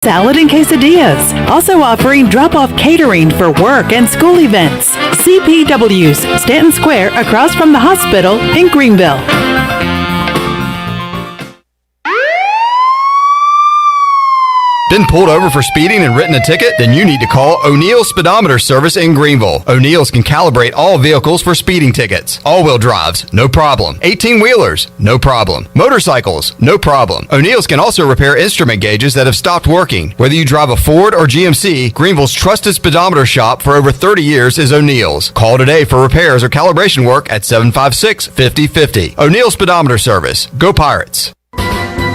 salad and quesadillas. Also offering drop-off catering for work and school events. CPW's, Stanton Square, across from the hospital in Greenville. Been pulled over for speeding and written a ticket? Then you need to call O'Neill's Speedometer Service in Greenville. O'Neill's can calibrate all vehicles for speeding tickets. All-wheel drives, no problem. 18-wheelers, no problem. Motorcycles, no problem. O'Neill's can also repair instrument gauges that have stopped working. Whether you drive a Ford or GMC, Greenville's trusted speedometer shop for over 30 years is O'Neill's. Call today for repairs or calibration work at 756-5050. O'Neill's Speedometer Service. Go Pirates!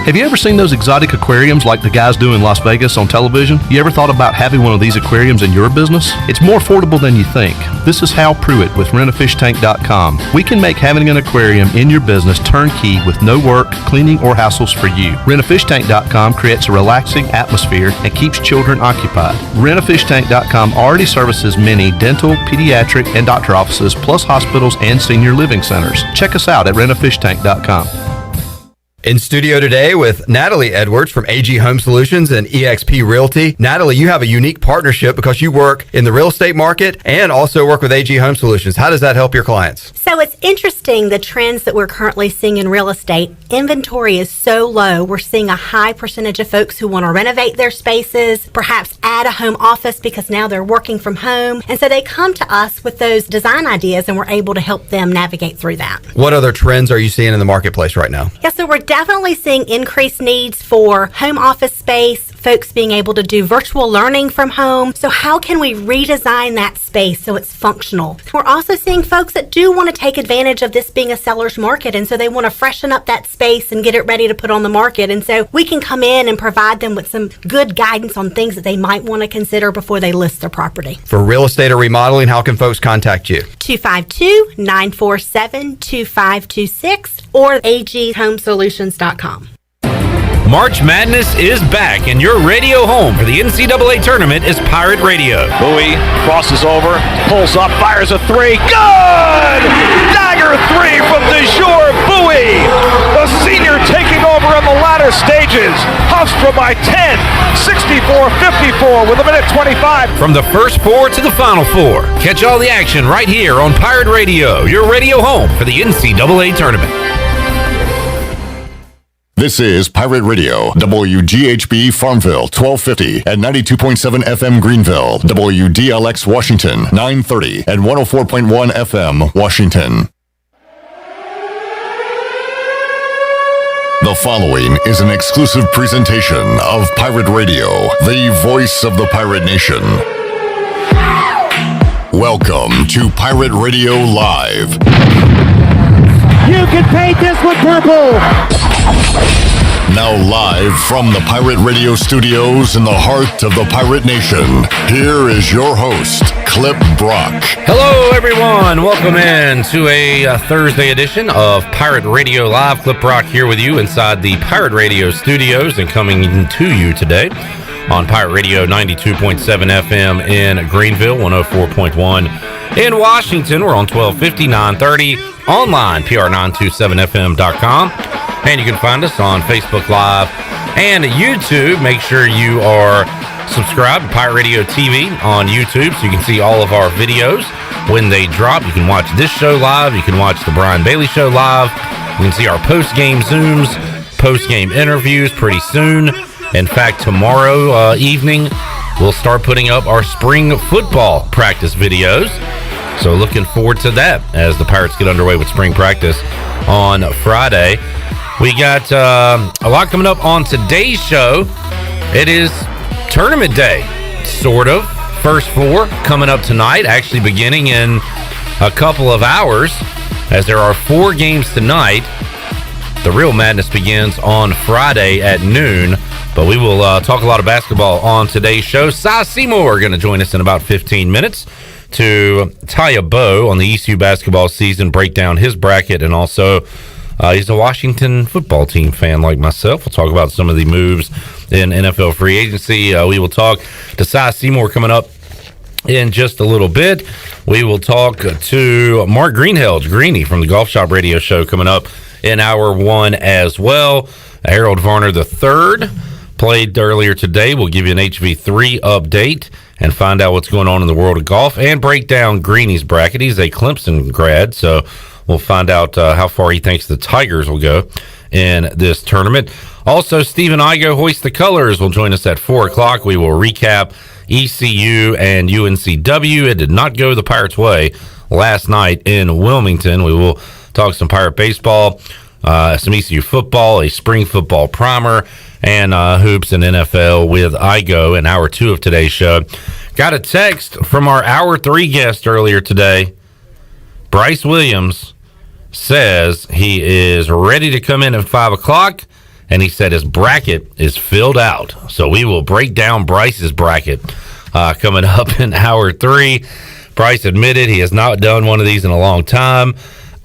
Have you ever seen those exotic aquariums like the guys do in Las Vegas on television? You ever thought about having one of these aquariums in your business? It's more affordable than you think. This is Hal Pruitt with rentafishtank.com. We can make having an aquarium in your business turnkey with no work, cleaning, or hassles for you. Rentafishtank.com creates a relaxing atmosphere and keeps children occupied. Rentafishtank.com already services many dental, pediatric, and doctor offices, plus hospitals and senior living centers. Check us out at rentafishtank.com. In studio today with Natalie Edwards from AG Home Solutions and eXp Realty. Natalie, you have a unique partnership because you work in the real estate market and also work with AG Home Solutions. How does that help your clients? So it's interesting, the trends that we're currently seeing in real estate. Inventory is so low. We're seeing a high percentage of folks who want to renovate their spaces, perhaps add a home office because now they're working from home. And so they come to us with those design ideas and we're able to help them navigate through that. What other trends are you seeing in the marketplace right now? Yeah, so we're definitely seeing increased needs for home office space, folks being able to do virtual learning from home. So how can we redesign that space so it's functional? We're also seeing folks that do want to take advantage of this being a seller's market, and so they want to freshen up that space and get it ready to put on the market. And so we can come in and provide them with some good guidance on things that they might want to consider before they list their property. For real estate or remodeling, how can folks contact you? 252-947-2526 or aghomesolutions.com. March Madness is back, and your radio home for the NCAA tournament is Pirate Radio. Bowie crosses over, pulls up, fires a three. Good! Dagger three from DeJour Bowie. The senior taking over on the latter stages. Hofstra by 10, 64-54 with a minute 25. From the first four to the final four, catch all the action right here on Pirate Radio, your radio home for the NCAA tournament. This is Pirate Radio, WGHB Farmville, 1250 and 92.7 FM Greenville, WDLX Washington, 930 and 104.1 FM Washington. The following is an exclusive presentation of Pirate Radio, the voice of the pirate nation. Welcome to Pirate Radio Live. You can paint this with purple. Now live from the Pirate Radio studios in the heart of the Pirate Nation, here is your host, Clip Brock. Hello, everyone. Welcome in to a Thursday edition of Pirate Radio Live. Clip Brock here with you inside the Pirate Radio studios and coming to you today on Pirate Radio 92.7 FM in Greenville, 104.1 in Washington. We're on 1250, 930, online, pr927fm.com. And you can find us on Facebook Live and YouTube. Make sure you are subscribed to Pirate Radio TV on YouTube so you can see all of our videos when they drop. You can watch this show live. You can watch the Brian Bailey Show live. You can see our post-game Zooms, post-game interviews pretty soon. In fact, tomorrow evening, we'll start putting up our spring football practice videos. So looking forward to that as the Pirates get underway with spring practice on Friday. We got a lot coming up on today's show. It is tournament day, sort of. First four coming up tonight, actually beginning in a couple of hours, as there are 4 games tonight. The real madness begins on Friday at noon, but we will talk a lot of basketball on today's show. Seymour going to join us in about 15 minutes to tie a bow on the ECU basketball season, break down his bracket, and also he's a Washington football team fan like myself. We'll talk about some of the moves in NFL free agency. We will talk to Seymour coming up in just a little bit. We will talk to Mark Greenhalgh, Greenie from the Golf Shop Radio Show, coming up in hour 1 as well. Harold Varner III played earlier today. We'll give you an HV3 update and find out what's going on in the world of golf and break down Greeny's bracket. He's a Clemson grad, so we'll find out how far he thinks the Tigers will go in this tournament. Also, Stephen Igoe, Hoist the Colors, will join us at 4 o'clock. We will recap ECU and UNCW. It did not go the Pirates' way last night in Wilmington. We will talk some Pirate baseball, some ECU football, a spring football primer, and hoops and NFL with Igoe in hour 2 of today's show. Got a text from our hour 3 guest earlier today. Bryce Williams says he is ready to come in at 5 o'clock, and he said his bracket is filled out. So we will break down Bryce's bracket coming up in hour 3. Bryce admitted he has not done one of these in a long time.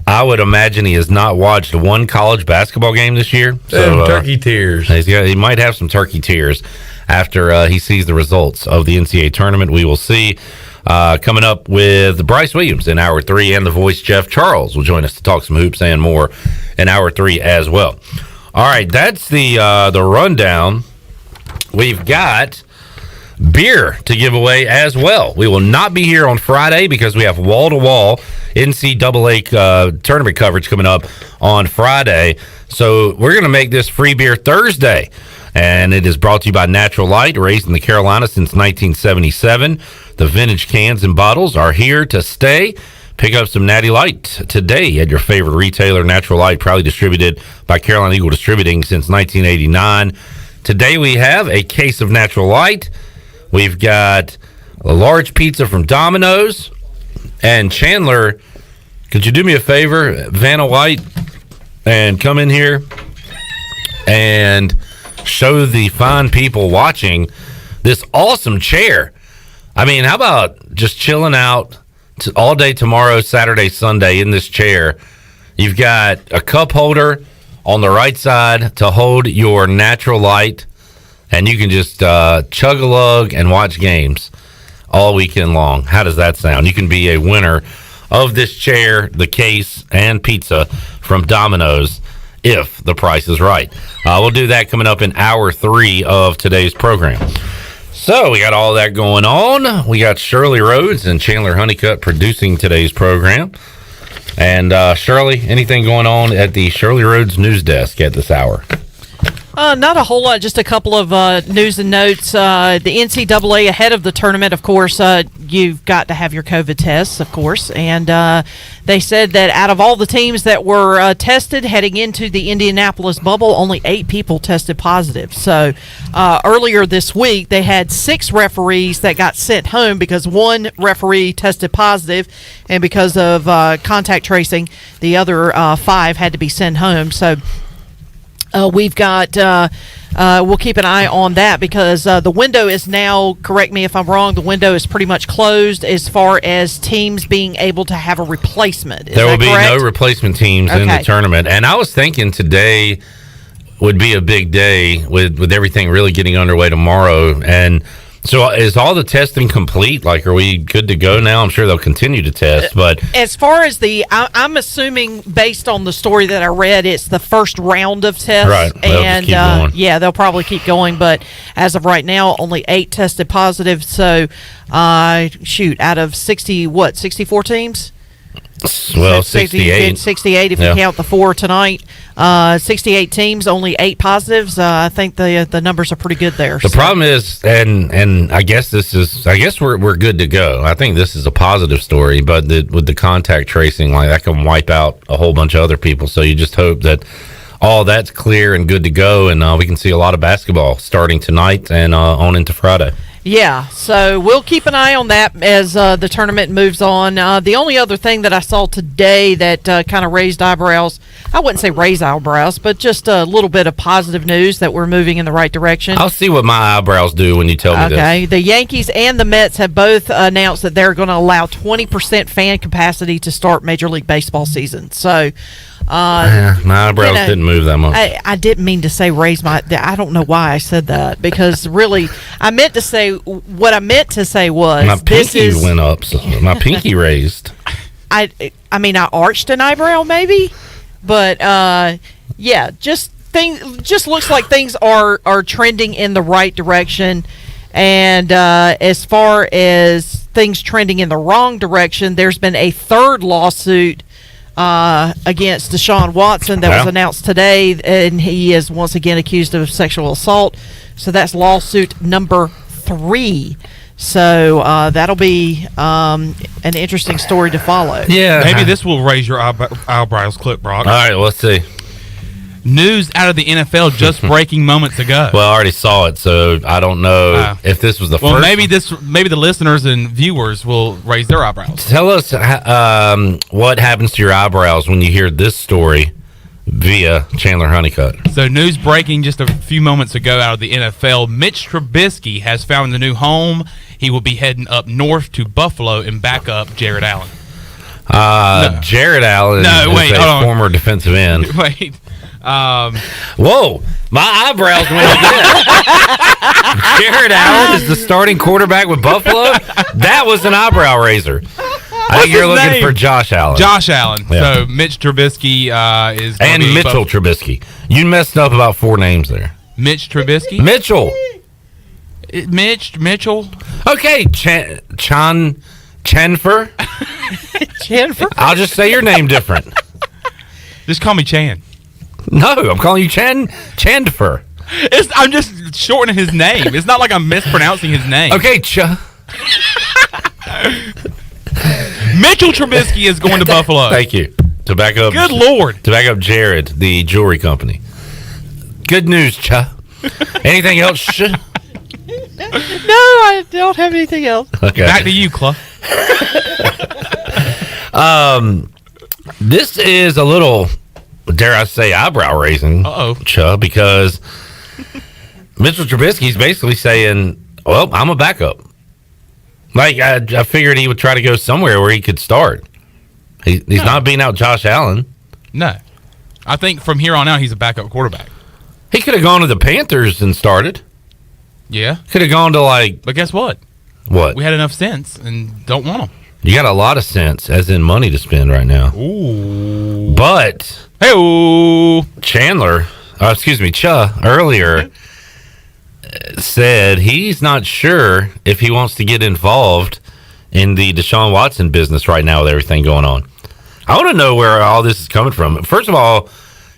I would imagine he has not watched one college basketball game this year. So turkey tears. He might have some turkey tears after he sees the results of the NCAA tournament. We will see. Coming up with Bryce Williams in hour 3, and the voice Jeff Charles will join us to talk some hoops and more in hour 3 as well. All right, that's the rundown. We've got beer to give away as well. We will not be here on Friday because we have wall-to-wall NCAA tournament coverage coming up on Friday. So we're going to make this free beer Thursday. And it is brought to you by Natural Light, raised in the Carolinas since 1977. The vintage cans and bottles are here to stay. Pick up some Natty Light today at your favorite retailer. Natural Light, proudly distributed by Carolina Eagle Distributing since 1989. Today we have a case of Natural Light. We've got a large pizza from Domino's. And Chandler, could you do me a favor, Vanna White, and come in here and show the fine people watching this awesome chair? I mean, how about just chilling out all day tomorrow, Saturday, Sunday in this chair? You've got a cup holder on the right side to hold your Natural Light, and you can just chug-a-lug and watch games all weekend long. How does that sound? You can be a winner of this chair, the case, and pizza from Domino's if the price is right. We'll do that coming up in hour 3 of today's program. So we got all that going on. We got Shirley Rhodes and Chandler Honeycutt producing today's program. And Shirley, anything going on at the Shirley Rhodes news desk at this hour? Not a whole lot, just a couple of news and notes. The NCAA ahead of the tournament, of course, you've got to have your COVID tests, of course. And they said that out of all the teams that were tested heading into the Indianapolis bubble, only 8 people tested positive. So earlier this week, they had 6 referees that got sent home because one referee tested positive, and because of contact tracing, the other 5 had to be sent home. So we've got, we'll keep an eye on that because the window is now, correct me if I'm wrong, the window is pretty much closed as far as teams being able to have a replacement. Is there will that be correct? no replacement teams in the tournament. And I was thinking today would be a big day with everything really getting underway tomorrow. And so is all the testing complete? Like, are we good to go now? I'm sure they'll continue to test, but as far as I'm assuming based on the story that I read, it's the first round of tests. Right. And yeah, they'll probably keep going, but as of right now, only 8 tested positive. So, out of 64 teams? Well, 68. 68 if you count the 4 tonight. 68 teams, only 8 positives. I think the numbers are pretty good there. The problem is, and I guess we're good to go. I think this is a positive story, but with the contact tracing, like that can wipe out a whole bunch of other people. So you just hope that all that's clear and good to go, and we can see a lot of basketball starting tonight and on into Friday. Yeah, so we'll keep an eye on that as the tournament moves on. The only other thing that I saw today that kind of raised eyebrows, I wouldn't say raise eyebrows, but just a little bit of positive news that we're moving in the right direction. I'll see what my eyebrows do when you tell me this. Okay, the Yankees and the Mets have both announced that they're going to allow 20% fan capacity to start Major League Baseball season. So my eyebrows didn't move that much. I didn't mean to say raise my. I don't know why I said that, because really I meant to say what I meant to say was my pinky went up. So my pinky raised. I mean I arched an eyebrow maybe, but yeah, just just looks like things are trending in the right direction. And as far as things trending in the wrong direction, there's been a third lawsuit against Deshaun Watson that was announced today, and he is once again accused of sexual assault. So that's lawsuit number 3. So that'll be an interesting story to follow. Yeah. Maybe this will raise your eyebrows, Clip Brock. All right, let's see. News out of the NFL just breaking moments ago. Well, I already saw it, so I don't know if this was the first. Well, maybe the listeners and viewers will raise their eyebrows. Tell us what happens to your eyebrows when you hear this story via Chandler Honeycutt. So, news breaking just a few moments ago out of the NFL. Mitch Trubisky has found a new home. He will be heading up north to Buffalo and back up Jared Allen. Jared Allen is a former defensive end. Wait. Whoa, my eyebrows went again. Jared Allen is the starting quarterback with Buffalo? That was an eyebrow raiser. I think you're looking for Josh Allen. Josh Allen. Yeah. So Mitch Trubisky is going and to be Mitchell Trubisky. You messed up about 4 names there. Mitch Trubisky? Mitchell. Mitchell. Okay, Chanfer. Chanfer? I'll just say your name different. Just call me Chan. No, I'm calling you Chandfer. I'm just shortening his name. It's not like I'm mispronouncing his name. Okay, Mitchell Trubisky is going to Buffalo. Thank you. To back up. Good Lord. To back up Jared, the jewelry company. Good news, Anything else? No, I don't have anything else. Okay. Back to you, Clough. This is a little, dare I say, eyebrow raising. Because Mitchell Trubisky's basically saying, well, I'm a backup. Like, I figured he would try to go somewhere where he could start. He's not beating out Josh Allen. No. I think from here on out, he's a backup quarterback. He could have gone to the Panthers and started. Yeah. Could have gone to, But guess what? What? We had enough sense and don't want them. You got a lot of sense, as in money to spend right now. Ooh. But Chandler, earlier said he's not sure if he wants to get involved in the Deshaun Watson business right now with everything going on. I want to know where all this is coming from. First of all,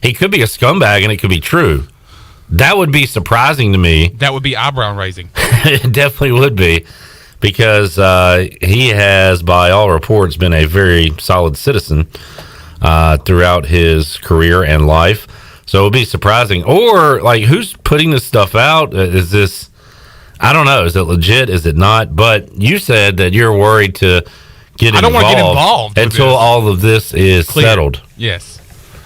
he could be a scumbag and it could be true. That would be surprising to me. That would be eyebrow raising. It definitely would be, because he has, by all reports, been a very solid citizen throughout his career and life. So it would be surprising. Or, who's putting this stuff out? Is this, I don't know, is it legit? Is it not? But you said that you're worried to get involved. I don't want to get involved until all of this is settled. Yes.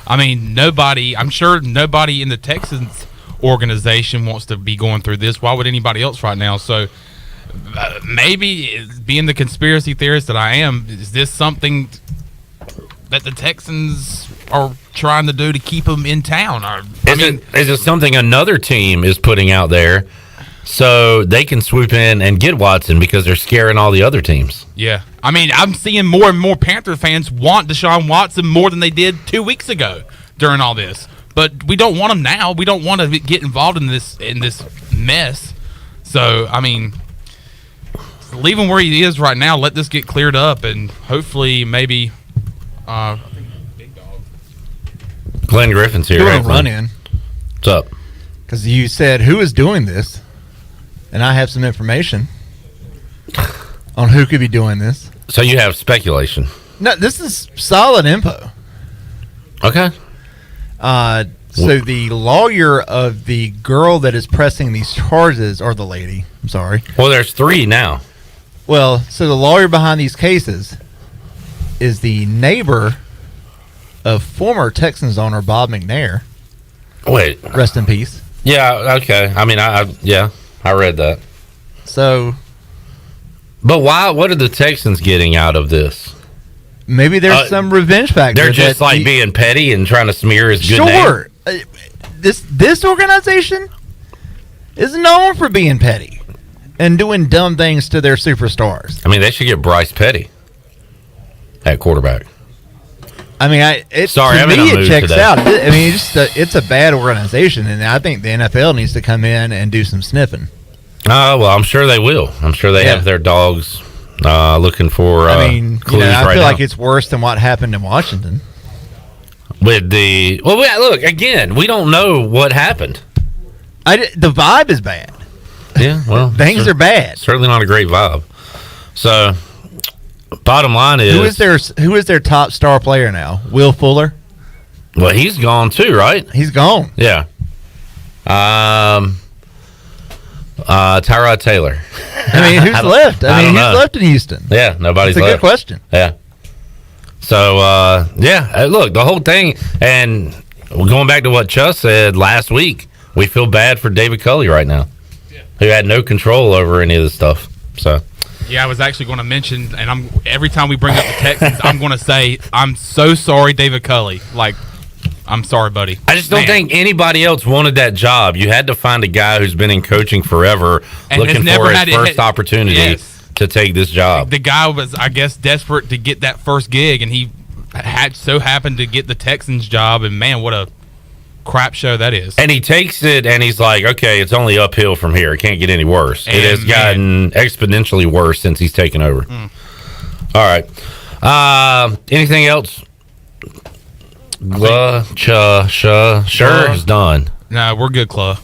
I mean, I'm sure nobody in the Texans organization wants to be going through this. Why would anybody else right now? So maybe, being the conspiracy theorist that I am, is this something that the Texans are trying to do to keep him in town? Or is it something another team is putting out there so they can swoop in and get Watson because they're scaring all the other teams? Yeah. I mean, I'm seeing more and more Panther fans want Deshaun Watson more than they did 2 weeks ago during all this. But we don't want him now. We don't want to get involved in this mess. So, I mean, leave him where he is right now. Let this get cleared up, and hopefully, maybe. Glenn Griffin's here. Doing a run-in. What's up? Because you said who is doing this, and I have some information on who could be doing this. So you have speculation. No, this is solid info. Okay. So the lawyer of the girl that is pressing these charges, or the lady, I'm sorry. Well, there's 3 now. Well, so the lawyer behind these cases is the neighbor of former Texans owner Bob McNair. Wait. Rest in peace. Yeah, okay. I mean, I read that. So. But why? What are the Texans getting out of this? Maybe there's some revenge factor. They're just being petty and trying to smear his good name. Sure. This organization is known for being petty and doing dumb things to their superstars. I mean, they should get Bryce Petty at quarterback. I mean, Sorry, to I'm in me a mood it checks today. out. I mean, it's a bad organization, and I think the NFL needs to come in and do some sniffing. Well, I'm sure they will. I'm sure they have their dogs looking for clues I right feel now. like it's worse than what happened in Washington. Look, again, we don't know what happened. The vibe is bad. Yeah, well, things are bad. Certainly not a great vibe. So, bottom line is, who is their top star player now? Will Fuller. Well, he's gone too, right? He's gone. Yeah. Tyrod Taylor. I mean, who's left? Who's left in Houston? Yeah, nobody's That's a left. good question. Yeah. So, look, the whole thing, and going back to what Chuss said last week, we feel bad for David Culley right now, who had no control over any of this stuff. So, yeah, I was actually going to mention, and every time we bring up the Texans, I'm going to say, I'm so sorry, David Culley. Like, I'm sorry, buddy. I just don't think anybody else wanted that job. You had to find a guy who's been in coaching forever, and looking for his first opportunity to take this job. The guy was, I guess, desperate to get that first gig, and he so happened to get the Texans job, and man, what a crap show that is. And he takes it, and he's like, okay, it's only uphill from here. It can't get any worse. It has gotten exponentially worse since he's taken over. All right. Anything else? Sure is done. No, we're good, Claw.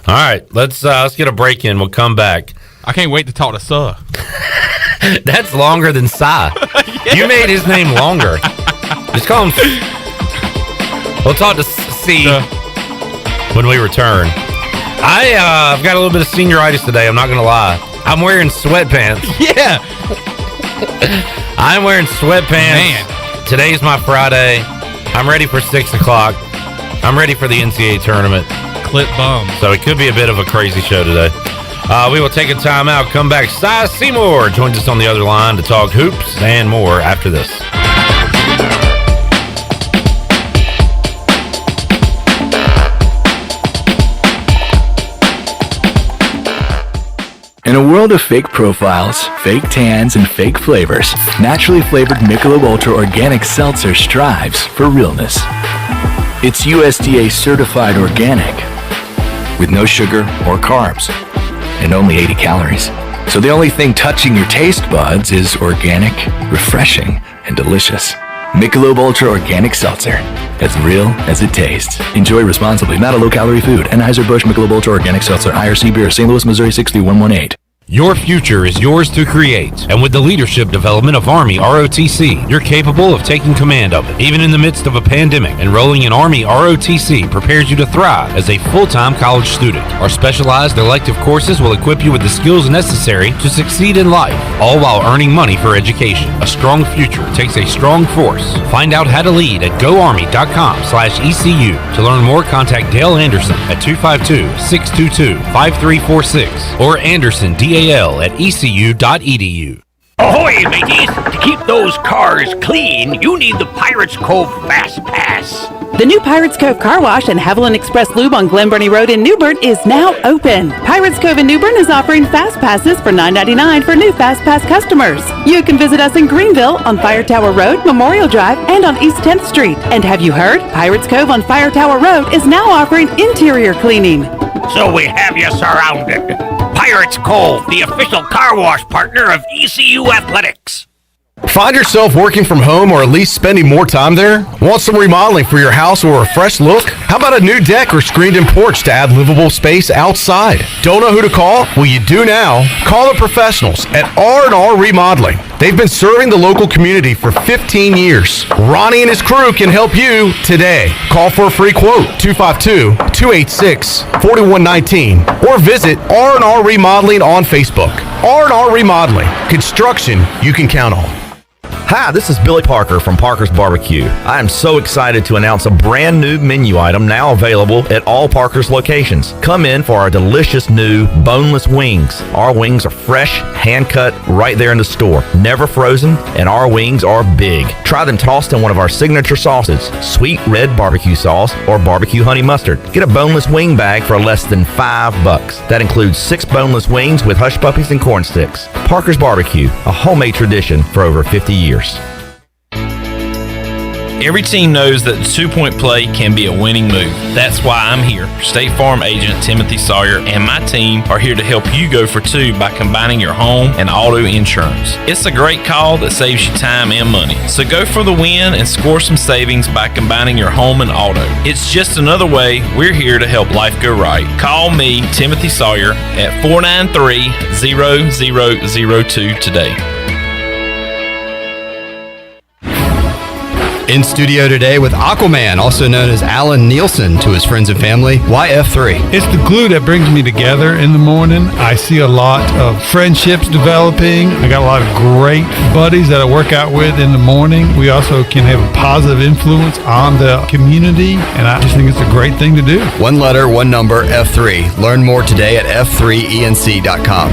All right, let's get a break in. We'll come back. I can't wait to talk to Suh. That's longer than Cy. You made his name longer. Just call him. We'll talk to C when we return. I've got a little bit of senioritis today. I'm not gonna lie. I'm wearing sweatpants. Yeah. I'm wearing sweatpants. Man. Today's my Friday. I'm ready for 6 o'clock. I'm ready for the NCAA tournament. Clip bum. So it could be a bit of a crazy show today. We will take a time out, come back. Seymour joins us on the other line to talk hoops and more after this. In a world of fake profiles, fake tans, and fake flavors, naturally flavored Michelob Ultra Organic Seltzer strives for realness. It's USDA certified organic, with no sugar or carbs, and only 80 calories. So the only thing touching your taste buds is organic, refreshing, and delicious. Michelob Ultra Organic Seltzer, as real as it tastes. Enjoy responsibly, not a low-calorie food. Anheuser-Busch Michelob Ultra Organic Seltzer, IRC Beer, St. Louis, Missouri 63118. Your future is yours to create, and with the leadership development of Army ROTC, you're capable of taking command of it. Even in the midst of a pandemic, enrolling in Army ROTC prepares you to thrive as a full-time college student. Our specialized elective courses will equip you with the skills necessary to succeed in life, all while earning money for education. A strong future takes a strong force. Find out how to lead at goarmy.com/ECU. To learn more, contact Dale Anderson at 252-622-5346 or Anderson DAL at ECU.edu. Ahoy, mateys! To keep those cars clean, you need the Pirates Cove Fast Pass. The new Pirates Cove Car Wash and Haviland Express Lube on Glen Burnie Road in New Bern is now open. Pirates Cove in New Bern is offering Fast Passes for $9.99 for new Fast Pass customers. You can visit us in Greenville on Fire Tower Road, Memorial Drive, and on East 10th Street. And have you heard? Pirates Cove on Fire Tower Road is now offering interior cleaning. So we have you surrounded. Pirates Cove, the official car wash partner of ECU Athletics. Find yourself working from home or at least spending more time there? Want some remodeling for your house or a fresh look? How about a new deck or screened-in porch to add livable space outside? Don't know who to call? Well, you do now. Call the professionals at R&R Remodeling. They've been serving the local community for 15 years. Ronnie and his crew can help you today. Call for a free quote, 252-286-4119, or visit R&R Remodeling on Facebook. R&R Remodeling, construction you can count on. Hi, this is Billy Parker from Parker's Barbecue. I am so excited to announce a brand new menu item now available at all Parker's locations. Come in for our delicious new boneless wings. Our wings are fresh, hand-cut, right there in the store. Never frozen, and our wings are big. Try them tossed in one of our signature sauces, sweet red barbecue sauce or barbecue honey mustard. Get a boneless wing bag for less than $5. That includes 6 boneless wings with hush puppies and corn sticks. Parker's Barbecue, a homemade tradition for over 50 years. Every team knows that the two-point play can be a winning move. That's why I'm here. State Farm agent Timothy Sawyer and my team are here to help you go for two by combining your home and auto insurance. It's a great call that saves you time and money. So go for the win and score some savings by combining your home and auto. It's just another way we're here to help life go right. Call me, Timothy Sawyer, at 493-0002 today. In studio today with Aquaman, also known as Alan Nielsen to his friends and family, YF3. It's the glue that brings me together in the morning. I see a lot of friendships developing. I got a lot of great buddies that I work out with in the morning. We also can have a positive influence on the community, and I just think it's a great thing to do. One letter, one number, F3. Learn more today at f3enc.com.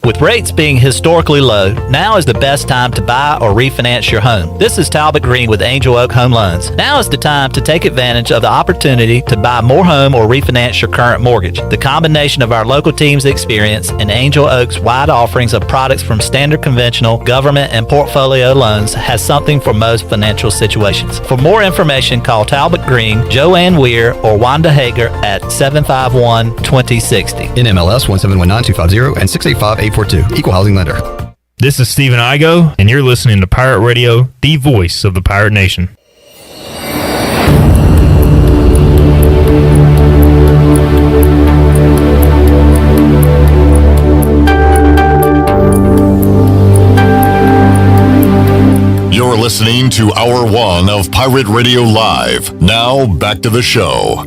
With rates being historically low, now is the best time to buy or refinance your home. This is Talbot Green with Angel Oak Home Loans. Now is the time to take advantage of the opportunity to buy more home or refinance your current mortgage. The combination of our local team's experience and Angel Oak's wide offerings of products from standard conventional, government, and portfolio loans has something for most financial situations. For more information, call Talbot Green, Joanne Weir, or Wanda Hager at 751-2060. NMLS 1719250 and 685-842. Equal housing lender. This is Stephen Igoe, and you're listening to Pirate Radio, the voice of the Pirate Nation. You're listening to Hour 1 of Pirate Radio Live. Now, back to the show.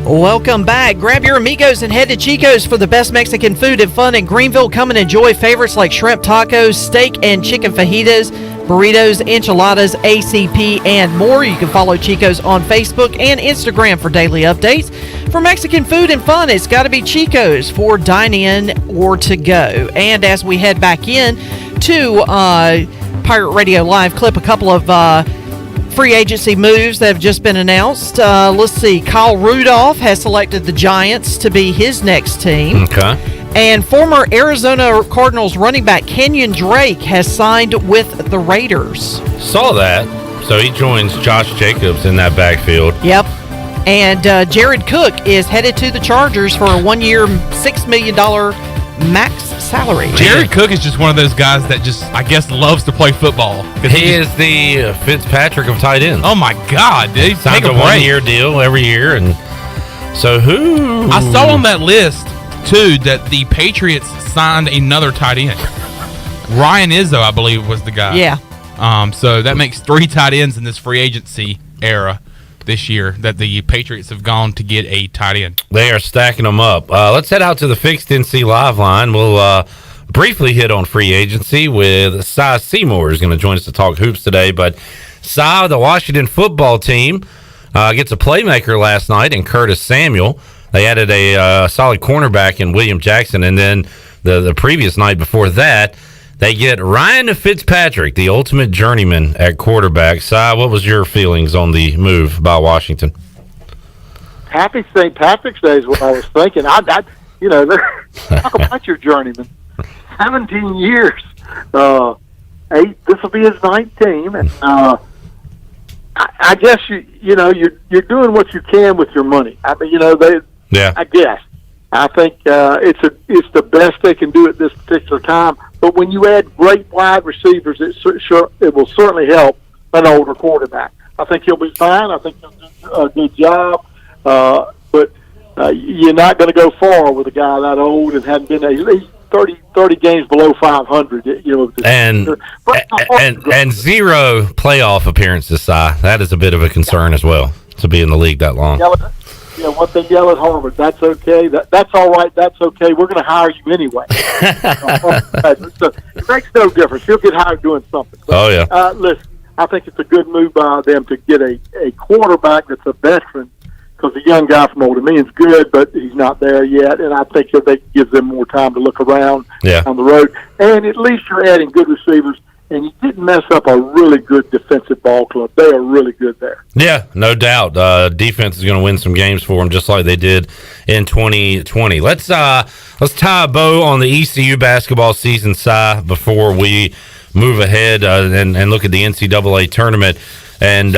Welcome back. Grab your amigos and head to Chico's for the best Mexican food and fun in Greenville. Come and enjoy favorites like shrimp tacos, steak and chicken fajitas, burritos, enchiladas, ACP, and more. You can follow Chico's on Facebook and Instagram for daily updates. For Mexican food and fun, it's got to be Chico's for dine-in or to go. And as we head back in to Pirate Radio Live clip, a couple of free agency moves that have just been announced. Let's see. Kyle Rudolph has selected the Giants to be his next team. Okay. And former Arizona Cardinals running back Kenyon Drake has signed with the Raiders. Saw that. So he joins Josh Jacobs in that backfield. Yep. And Jared Cook is headed to the Chargers for a one-year, $6 million max salary. Jared Cook is just one of those guys that just, I guess, loves to play football. He is the Fitzpatrick of tight ends. Oh, my God. Dude, Signed a one-year deal every year. And so who? I saw on that list, too, that the Patriots signed another tight end. Ryan Izzo, I believe, was the guy. Yeah. So that makes 3 tight ends in this free agency era this year that the Patriots have gone to get a tight end. They are stacking them up. Let's head out to the Fixed NC Live line. We'll briefly hit on free agency with Cy Seymour is going to join us to talk hoops today. But Cy, the Washington football team, gets a playmaker last night in Curtis Samuel. They added a solid cornerback in William Jackson. And then the previous night before that, they get Ryan Fitzpatrick, the ultimate journeyman at quarterback. Cy, what was your feelings on the move by Washington? Happy St. Patrick's Day is what I was thinking. Talk about your journeyman. 17 years. 8. This will be his 9th team, and I guess you're doing what you can with your money. I mean, I guess. I think it's the best they can do at this particular time. But when you add great wide receivers, it will certainly help an older quarterback. I think he'll be fine. I think he'll do a good job. But you're not going to go far with a guy that old and hadn't been there. He's 30 games below 500. And 0 playoff appearances, Cy. That is a bit of a concern as well, to be in the league that long. What they yell at Harvard, that's okay. That's all right. That's okay. We're going to hire you anyway. So it makes no difference. He'll get hired doing something. But, listen, I think it's a good move by them to get a quarterback that's a veteran, because the young guy from Old Dominion's good, but he's not there yet. And I think that gives them more time to look around on the road. And at least you're adding good receivers. And you didn't mess up a really good defensive ball club. They are really good there. Yeah, no doubt. Defense is going to win some games for them, just like they did in 2020. Let's tie a bow on the ECU basketball season, Si, before we move ahead and look at the NCAA tournament. And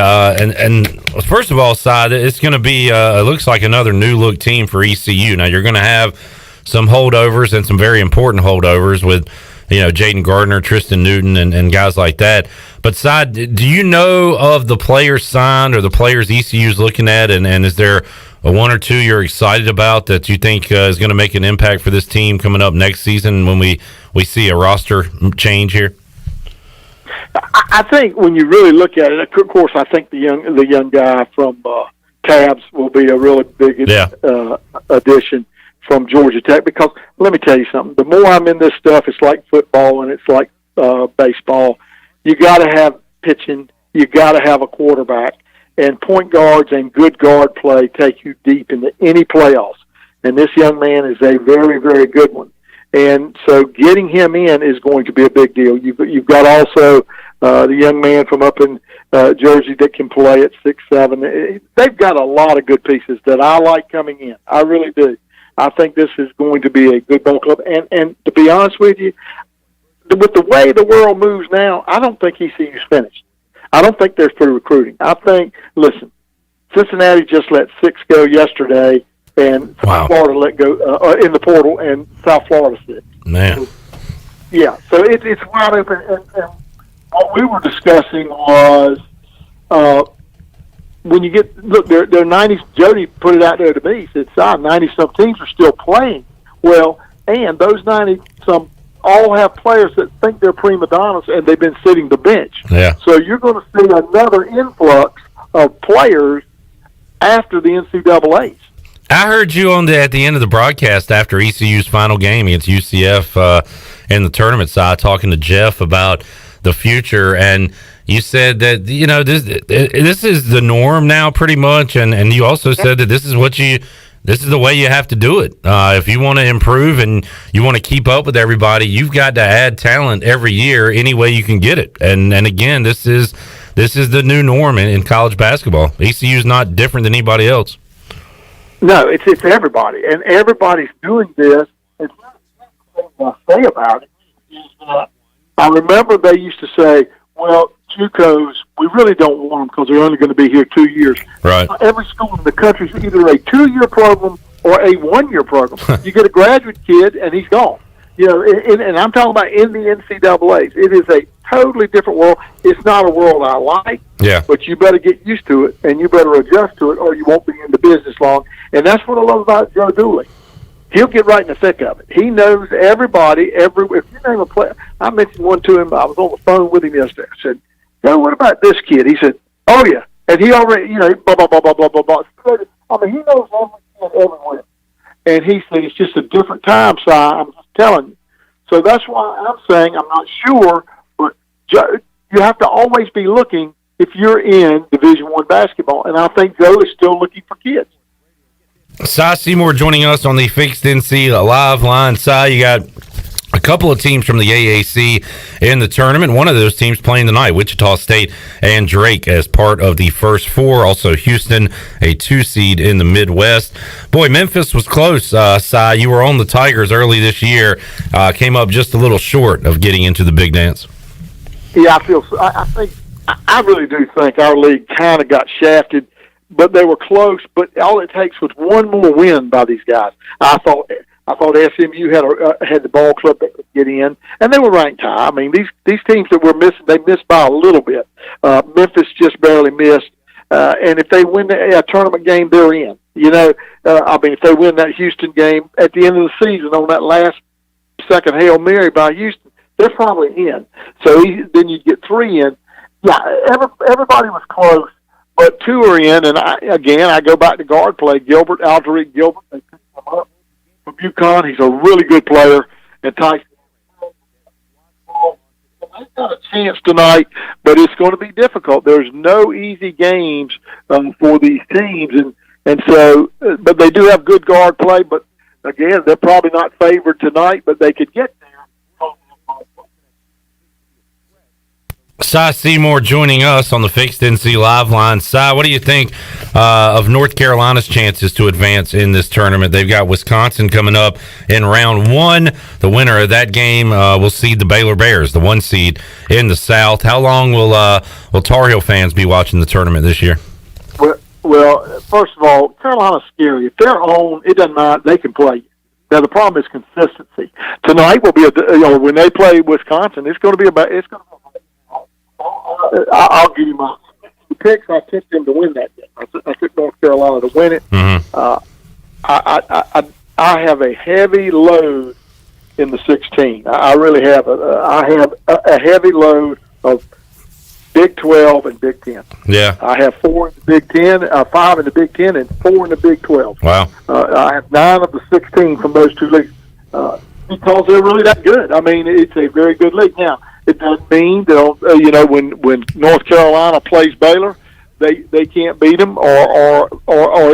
first of all, Si, it's going to be it looks like another new look team for ECU. Now you're going to have some holdovers and some very important holdovers with Jaden Gardner, Tristan Newton, and guys like that. But Si, do you know of the players signed or the players ECU's looking at, and is there a one or two you're excited about that you think is going to make an impact for this team coming up next season when we see a roster change here? I think when you really look at it, of course, I think the young guy from Cavs will be a really big addition from Georgia Tech, because let me tell you something. The more I'm in this stuff, it's like football and it's like baseball. You got to have pitching. You got to have a quarterback. And point guards and good guard play take you deep into any playoffs. And this young man is a very, very good one. And so getting him in is going to be a big deal. You've got also the young man from up in Jersey that can play at 6'7". They've got a lot of good pieces that I like coming in. I really do. I think this is going to be a good ball club. And to be honest with you, with the way the world moves now, I don't think ECU's finished. I don't think they're through recruiting. I think, listen, Cincinnati just let 6 go yesterday, and Florida let go in the portal, and South Florida 6. Man. So, yeah, so it's wide open. And what we were discussing was when you get, look, they're 90s. Jody put it out there to me. He said, 90-some teams are still playing. Well, and those 90-some all have players that think they're prima donnas, and they've been sitting the bench. Yeah. So you're going to see another influx of players after the NCAAs. I heard you at the end of the broadcast after ECU's final game against UCF in the tournament side, talking to Jeff about the future, and you said that this is the norm now, pretty much, and you also said that this is the way you have to do it. If you want to improve and you want to keep up with everybody, you've got to add talent every year any way you can get it. And again, this is the new norm in college basketball. ECU is not different than anybody else. No, it's everybody, and everybody's doing this. And one thing I say about it is that I remember they used to say, well, JUCOs, we really don't want them because they're only going to be here 2 years. Right. Every school in the country is either a 2-year program or a 1-year program. You get a graduate kid, and he's gone. And I'm talking about in the NCAAs. It is a totally different world. It's not a world I like, but you better get used to it, and you better adjust to it, or you won't be in the business long. And that's what I love about Joe Dooley. He'll get right in the thick of it. He knows everybody. If you name a player, I mentioned one to him. I was on the phone with him yesterday. I said, "Joe, what about this kid?" He said, "Oh yeah," and he already, blah blah blah blah blah blah blah. I mean, he knows every kid everywhere. And he said, "It's just a different time, Si. I'm just telling you." So that's why I'm saying I'm not sure, but you have to always be looking if you're in Division I basketball, and I think Joe is still looking for kids. Si Seymour joining us on the Fixed NC Live line. Si, you got a couple of teams from the AAC in the tournament. One of those teams playing tonight, Wichita State and Drake as part of the first 4. Also Houston, a 2 seed in the Midwest. Boy, Memphis was close, Si. You were on the Tigers early this year. Came up just a little short of getting into the big dance. Yeah, I really do think our league kind of got shafted, but they were close. But all it takes was one more win by these guys. I thought SMU had the ball club that could get in, and they were ranked high. I mean, these teams that were missing, they missed by a little bit. Memphis just barely missed, and if they win a tournament game, they're in. If they win that Houston game at the end of the season on that last second Hail Mary by Houston, they're probably in. So then you get 3 in. Yeah, everybody was close, but 2 are in, and I go back to guard play. Alderic Gilbert, they picked him up from UConn. He's a really good player. And Tyson, they've got a chance tonight, but it's going to be difficult. There's no easy games for these teams, and so, but they do have good guard play. But again, they're probably not favored tonight, but they could get there. Cy Seymour joining us on the Fixed NC Live line. Cy, what do you think of North Carolina's chances to advance in this tournament? They've got Wisconsin coming up in round 1. The winner of that game will seed the Baylor Bears, the 1 seed in the South. How long will Tar Heel fans be watching the tournament this year? Well, first of all, Carolina's scary. If they're on, it doesn't matter. They can play. Now the problem is consistency. Tonight will be when they play Wisconsin. It's going to be about. I'll give you my picks. I picked them to win that game. I took North Carolina to win it. Mm-hmm. I have a heavy load in the 16. I really have. I have a heavy load of Big 12 and Big 10. Yeah. I have 4 in the Big 10, 5 in the Big 10, and 4 in the Big 12. Wow. I have 9 of the 16 from those 2 leagues because they're really that good. I mean, it's a very good league. Now, it doesn't mean that when North Carolina plays Baylor, they can't beat them, or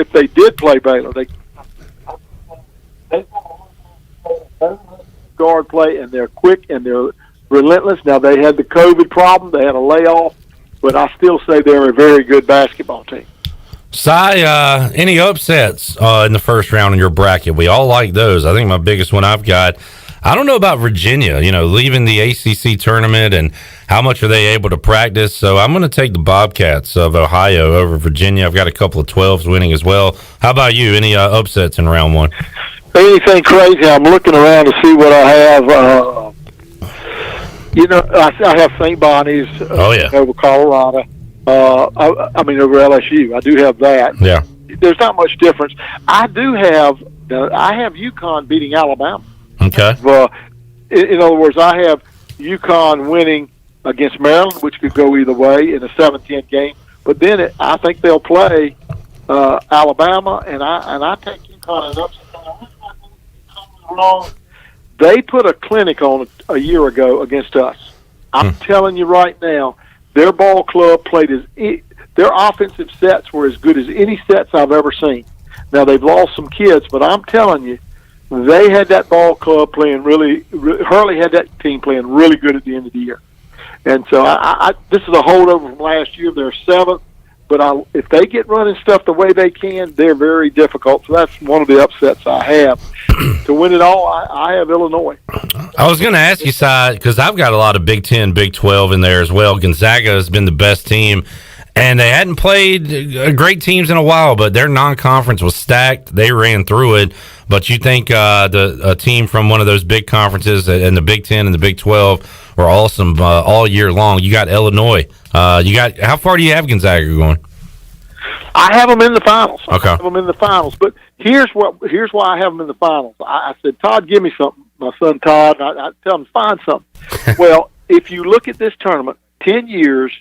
if they did play Baylor, they guard play, and they're quick and they're relentless. Now, they had the COVID problem. They had a layoff, but I still say they're a very good basketball team. Cy, any upsets in the first round in your bracket? We all like those. I think my biggest one I've got, I don't know about Virginia, leaving the ACC tournament and how much are they able to practice. So I'm going to take the Bobcats of Ohio over Virginia. I've got a couple of 12s winning as well. How about you? Any upsets in round 1? Anything crazy? I'm looking around to see what I have. I have St. Bonnie's over Colorado. Over LSU. I do have that. Yeah. There's not much difference. I have UConn beating Alabama. Okay. In other words, I have UConn winning against Maryland, which could go either way in a 7-10 game. But then I think they'll play Alabama, and I take UConn as upset. They put a clinic on a year ago against us. I'm telling you right now, their ball club played their offensive sets were as good as any sets I've ever seen. Now, they've lost some kids, but I'm telling you, they had that ball club playing Hurley had that team playing really good at the end of the year. And so this is a holdover from last year. They're 7th, but if they get running stuff the way they can, they're very difficult. So that's one of the upsets I have. To win it all, I have Illinois. I was going to ask you, Si, because I've got a lot of Big 10, Big 12 in there as well. Gonzaga has been the best team, and they hadn't played great teams in a while, but their non-conference was stacked. They ran through it. But you think a team from one of those big conferences in the Big 10 and the Big 12 were awesome all year long. You got Illinois. How far do you have Gonzaga going? I have them in the finals. Okay. I have them in the finals. But here's why I have them in the finals. I said, Todd, give me something. My son Todd, I tell him, find something. Well, if you look at this tournament, 10 years,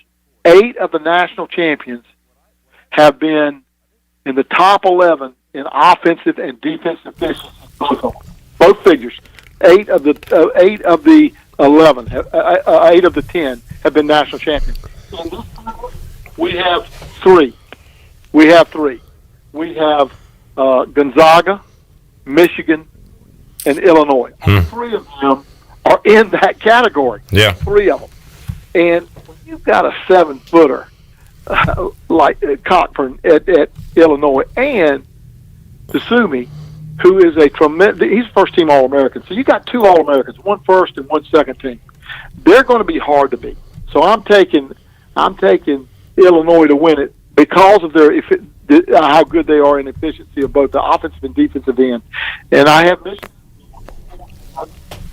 8 of the national champions have been in the top 11 in offensive and defensive efficiency. Both figures. 8 of the 11, 8 of the 10 have been national champions. In this tournament, we have 3. We have Gonzaga, Michigan, and Illinois. 3 of them are in that category. Yeah. 3 of them. And when you've got a 7-footer like Cochran at Illinois and Tsumi, who is a tremendous, he's first-team All-American. So you got 2 All-Americans, 1 first and 1 second team. They're going to be hard to beat. So I'm taking Illinois to win it because of how good they are in efficiency of both the offensive and defensive end. And I have Michigan. I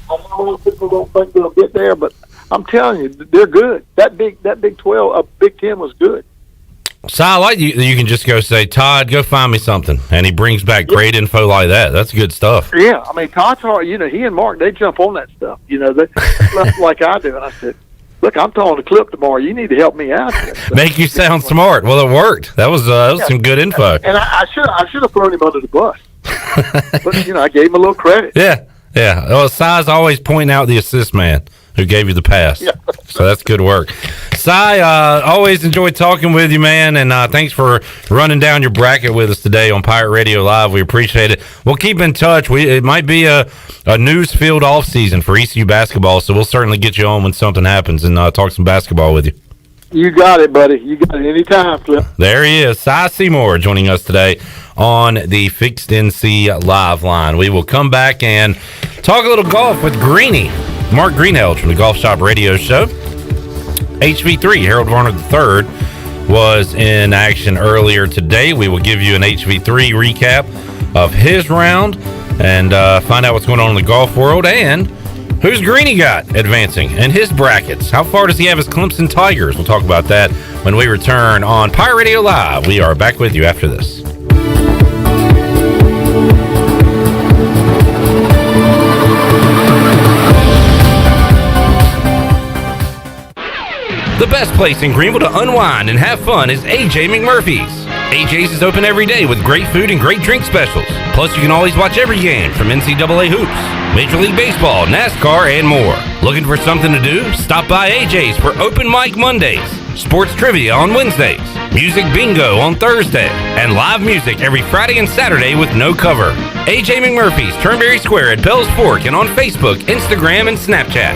know people don't think they'll get there, but I'm telling you, they're good. That Big 12, Big 10 was good. So I like you can just go say, Todd, go find me something. And he brings back great info like that. That's good stuff. Yeah, I mean, Todd's hard. He and Mark, they jump on that stuff. They like I do. And I said, look, I'm throwing a clip tomorrow. You need to help me out. Make you sound smart. Well, it worked. That was some good info. And I should have thrown him under the bus. But, I gave him a little credit. Yeah. Well, Si's always pointing out the assist man who gave you the pass. Yeah. So that's good work. Si, Si, always enjoy talking with you, man, and thanks for running down your bracket with us today on Pirate Radio Live. We appreciate it. We'll keep in touch. It might be a news-filled off-season for ECU basketball, so we'll certainly get you on when something happens and talk some basketball with you. You got it, buddy. You got it anytime, Flip. There he is, Si Seymour, joining us today on the Fixed NC Live line. We will come back and talk a little golf with Mark Greenhalgh from the Golf Shop Radio Show. HV3, Harold Varner III, was in action earlier today. We will give you an HV3 recap of his round and find out what's going on in the golf world and who's Greeny got advancing in his brackets. How far does he have his Clemson Tigers? We'll talk about that when we return on Pirate Radio Live. We are back with you after this. The best place in Greenville to unwind and have fun is AJ McMurphy's. AJ's is open every day with great food and great drink specials. Plus, you can always watch every game from NCAA hoops, Major League Baseball, NASCAR, and more. Looking for something to do? Stop by AJ's for Open Mic Mondays, sports trivia on Wednesdays, music bingo on Thursday, and live music every Friday and Saturday with no cover. AJ McMurphy's, Turnberry Square at Bell's Fork, and on Facebook, Instagram, and Snapchat.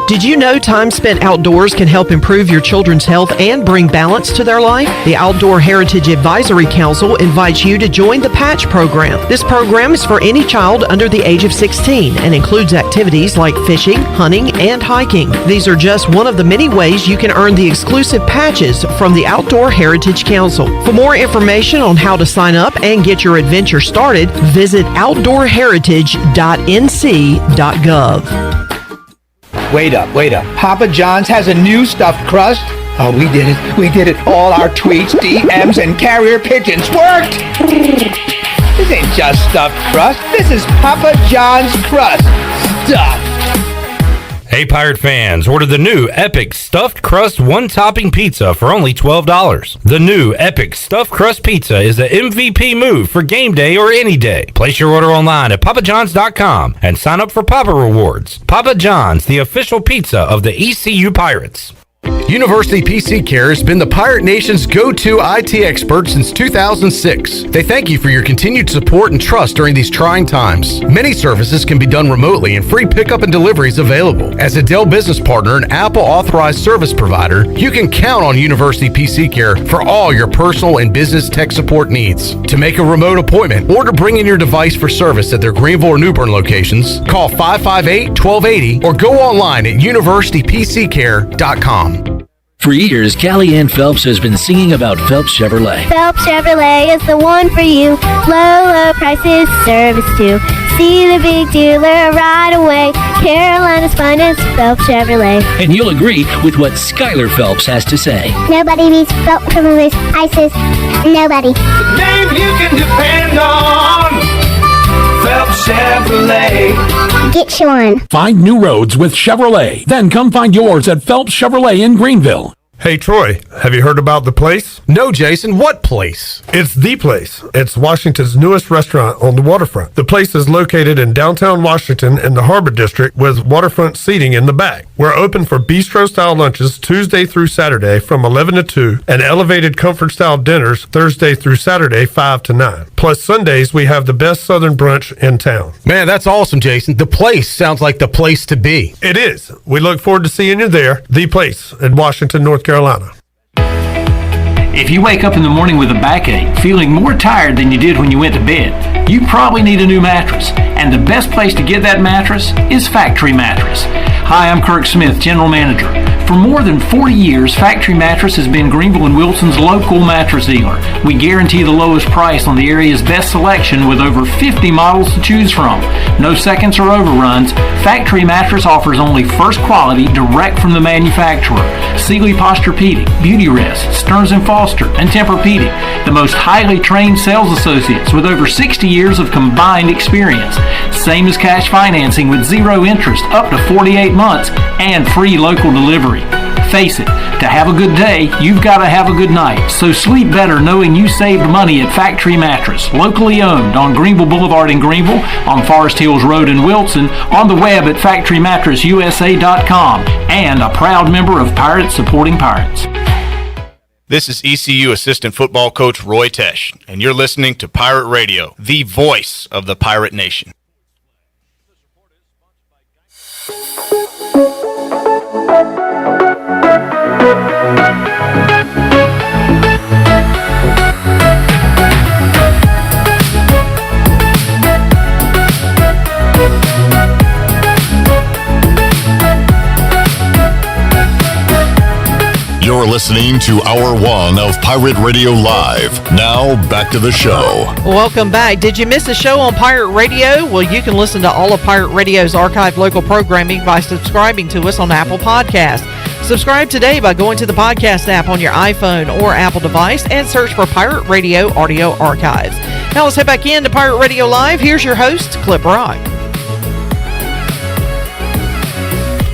Did you know time spent outdoors can help improve your children's health and bring balance to their life? The Outdoor Heritage Advisory Council invites you to join the Patch program. This program is for any child under the age of 16 and includes activities like fishing, hunting, and hiking. These are just one of the many ways you can earn the exclusive patches from the Outdoor Heritage Council. For more information on how to sign up and get your adventure started, visit outdoorheritage.nc.gov. Wait up. Papa John's has a new stuffed crust. Oh, we did it. All our tweets, DMs, and carrier pigeons worked. This ain't just stuffed crust. This is Papa John's crust. Stuffed. Hey, Pirate fans, order the new Epic Stuffed Crust One-Topping Pizza for only $12. The new Epic Stuffed Crust Pizza is the MVP move for game day or any day. Place your order online at papajohns.com and sign up for Papa Rewards. Papa John's, the official pizza of the ECU Pirates. University PC Care has been the Pirate Nation's go-to IT expert since 2006. They thank you for your continued support and trust during these trying times. Many services can be done remotely and free pickup and delivery is available. As a Dell business partner and Apple authorized service provider, you can count on University PC Care for all your personal and business tech support needs. To make a remote appointment or to bring in your device for service at their Greenville or New Bern locations, call 558-1280 or go online at universitypccare.com. For years, Callie Ann Phelps has been singing about Phelps Chevrolet. Phelps Chevrolet is the one for you. Low prices, service too. See the big dealer right away. Carolina's finest, Phelps Chevrolet. And you'll agree with what Skylar Phelps has to say. Nobody beats Phelps Chevrolet's prices. Nobody. The name you can depend on. Phelps Chevrolet. Get you one. Find new roads with Chevrolet. Then come find yours at Phelps Chevrolet in Greenville. Hey, Troy, have you heard about The Place? No, Jason. What place? It's The Place. It's Washington's newest restaurant on the waterfront. The Place is located in downtown Washington in the Harbor District with waterfront seating in the back. We're open for bistro-style lunches Tuesday through Saturday from 11 to 2 and elevated comfort-style dinners Thursday through Saturday 5 to 9. Plus Sundays, we have the best Southern brunch in town. Man, that's awesome, Jason. The Place sounds like the place to be. It is. We look forward to seeing you there. The Place in Washington, North Carolina. If you wake up in the morning with a backache, feeling more tired than you did when you went to bed, you probably need a new mattress. And the best place to get that mattress is Factory Mattress. Hi, I'm Kirk Smith, General Manager. For more than 40 years, Factory Mattress has been Greenville and Wilson's local mattress dealer. We guarantee the lowest price on the area's best selection with over 50 models to choose from. No seconds or overruns. Factory Mattress offers only first quality direct from the manufacturer. Sealy Posturepedic, Beauty Rest, Stearns & Foster, and Tempur-Pedic. The most highly trained sales associates with over 60 years of combined experience. Same as cash financing with zero interest up to 48 months and free local delivery. Face it, to have a good day, you've got to have a good night. So sleep better knowing you saved money at Factory Mattress, locally owned on Greenville Boulevard in Greenville, on Forest Hills Road in Wilson, on the web at factorymattressusa.com, and a proud member of Pirates Supporting Pirates. This is ECU assistant football coach Roy Tesh, and you're listening to Pirate Radio, the voice of the Pirate Nation. You're listening to Hour 1 of Pirate Radio Live. Now, back to the show. Welcome back. Did you miss a show on Pirate Radio? Well, you can listen to all of Pirate Radio's archived local programming by subscribing to us on Apple Podcasts. Subscribe today by going to the podcast app on your iPhone or Apple device and search for Pirate Radio Audio Archives. Now let's head back into Pirate Radio Live. Here's your host, Clip Rock.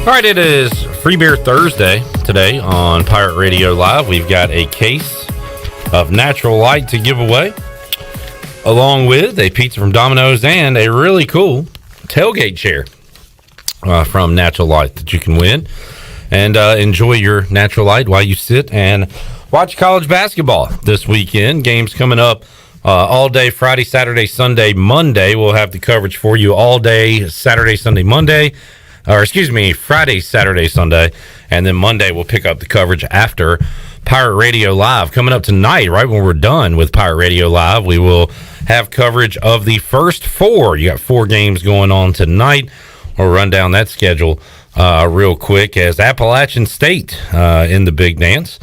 All right, it is Free Beer Thursday today on Pirate Radio Live. We've got a case of Natural Light to give away, along with a pizza from Domino's and a really cool tailgate chair from Natural Light that you can win. And enjoy your Natural Light while you sit and watch college basketball this weekend. Games coming up all day, Friday, Saturday, Sunday, Monday. We'll have the coverage for you all day, Saturday, Sunday, Monday. Friday, Saturday, Sunday, and then Monday we'll pick up the coverage after Pirate Radio Live. Coming up tonight, right when we're done with Pirate Radio Live, we will have coverage of the first four. You got 4 games going on tonight. We'll run down that schedule real quick as Appalachian State in the big dance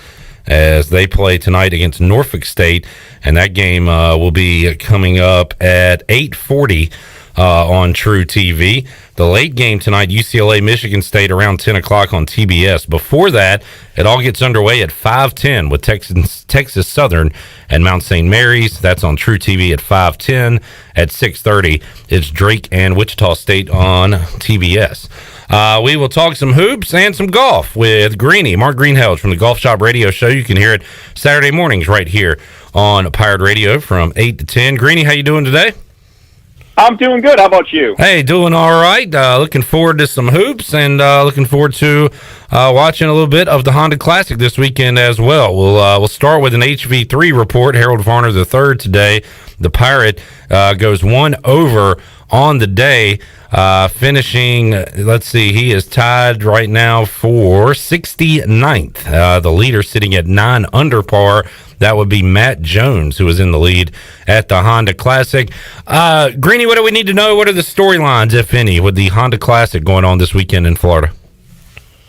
as they play tonight against Norfolk State, and that game will be coming up at 8:40 on True TV. The late game tonight, UCLA, Michigan State, around 10 o'clock on TBS. Before that, it all gets underway at 5:10 with Texas Southern and Mount St. Mary's. That's on True TV at 5:10. At 6:30, it's Drake and Wichita State on TBS. We will talk some hoops and some golf with Mark Greenhalgh from the Golf Shop Radio Show. You can hear it Saturday mornings right here on Pirate Radio from 8 to 10. Greenie, how you doing today? I'm doing good. How about you? Hey, doing all right. Looking forward to some hoops and looking forward to watching a little bit of the Honda Classic this weekend as well. We'll start with an HV3 report. Harold Varner III today. The Pirate goes 1 over on the day, finishing, let's see, he is tied right now for 69th. The leader sitting at 9 under par. That would be Matt Jones, who is in the lead at the Honda Classic. Greenie, what do we need to know? What are the storylines, if any, with the Honda Classic going on this weekend in Florida?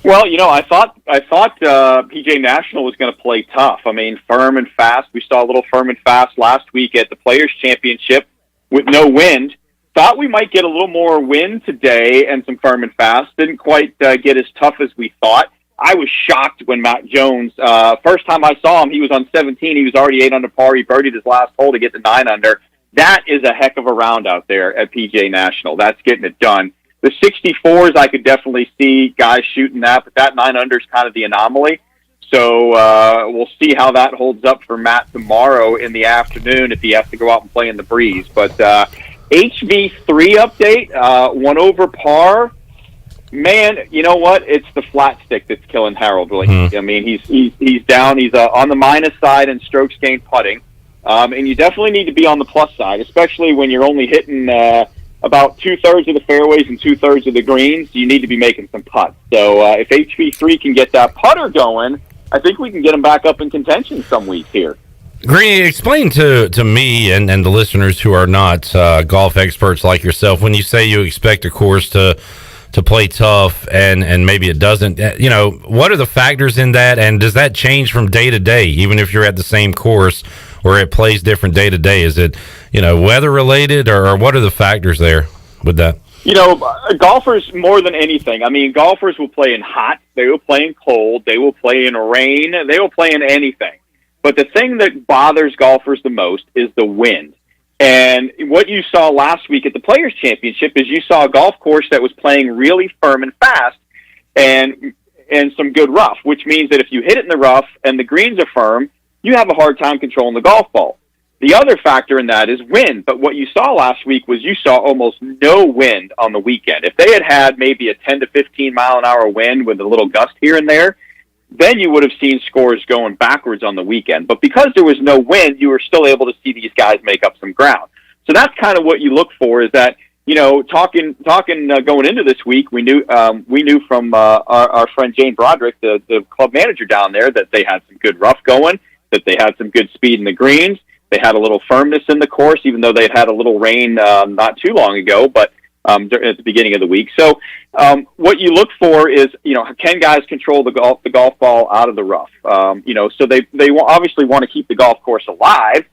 Well, I thought PJ National was going to play tough. I mean, firm and fast. We saw a little firm and fast last week at the Players' Championship with no wind. Thought we might get a little more wind today and some firm and fast. Didn't quite get as tough as we thought. I was shocked when Matt Jones, first time I saw him, he was on 17. He was already 8 under par. He birdied his last hole to get to 9 under. That is a heck of a round out there at PGA National. That's getting it done. The 64s, I could definitely see guys shooting that, but that 9 under is kind of the anomaly. So we'll see how that holds up for Matt tomorrow in the afternoon if he has to go out and play in the breeze. But HV3 update, 1 over par. Man, you know what? It's the flat stick that's killing Harold. Really, I mean, he's down. He's on the minus side in strokes gained putting, and you definitely need to be on the plus side, especially when you're only hitting about 2/3 of the fairways and 2/3 of the greens. You need to be making some putts. So if HV3 can get that putter going, I think we can get him back up in contention some weeks here. Greenie, explain to me and the listeners who are not golf experts like yourself, when you say you expect a course to play tough and maybe it doesn't, what are the factors in that, and does that change from day to day, even if you're at the same course where it plays different day to day? Is it, weather related, or what are the factors there with that? Golfers, more than anything, I mean, golfers will play in hot, they will play in cold, they will play in rain, they will play in anything. But the thing that bothers golfers the most is the wind. And what you saw last week at the Players' Championship is you saw a golf course that was playing really firm and fast. And and some good rough, which means that if you hit it in the rough and the greens are firm, you have a hard time controlling the golf ball. The other factor in that is wind, but what you saw last week was you saw almost no wind on the weekend. If they had maybe a 10 to 15 mile an hour wind with a little gust here and there, then you would have seen scores going backwards on the weekend. But because there was no wind, you were still able to see these guys make up some ground. So that's kind of what you look for, is that, you know, talking going into this week, we knew from our friend Jane Broderick, the club manager down there, that they had some good rough going, that they had some good speed in the greens. They had a little firmness in the course, even though they had a little rain not too long ago, but at the beginning of the week. So what you look for is, you know, can guys control the golf ball out of the rough? You know, so they obviously want to keep the golf course alive,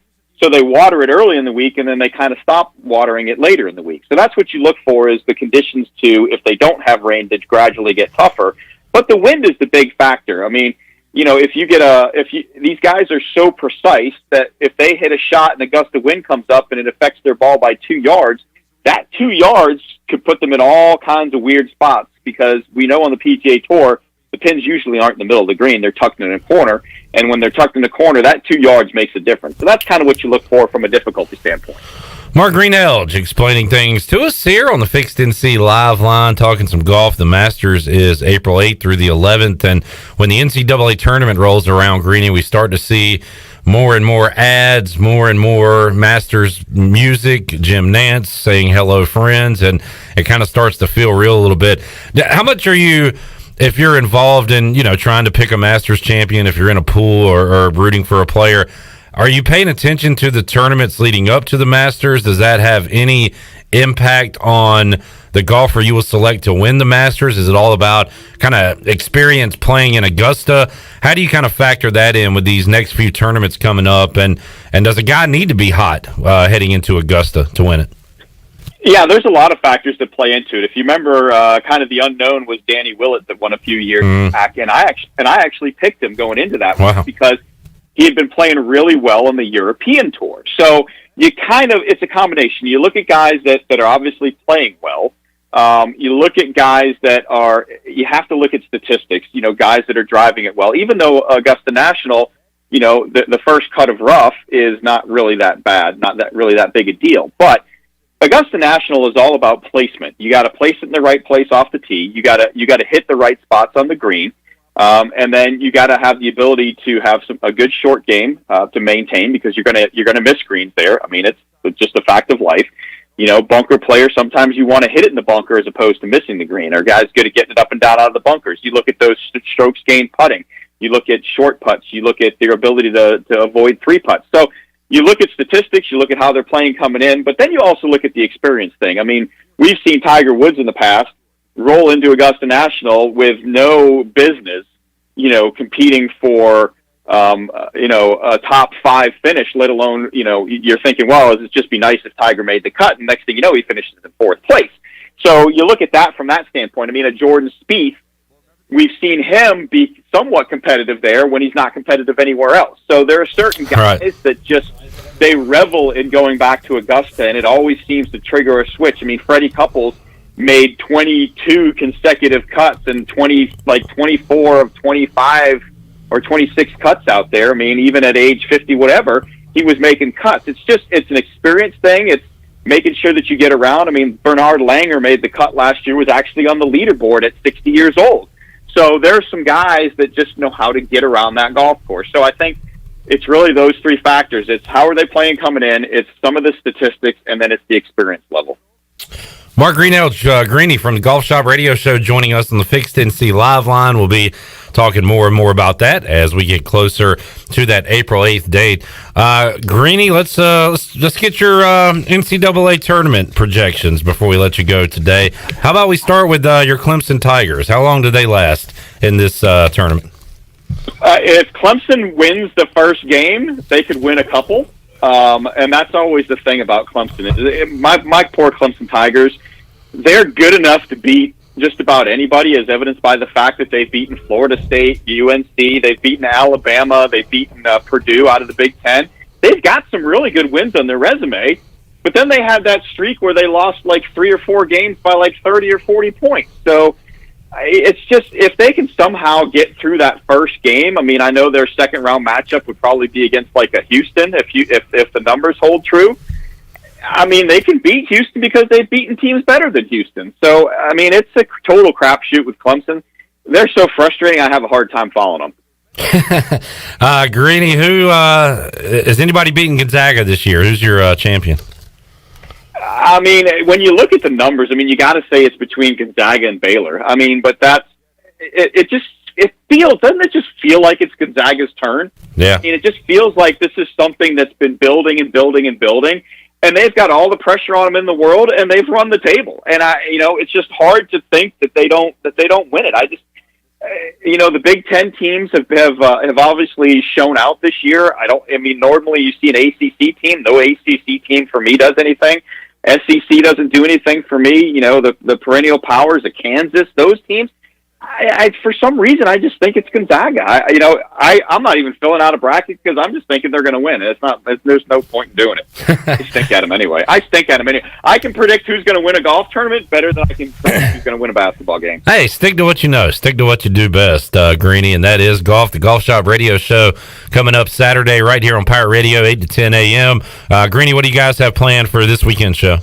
so they water it early in the week, and then they kind of stop watering it later in the week. So that's what you look for, is the conditions to, if they don't have rain, to gradually get tougher. But the wind is the big factor. I mean, you know, these guys are so precise that if they hit a shot and a gust of wind comes up and it affects their ball by 2 yards, that 2 yards could put them in all kinds of weird spots, because we know on the PGA Tour, the pins usually aren't in the middle of the green. They're tucked in a corner. And when they're tucked in the corner, that 2 yards makes a difference. So that's kind of what you look for from a difficulty standpoint. Mark Greenhalgh explaining things to us here on the Fixed NC Live Line, talking some golf. The Masters is April 8th through the 11th, and when the NCAA tournament rolls around, Greeny, we start to see more and more ads, more and more Masters music, Jim Nance saying hello friends, and it kind of starts to feel real a little bit. How much are you, if you're involved in, you know, trying to pick a Masters champion, if you're in a pool or rooting for a player, are you paying attention to the tournaments leading up to the Masters? Does that have any impact on the golfer you will select to win the Masters? Is it all about kind of experience playing in Augusta? How do you kind of factor that in with these next few tournaments coming up? And does a guy need to be hot heading into Augusta to win it? Yeah, there's a lot of factors that play into it. If you remember, kind of the unknown was Danny Willett that won a few years back, and I actually picked him going into that one because he had been playing really well on the European tour. So it's a combination. You look at guys that are obviously playing well. You look at guys you have to look at statistics, you know, guys that are driving it well. Even though Augusta National, you know, the first cut of rough is not really that bad, not that really that big a deal. But Augusta National is all about placement. You got to place it in the right place off the tee. You got to hit the right spots on the green. And then you got to have the ability to have a good short game to maintain, because you're gonna miss greens there. I mean, it's just a fact of life. You know, bunker players, sometimes you want to hit it in the bunker as opposed to missing the green. Or guys good at getting it up and down out of the bunkers. You look at those strokes gained putting. You look at short putts. You look at their ability to avoid 3 putts. So you look at statistics. You look at how they're playing coming in. But then you also look at the experience thing. I mean, we've seen Tiger Woods in the past roll into Augusta National with no business, you know, competing for, you know, a top 5 finish, let alone, you know, you're thinking, well, it'd just be nice if Tiger made the cut. And next thing you know, he finishes in 4th place. So you look at that from that standpoint. I mean, a Jordan Spieth, we've seen him be somewhat competitive there when he's not competitive anywhere else. So there are certain guys that just, they revel in going back to Augusta, and it always seems to trigger a switch. I mean, Freddie Couples made 22 consecutive cuts and 24 of 25 or 26 cuts out there. I mean, even at age 50, whatever, he was making cuts. It's an experience thing. It's making sure that you get around. I mean, Bernard Langer made the cut last year, was actually on the leaderboard at 60 years old. So there are some guys that just know how to get around that golf course. So I think it's really those 3 factors. It's how are they playing coming in, it's some of the statistics, and then it's the experience level. Mark Greenhalgh, Greeny from the Golf Shop Radio Show, joining us on the Fixed NC Live Line. We'll be talking more and more about that as we get closer to that April 8th date. Greeny, let's get your NCAA tournament projections before we let you go today. How about we start with your Clemson Tigers? How long do they last in this tournament? If Clemson wins the first game, they could win a couple. And that's always the thing about Clemson. My poor Clemson Tigers, they're good enough to beat just about anybody, as evidenced by the fact that they've beaten Florida State, UNC, they've beaten Alabama, they've beaten Purdue out of the Big Ten. They've got some really good wins on their resume, but then they had that streak where they lost like 3 or 4 games by like 30 or 40 points. So it's just, if they can somehow get through that first game, I mean, I know their second round matchup would probably be against like a Houston if the numbers hold true. I mean, they can beat Houston because they've beaten teams better than Houston. So, I mean, it's a total crapshoot with Clemson. They're so frustrating, I have a hard time following them. Greeny, who is anybody beating Gonzaga this year? Who's your champion? I mean, when you look at the numbers, I mean, you got to say it's between Gonzaga and Baylor. I mean, but doesn't it just feel like it's Gonzaga's turn? Yeah. I mean, it just feels like this is something that's been building and building and building, and they've got all the pressure on them in the world, and they've run the table. And it's just hard to think that they don't win it. I just, the Big Ten teams have obviously shown out this year. Normally you see an ACC team. No ACC team for me does anything. SEC doesn't do anything for me. The perennial powers of Kansas, those teams. I for some reason, I just think it's Gonzaga. I'm not even filling out a bracket because I'm just thinking they're going to win. There's no point in doing it. I stink at them anyway. I can predict who's going to win a golf tournament better than I can predict who's going to win a basketball game. Hey, stick to what you know. Stick to what you do best, Greeny, and that is golf. The Golf Shop Radio Show coming up Saturday right here on Pirate Radio, 8 to 10 a.m. Greeny, what do you guys have planned for this weekend show?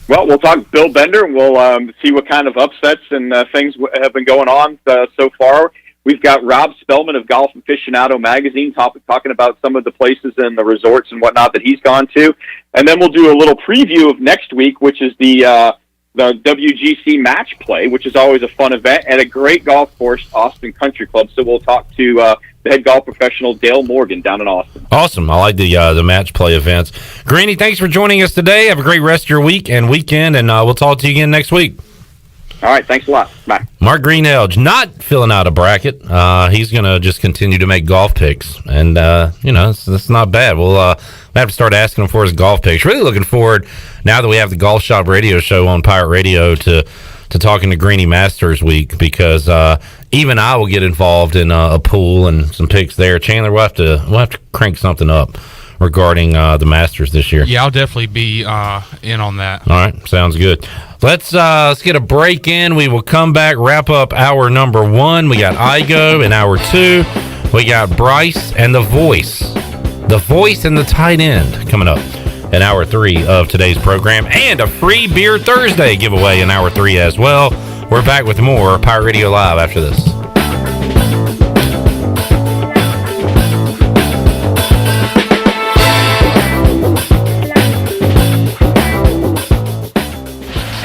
Well, we'll talk Bill Bender, and we'll see what kind of upsets and things have been going on so far. We've got Rob Spellman of Golf Aficionado magazine talking about some of the places and the resorts and whatnot that he's gone to. And then we'll do a little preview of next week, which is the WGC match play, which is always a fun event, at a great golf course, Austin Country Club. So we'll talk to the head golf professional Dale Morgan down in Austin. Awesome. I like the match play events. Greeny, thanks for joining us today. Have a great rest of your week and weekend, and we'll talk to you again next week. All right. Thanks a lot. Bye. Mark Greenhalgh, not filling out a bracket. He's going to just continue to make golf picks, and that's not bad. We'll have to start asking him for his golf picks. Really looking forward, now that we have the Golf Shop Radio Show on Pirate Radio, to talking to Greeny Masters Week, because even I will get involved in a pool and some picks there. Chandler, we'll have to crank something up regarding the Masters this year. Yeah, I'll definitely be in on that. All right, sounds good. Let's get a break in. We will come back, wrap up hour number 1. We got Igoe in hour 2. We got Bryce and the voice and the tight end coming up in hour 3 of today's program, and a free Beer Thursday giveaway in hour 3 as well. We're back with more Pirate Radio Live after this.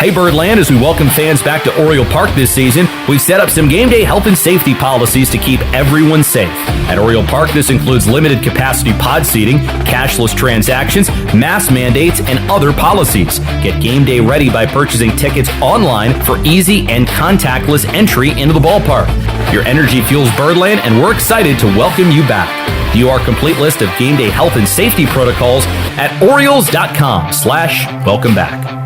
Hey Birdland, as we welcome fans back to Oriole Park this season, we've set up some game day health and safety policies to keep everyone safe. At Oriole Park, this includes limited capacity pod seating, cashless transactions, mask mandates, and other policies. Get game day ready by purchasing tickets online for easy and contactless entry into the ballpark. Your energy fuels Birdland, and we're excited to welcome you back. View our complete list of game day health and safety protocols at Orioles.com/welcome back.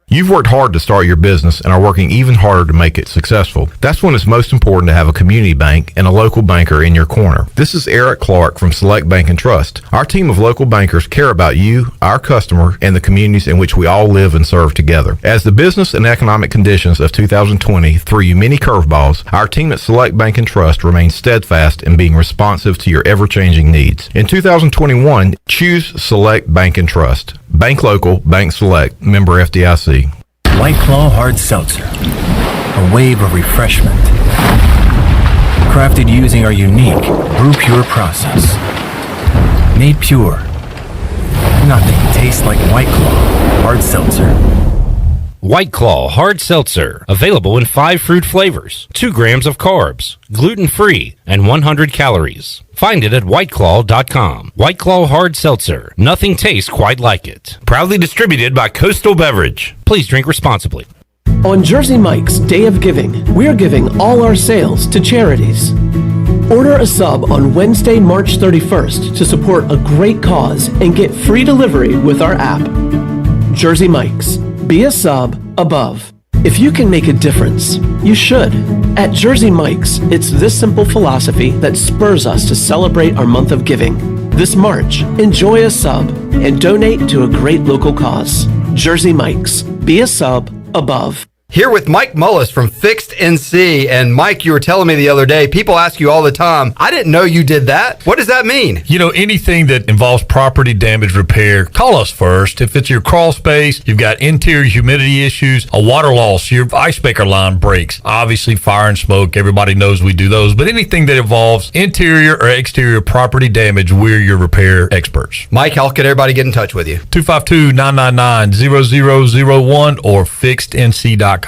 You've worked hard to start your business and are working even harder to make it successful. That's when it's most important to have a community bank and a local banker in your corner. This is Eric Clark from Select Bank and Trust. Our team of local bankers care about you, our customer, and the communities in which we all live and serve together. As the business and economic conditions of 2020 threw you many curveballs, our team at Select Bank and Trust remains steadfast in being responsive to your ever-changing needs. In 2021, choose Select Bank and Trust. Bank local, bank select, member FDIC. White Claw Hard Seltzer, a wave of refreshment. Crafted using our unique Brew Pure process. Made pure. Nothing tastes like White Claw Hard Seltzer. White Claw Hard Seltzer, available in 5 fruit flavors, 2 grams of carbs, gluten-free, and 100 calories. Find it at whiteclaw.com. White Claw Hard Seltzer, nothing tastes quite like it. Proudly distributed by Coastal Beverage. Please drink responsibly. On Jersey Mike's Day of Giving, we're giving all our sales to charities. Order a sub on Wednesday, March 31st to support a great cause and get free delivery with our app. Jersey Mike's. Be a sub above. If you can make a difference, you should. At Jersey Mike's, it's this simple philosophy that spurs us to celebrate our month of giving. This March, enjoy a sub and donate to a great local cause. Jersey Mike's. Be a sub above. Here with Mike Mullis from Fixed NC. And Mike, you were telling me the other day, people ask you all the time, I didn't know you did that. What does that mean? You know, anything that involves property damage repair, call us first. If it's your crawl space, you've got interior humidity issues, a water loss, your ice maker line breaks, obviously fire and smoke, everybody knows we do those, but anything that involves interior or exterior property damage, we're your repair experts. Mike, how can everybody get in touch with you? 252-999-0001 or fixednc.com.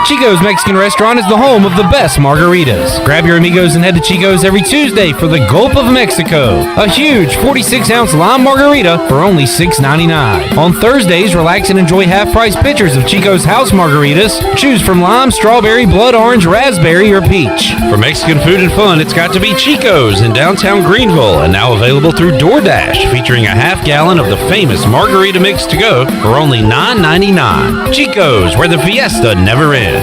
Chico's Mexican Restaurant is the home of the best margaritas. Grab your amigos and head to Chico's every Tuesday for the Gulf of Mexico. A huge 46-ounce lime margarita for only $6.99. On Thursdays, relax and enjoy half-price pitchers of Chico's house margaritas. Choose from lime, strawberry, blood orange, raspberry, or peach. For Mexican food and fun, it's got to be Chico's in downtown Greenville, and now available through DoorDash, featuring a half-gallon of the famous margarita mix to go for only $9.99. Chico's, where the fiesta never ends.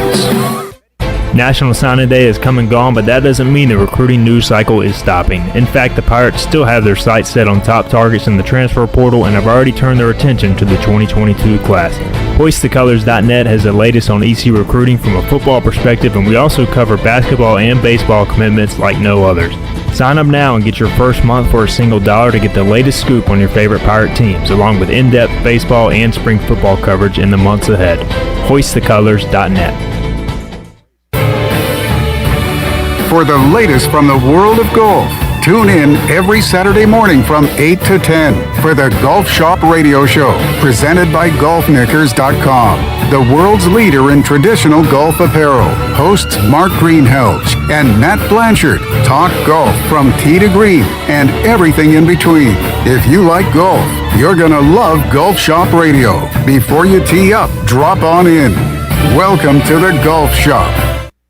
National Signing Day has come and gone, but that doesn't mean the recruiting news cycle is stopping. In fact, the Pirates still have their sights set on top targets in the transfer portal and have already turned their attention to the 2022 class. HoistTheColors.net has the latest on EC recruiting from a football perspective, and we also cover basketball and baseball commitments like no others. Sign up now and get your first month for a single $1 to get the latest scoop on your favorite Pirate teams, along with in-depth baseball and spring football coverage in the months ahead. HoistTheColors.net. For the latest from the world of golf, tune in every Saturday morning from 8 to 10 for the Golf Shop Radio Show, presented by GolfKnickers.com, the world's leader in traditional golf apparel. Hosts Mark Greenhalgh and Nat Blanchard talk golf from tee to green and everything in between. If you like golf, you're going to love Golf Shop Radio. Before you tee up, drop on in. Welcome to the Golf Shop.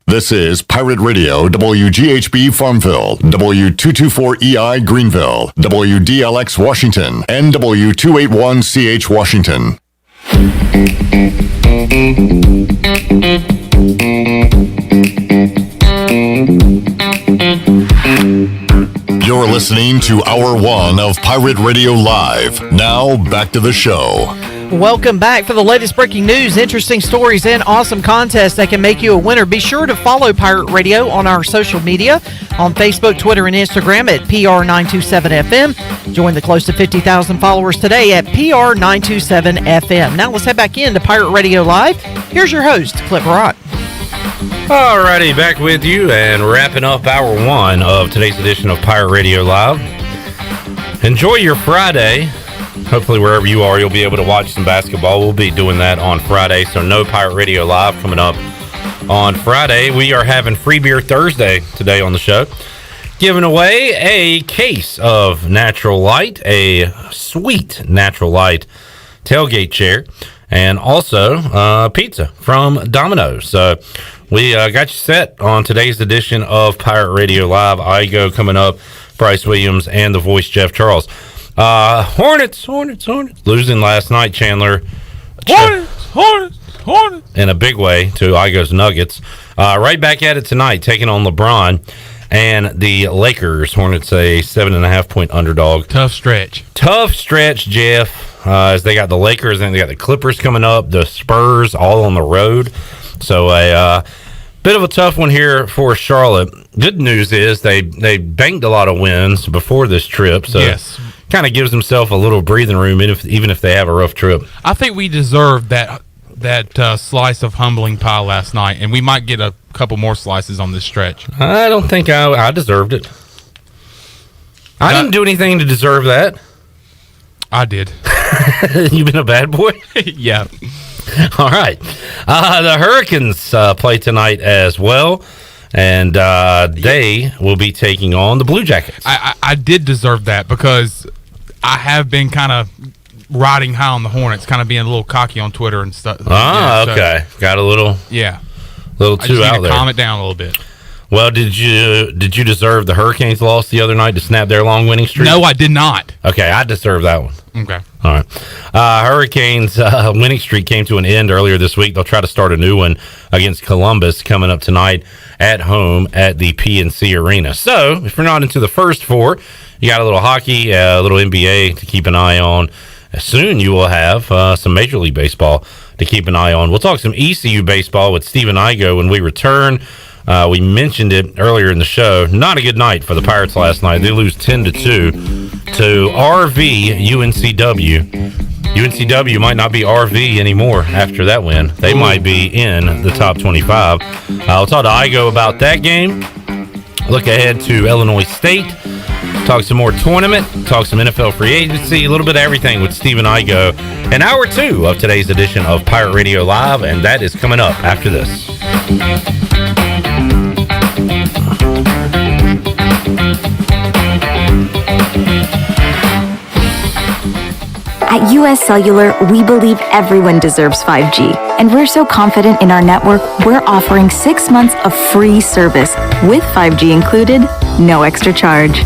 This is Pirate Radio, WGHB Farmville, W224EI Greenville, WDLX Washington, and W281CH Washington. You're listening to Hour 1 of Pirate Radio Live. Now, back to the show. Welcome back. For the latest breaking news, interesting stories, and awesome contests that can make you a winner, be sure to follow Pirate Radio on our social media, on Facebook, Twitter, and Instagram at PR927FM. Join the close to 50,000 followers today at PR927FM. Now let's head back into Pirate Radio Live. Here's your host, Clip Rock. Alrighty, back with you and wrapping up Hour 1 of today's edition of Pirate Radio Live. Enjoy your Friday. Hopefully wherever you are, you'll be able to watch some basketball. We'll be doing that on Friday, so no Pirate Radio Live coming up on Friday. We are having Free Beer Thursday today on the show, giving away a case of Natural Light, a sweet Natural Light tailgate chair, and also pizza from Domino's. So we got you set on today's edition of Pirate Radio Live. Igoe coming up, Bryce Williams, and the voice Jeff Charles. Hornets losing last night, Chandler. Hornets in a big way to Igoe's Nuggets. Right back at it tonight, taking on LeBron and the Lakers. Hornets a 7.5 point underdog. Tough stretch, Jeff, as they got the Lakers and they got the Clippers coming up, the Spurs all on the road. So a bit of a tough one here for Charlotte. Good news is they banked a lot of wins before this trip, so yes, kind of gives themselves a little breathing room, even if they have a rough trip. I think we deserved that slice of humbling pie last night, and we might get a couple more slices on this stretch. I don't think I deserved it. I didn't do anything to deserve that. I did. You been a bad boy? Yeah. All right. The Hurricanes play tonight as well, and they will be taking on the Blue Jackets. I did deserve that because I have been kind of riding high on the Hornets, kind of being a little cocky on Twitter and stuff. Okay. Got a little too out there. Calm it down a little bit. Well, did you deserve the Hurricanes' loss the other night to snap their long winning streak? No, I did not. Okay, I deserve that one. Okay. All right. Hurricanes' winning streak came to an end earlier this week. They'll try to start a new one against Columbus coming up tonight at home at the PNC Arena. So, if you're not into the first four, you got a little hockey, a little NBA to keep an eye on. Soon you will have some Major League Baseball to keep an eye on. We'll talk some ECU baseball with Stephen Igoe when we return. We mentioned it earlier in the show. Not a good night for the Pirates last night. They lose 10-2 to RV UNCW. UNCW might not be RV anymore after that win. They might be in the top 25. I'll talk to Igoe about that game. Look ahead to Illinois State. Talk some more tournament. Talk some NFL free agency. A little bit of everything with Stephen Igoe. An hour 2 of today's edition of Pirate Radio Live, and that is coming up after this. At US Cellular, we believe everyone deserves 5G, and we're so confident in our network, we're offering 6 months of free service with 5G included, no extra charge.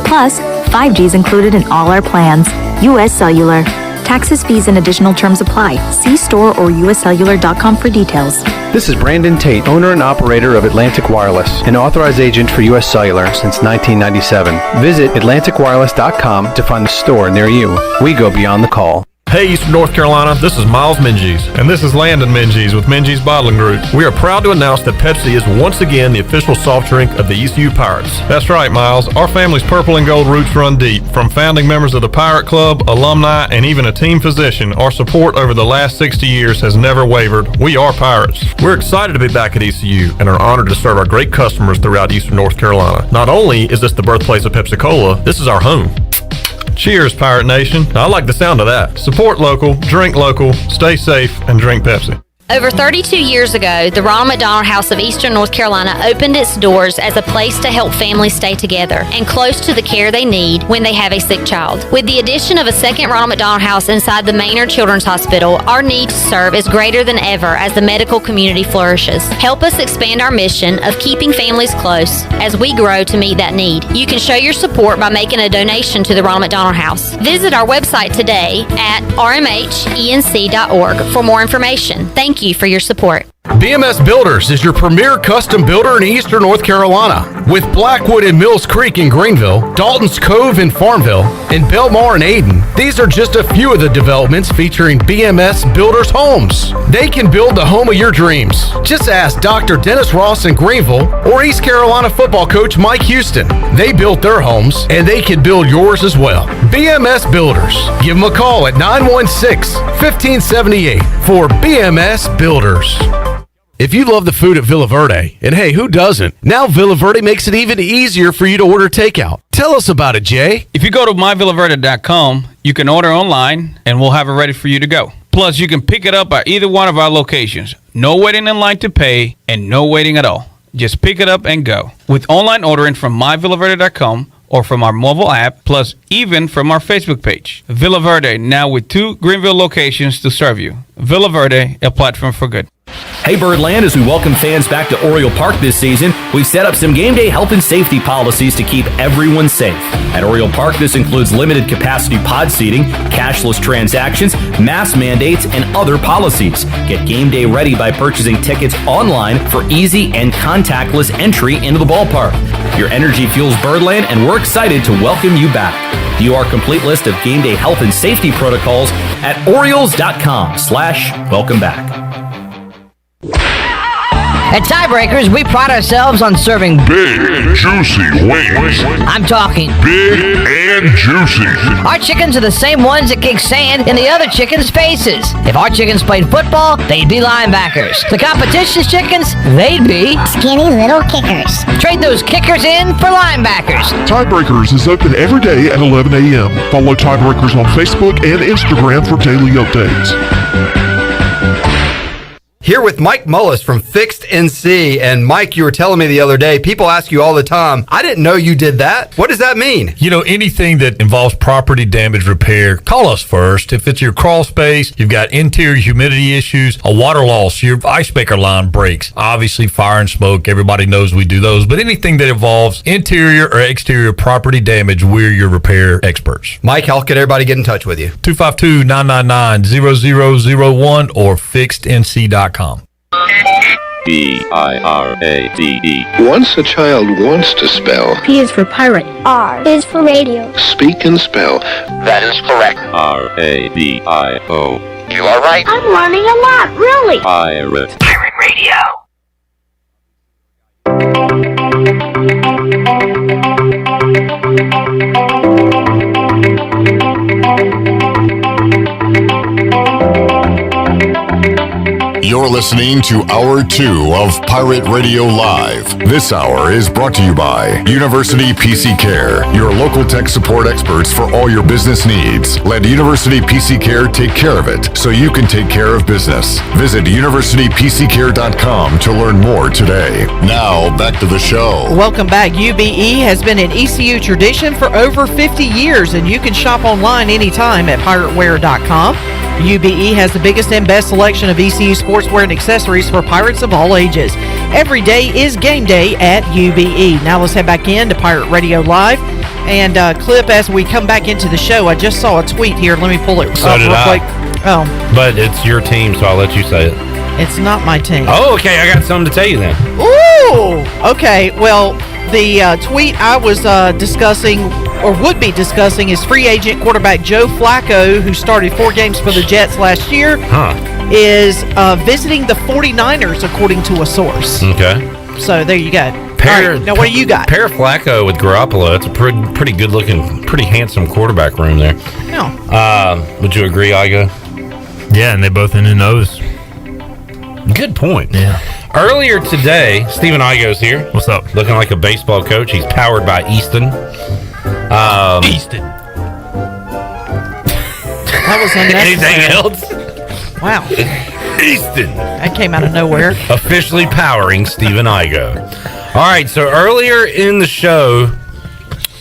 Plus, 5G is included in all our plans. US Cellular. Taxes, fees, and additional terms apply. See store or uscellular.com for details. This is Brandon Tate, owner and operator of Atlantic Wireless, an authorized agent for US Cellular since 1997. Visit atlanticwireless.com to find a store near you. We go beyond the call. Hey, Eastern North Carolina, this is Miles Minges. And this is Landon Minges with Minges Bottling Group. We are proud to announce that Pepsi is once again the official soft drink of the ECU Pirates. That's right, Miles. Our family's purple and gold roots run deep. From founding members of the Pirate Club, alumni, and even a team physician, our support over the last 60 years has never wavered. We are Pirates. We're excited to be back at ECU and are honored to serve our great customers throughout Eastern North Carolina. Not only is this the birthplace of Pepsi-Cola, this is our home. Cheers, Pirate Nation. I like the sound of that. Support local, drink local, stay safe, and drink Pepsi. Over 32 years ago, the Ronald McDonald House of Eastern North Carolina opened its doors as a place to help families stay together and close to the care they need when they have a sick child. With the addition of a second Ronald McDonald House inside the Maynard Children's Hospital, our need to serve is greater than ever as the medical community flourishes. Help us expand our mission of keeping families close as we grow to meet that need. You can show your support by making a donation to the Ronald McDonald House. Visit our website today at rmhenc.org for more information. Thank you for your support. BMS Builders is your premier custom builder in Eastern North Carolina. With Blackwood and Mills Creek in Greenville, Dalton's Cove in Farmville, and Belmar and Ayden, these are just a few of the developments featuring BMS Builders homes. They can build the home of your dreams. Just ask Dr. Dennis Ross in Greenville or East Carolina football coach Mike Houston. They built their homes, and they can build yours as well. BMS Builders. Give them a call at 916-1578 for BMS Builders. If you love the food at Villa Verde, and hey, who doesn't? Now Villa Verde makes it even easier for you to order takeout. Tell us about it, Jay. If you go to myvillaverde.com, you can order online, and we'll have it ready for you to go. Plus, you can pick it up at either one of our locations. No waiting in line to pay, and no waiting at all. Just pick it up and go. With online ordering from myvillaverde.com, or from our mobile app, plus even from our Facebook page. Villa Verde, now with 2 Greenville locations to serve you. Villa Verde, a platform for good. Hey Birdland, as we welcome fans back to Oriole Park this season, we've set up some game day health and safety policies to keep everyone safe. At Oriole Park, this includes limited capacity pod seating, cashless transactions, mask mandates, and other policies. Get game day ready by purchasing tickets online for easy and contactless entry into the ballpark. Your energy fuels Birdland, and we're excited to welcome you back. View our complete list of game day health and safety protocols at Orioles.com/welcome back. At Tiebreakers, we pride ourselves on serving big, juicy wings. I'm talking big and juicy. Our chickens are the same ones that kick sand in the other chickens' faces. If our chickens played football, they'd be linebackers. The competition's chickens, they'd be skinny little kickers. Trade those kickers in for linebackers. Tiebreakers is open every day at 11 a.m. Follow Tiebreakers on Facebook and Instagram for daily updates. Here with Mike Mullis from Fixed NC. And Mike, you were telling me the other day, people ask you all the time, I didn't know you did that. What does that mean? You know, anything that involves property damage repair, call us first. If it's your crawl space, you've got interior humidity issues, a water loss, your ice maker line breaks, obviously fire and smoke, everybody knows we do those, but anything that involves interior or exterior property damage, we're your repair experts. Mike, how can everybody get in touch with you? 252-999-0001 or fixednc.com. Pirate. Once a child wants to spell, P is for pirate. R is for radio. speak and spell. That is correct. RADIO. you, all right? I'm learning a lot, really. Pirate Radio. You're listening to Hour 2 of Pirate Radio Live. This hour is brought to you by University PC Care, your local tech support experts for all your business needs. Let University PC Care take care of it so you can take care of business. Visit universitypccare.com to learn more today. Now, back to the show. Welcome back. UBE has been an ECU tradition for over 50 years, and you can shop online anytime at pirateware.com. UBE has the biggest and best selection of ECU sportswear and accessories for pirates of all ages. Every day is game day at UBE. Now let's head back in to Pirate Radio Live. And Clip, as we come back into the show, I just saw a tweet here. Let me pull it up real quick. Oh. But it's your team, so I'll let you say it. It's not my team. Oh, okay. I got something to tell you then. Ooh! Okay, well, the tweet I was discussing, or would be discussing, is free agent quarterback Joe Flacco, who started 4 games for the Jets last year, is visiting the 49ers, according to a source. Okay. So there you go. All right, now what do you got? Pair Flacco with Garoppolo. It's a pretty good-looking, pretty handsome quarterback room there. No. Would you agree, Igoe? Yeah, and they both in the nose. Good point. Yeah. Earlier today, Stephen Igoe's here. What's up? Looking like a baseball coach. He's powered by Easton. Easton. That was unnecessary. Anything else? Wow. Easton. That came out of nowhere. Officially powering Stephen Igoe. All right, so earlier in the show,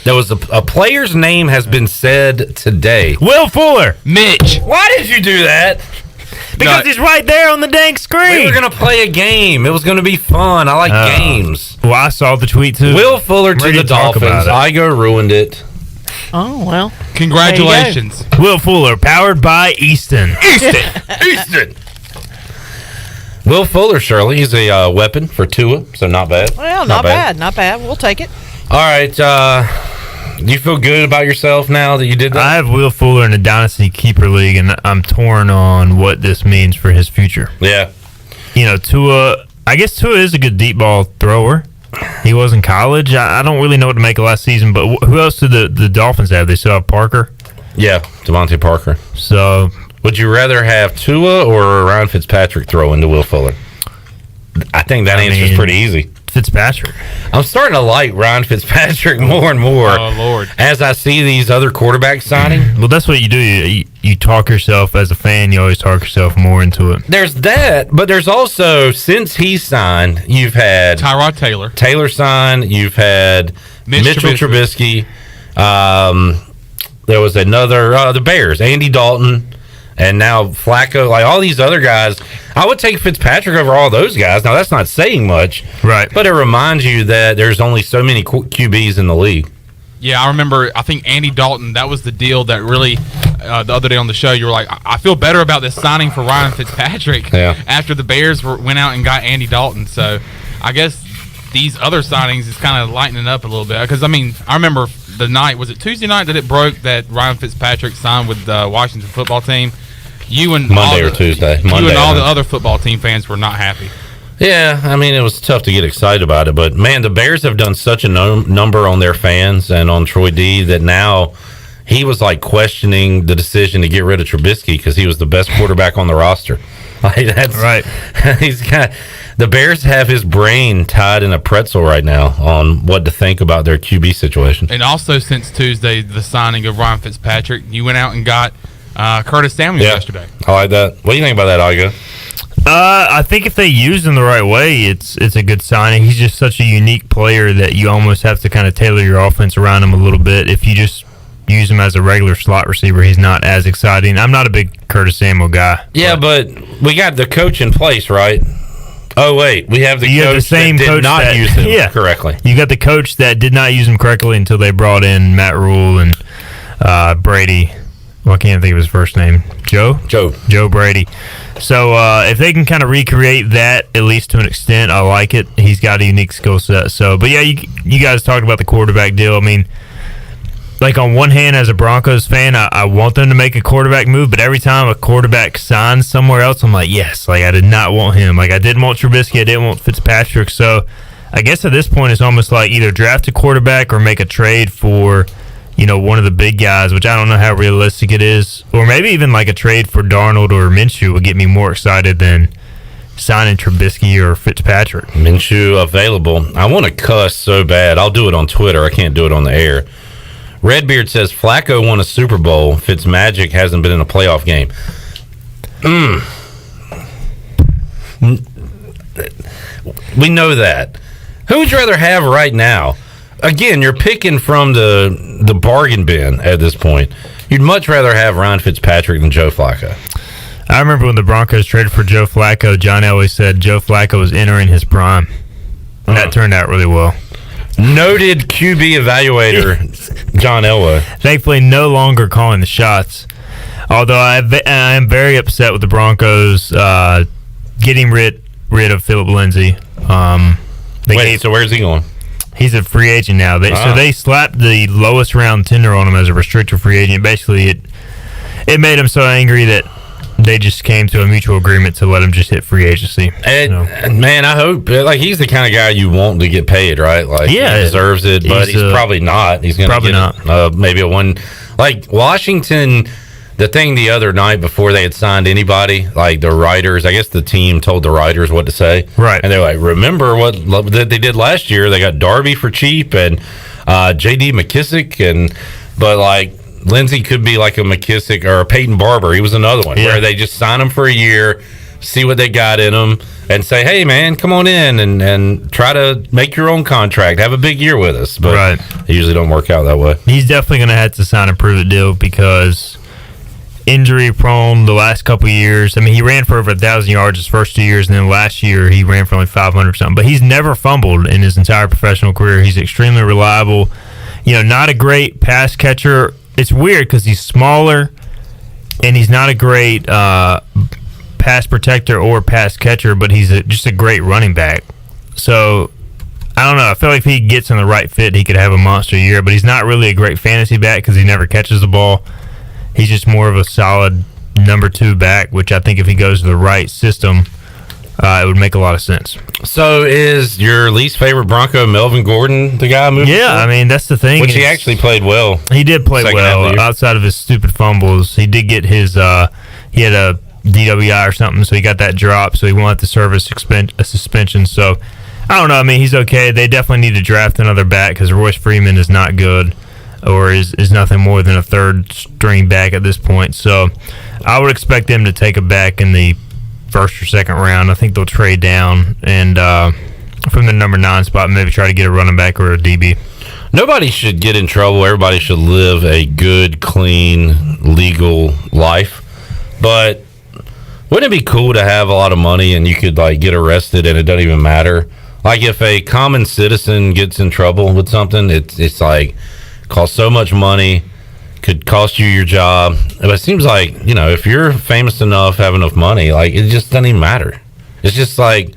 there was a player's name has been said today. Will Fuller. Mitch. Why did you do that? Because he's right there on the dang screen. We were going to play a game. It was going to be fun. I like games. Well, I saw the tweet, too. Will Fuller to the Dolphins. Igoe ruined it. Oh, well. Congratulations. Will Fuller, powered by Easton. Easton. Will Fuller, Shirley, he's a weapon for Tua, so not bad. Well, not bad. Not bad. We'll take it. All right. Do you feel good about yourself now that you did that? I have Will Fuller in a Dynasty Keeper League, and I'm torn on what this means for his future. Yeah. You know, Tua, I guess Tua is a good deep ball thrower. He was in college. I don't really know what to make of last season, but who else do the Dolphins have? They still have Parker? Yeah, Devontae Parker. So, would you rather have Tua or Ryan Fitzpatrick throw into Will Fuller? I think that answer is pretty easy. Fitzpatrick. I'm starting to like Ryan Fitzpatrick more and more. Oh, Lord. As I see these other quarterbacks signing. Well, that's what you do. You talk yourself, as a fan, you always talk yourself more into it. There's that, but there's also, since he signed, you've had Tyrod Taylor. Taylor signed. You've had Mitchell Trubisky. There was another, the Bears, Andy Dalton. And now Flacco, like all these other guys, I would take Fitzpatrick over all those guys. Now, that's not saying much. Right. But it reminds you that there's only so many QBs in the league. Yeah, I remember, I think Andy Dalton, that was the deal that really, the other day on the show, you were like, I feel better about this signing for Ryan Fitzpatrick after the Bears went out and got Andy Dalton. So I guess these other signings is kind of lightening up a little bit. Because, I mean, I remember the night, was it Tuesday night that it broke that Ryan Fitzpatrick signed with the Washington football team? Monday or Tuesday. You and all the other football team fans were not happy. Yeah, I mean, it was tough to get excited about it. But, man, the Bears have done such a number on their fans and on Troy D that now he was, like, questioning the decision to get rid of Trubisky because he was the best quarterback on the roster. Like, that's right. The Bears have his brain tied in a pretzel right now on what to think about their QB situation. And also, since Tuesday, the signing of Ryan Fitzpatrick, you went out and got Curtis Samuel yesterday. I like that. What do you think about that, Igoe? I think if they use him the right way, it's a good signing. He's just such a unique player that you almost have to kind of tailor your offense around him a little bit. If you just use him as a regular slot receiver, he's not as exciting. I'm not a big Curtis Samuel guy. Yeah, but we got the coach in place, right? Oh, wait. We have the coach that did not use him correctly. You got the coach that did not use him correctly until they brought in Matt Rule and Brady. Well, I can't think of his first name. Joe Brady. So if they can kind of recreate that, at least to an extent, I like it. He's got a unique skill set. So, but yeah, you guys talked about the quarterback deal. I mean, like on one hand, as a Broncos fan, I want them to make a quarterback move, but every time a quarterback signs somewhere else, I'm like, yes, like I did not want him. Like I didn't want Trubisky, I didn't want Fitzpatrick. So I guess at this point, it's almost like either draft a quarterback or make a trade for, one of the big guys, which I don't know how realistic it is, or maybe even like a trade for Darnold or Minshew would get me more excited than signing Trubisky or Fitzpatrick. Minshew available. I want to cuss so bad. I'll do it on Twitter. I can't do it on the air. Redbeard says Flacco won a Super Bowl. Fitzmagic hasn't been in a playoff game. We know that. Who would you rather have right now? Again, you're picking from the bargain bin at this point. You'd much rather have Ryan Fitzpatrick than Joe Flacco. I remember when the Broncos traded for Joe Flacco, John Elway said Joe Flacco was entering his prime. And that turned out really well. Noted QB evaluator John Elway. Thankfully, no longer calling the shots. Although I am very upset with the Broncos getting rid of Philip Lindsay. So where's he going? He's a free agent now. So they slapped the lowest round tender on him as a restricted free agent. Basically, it made him so angry that they just came to a mutual agreement to let him just hit free agency. And man, I hope he's the kind of guy you want to get paid, right? Like, he deserves it, but he's probably not. He's going to get maybe a one. Like Washington, the thing the other night before they had signed anybody, like the writers, I guess the team told the writers what to say, right? And they're like, remember what they did last year? They got Darby for cheap and J.D. McKissick, but like. Lindsey could be like a McKissick or a Peyton Barber. He was another one where they just sign him for a year, see what they got in him, and say, hey, man, come on in and try to make your own contract. Have a big year with us. But they usually don't work out that way. He's definitely going to have to sign a prove-it deal because injury-prone the last couple of years. I mean, he ran for over 1,000 yards his first 2 years, and then last year he ran for only 500 or something. But he's never fumbled in his entire professional career. He's extremely reliable. Not a great pass catcher. It's weird because he's smaller and he's not a great pass protector or pass catcher, but he's just a great running back. So, I don't know. I feel like if he gets in the right fit, he could have a monster year, but he's not really a great fantasy back because he never catches the ball. He's just more of a solid number 2 back, which I think if he goes to the right system, it would make a lot of sense. So is your least favorite Bronco Melvin Gordon the guy moving forward? I mean, that's the thing. Which he actually played well. He did play well outside of his stupid fumbles. He did get his he had a DWI or something, so he got that drop, so he won't have to serve a suspension. So, I don't know. I mean, he's okay. They definitely need to draft another back because Royce Freeman is not good or is nothing more than a third-string back at this point. So, I would expect them to take a back in the first or second round. I think they'll trade down and from the number 9 spot maybe try to get a running back or a DB. Nobody should get in trouble. Everybody should live a good, clean, legal life. But wouldn't it be cool to have a lot of money and you could like get arrested and it doesn't even matter? Like if a common citizen gets in trouble with something, it's like costs so much money, could cost you your job. But it seems like, if you're famous enough, have enough money, like it just doesn't even matter. It's just like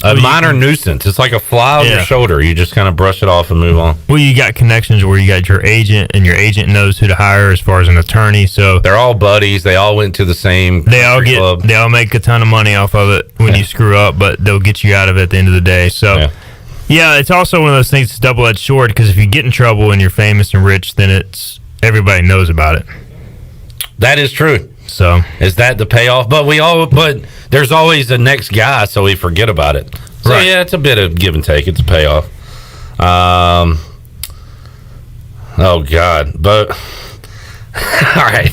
a minor nuisance. It's like a fly on your shoulder. You just kind of brush it off and move on. Well, you got connections where you got your agent, and your agent knows who to hire as far as an attorney. So they're all buddies. They all went to the same club. They all make a ton of money off of it when you screw up, but they'll get you out of it at the end of the day. So yeah, it's also one of those things that's double-edged sword because if you get in trouble and you're famous and rich, then everybody knows about it. That is true. So is that the payoff? But there's always the next guy, so we forget about it. So yeah, it's a bit of give and take. It's a payoff. Oh God, but all right.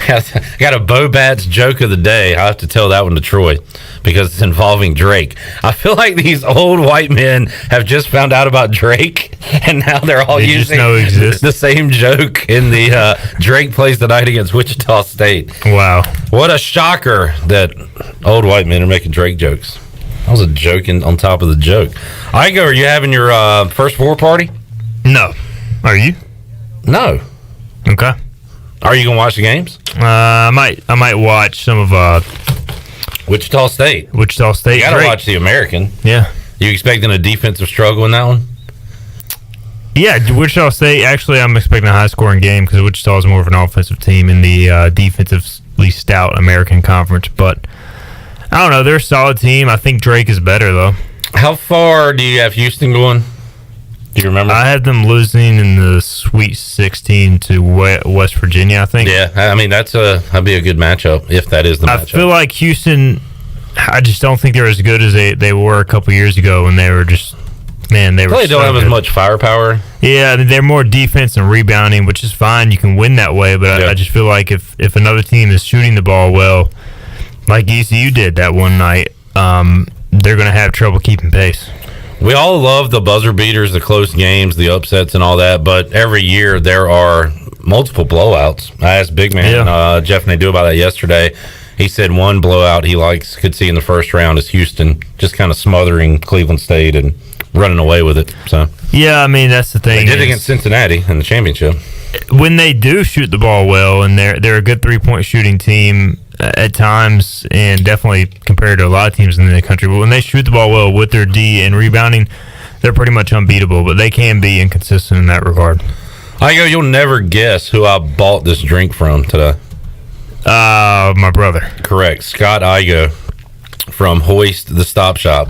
I got a Bo Bats joke of the day. I have to tell that one to Troy because it's involving Drake. I feel like these old white men have just found out about Drake, and now they're all using the same joke in the Drake plays tonight against Wichita State. Wow. What a shocker that old white men are making Drake jokes. That was a joke on top of the joke. Igoe, are you having your first 4 party? No. Are you? No. Okay. Are you gonna watch the games? I might watch some of Wichita State. You gotta watch the American. Yeah. You expecting a defensive struggle in that one? Yeah, Wichita State, actually, I'm expecting a high-scoring game because Wichita is more of an offensive team in the defensively stout American Conference. But, I don't know, they're a solid team. I think Drake is better, though. How far do you have Houston going? Do you remember? I had them losing in the Sweet 16 to West Virginia, I think. Yeah, I mean, that'd be a good matchup, if that is the matchup. I feel like Houston, I just don't think they're as good as they were a couple years ago when they were just, man, they were Probably so don't have good. as much firepower. Yeah, I mean, they're more defense and rebounding, which is fine. You can win that way, but I just feel like if another team is shooting the ball well, like ECU did that one night, they're going to have trouble keeping pace. We all love the buzzer beaters, the close games, the upsets, and all that, but every year there are multiple blowouts. I asked Big Man Jeff Nadeau about that yesterday. He said one blowout he could see in the first round is Houston just kind of smothering Cleveland State and running away with it. So yeah, I mean, that's the thing. They did against Cincinnati in the championship. When they do shoot the ball well, and they're a good three-point shooting team at times, and definitely compared to a lot of teams in the country, but when they shoot the ball well with their D and rebounding, they're pretty much unbeatable, but they can be inconsistent in that regard. Igoe, you'll never guess who I bought this drink from today. My brother. Correct. Scott Igoe from Hoist the Stop Shop.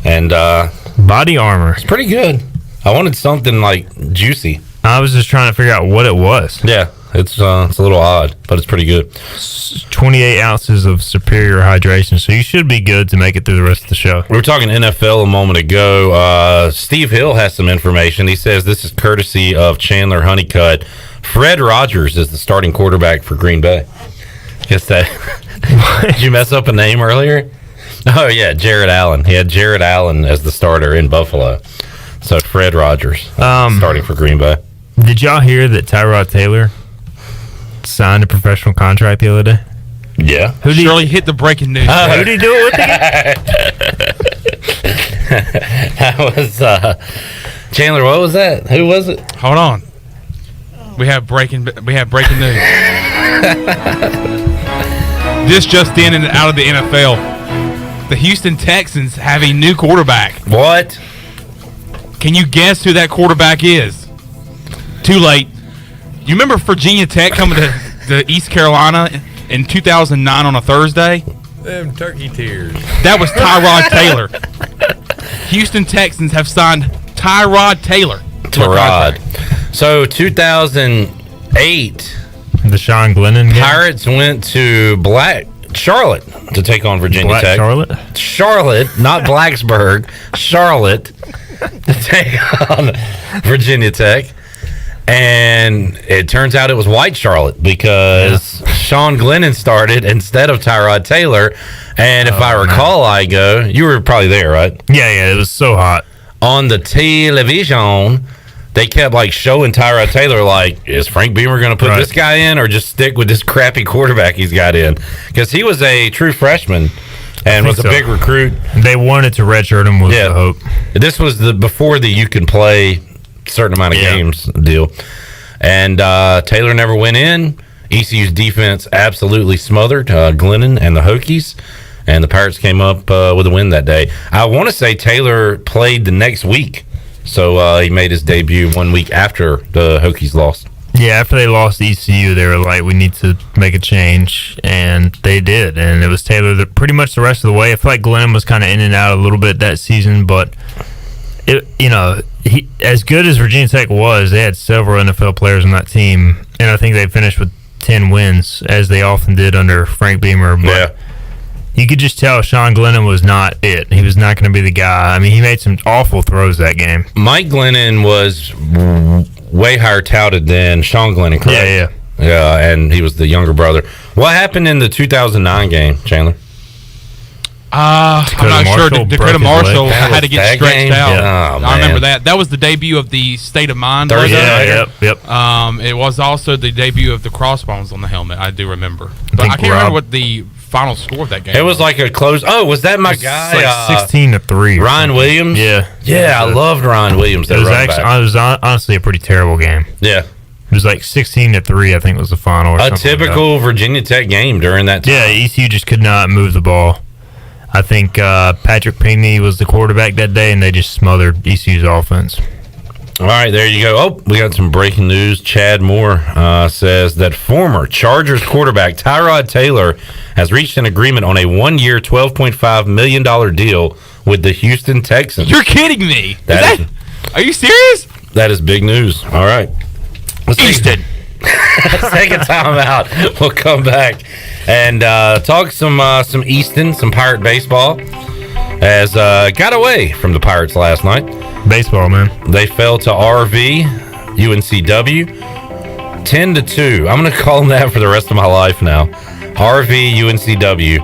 And Body Armor. It's pretty good. I wanted something like juicy. I was just trying to figure out what it was. Yeah, it's a little odd, but it's pretty good. 28 ounces of superior hydration, so you should be good to make it through the rest of the show. We were talking NFL a moment ago. Steve Hill has some information. He says this is courtesy of Chandler Honeycutt. Fred Rogers is the starting quarterback for Green Bay. Guess that. Did you mess up a name earlier? Oh, yeah, Jared Allen. He had Jared Allen as the starter in Buffalo. So Fred Rogers starting for Green Bay. Did y'all hear that Tyrod Taylor signed a professional contract the other day? Yeah. Shirley hit the breaking news. Who did he do it with again? That was Chandler. What was that? Who was it? Hold on. We have breaking news. This just in and out of the NFL. The Houston Texans have a new quarterback. What? Can you guess who that quarterback is? Too late. You remember Virginia Tech coming to East Carolina in 2009 on a Thursday? Them turkey tears. That was Tyrod Taylor. Houston Texans have signed Tyrod Taylor. Tyrod. So 2008, the Sean Glennon game? Pirates went to Charlotte to take on Virginia Tech. Charlotte, not Blacksburg. Charlotte to take on Virginia Tech. And it turns out it was White Charlotte because Sean Glennon started instead of Tyrod Taylor. And if I recall, Igoe, you were probably there, right? Yeah, it was so hot. On the television, they kept showing Tyrod Taylor is Frank Beamer going to put this guy in or just stick with this crappy quarterback he's got in? Because he was a true freshman and was a big recruit. They wanted to redshirt him was the hope. This was before the you can play certain amount of games deal. And Taylor never went in. ECU's defense absolutely smothered Glennon and the Hokies. And the Pirates came up with a win that day. I want to say Taylor played the next week. So he made his debut 1 week after the Hokies lost. Yeah, after they lost ECU, they were like, we need to make a change. And they did. And it was Taylor pretty much the rest of the way. I feel like Glenn was kind of in and out a little bit that season. But, he, as good as Virginia Tech was, they had several NFL players on that team. And I think they finished with 10 wins, as they often did under Frank Beamer. But you could just tell Sean Glennon was not it. He was not going to be the guy. I mean, he made some awful throws that game. Mike Glennon was way higher touted than Sean Glennon, correct? Yeah, and he was the younger brother. What happened in the 2009 game, Chandler? I'm not sure. Dakota Marshall had to get stretched out. Yeah. I remember that. That was the debut of the State of Mind. Thursday. Yep. It was also the debut of the crossbones on the helmet. I do remember. But I can't remember what the final score of that game. It was like a close. Oh, was that my guy? 16-3. Ryan Williams. Yeah. I loved Ryan Williams. It was honestly a pretty terrible game. Yeah. It was 16-3. I think was the final. Or a typical Virginia Tech game during that time. Yeah, ECU just could not move the ball. I think Patrick Pinkney was the quarterback that day, and they just smothered ECU's offense. All right, there you go. Oh, we got some breaking news. Chad Moore says that former Chargers quarterback Tyrod Taylor has reached an agreement on a 1-year, $12.5 million deal with the Houston Texans. You're kidding me. Are you serious? That is big news. All right. Let's take a time out. We'll come back and talk some Easton, some Pirate baseball. As got away from the Pirates last night. Baseball, man. They fell to RV, UNCW, 10-2. I'm going to call them that for the rest of my life now. RV, UNCW,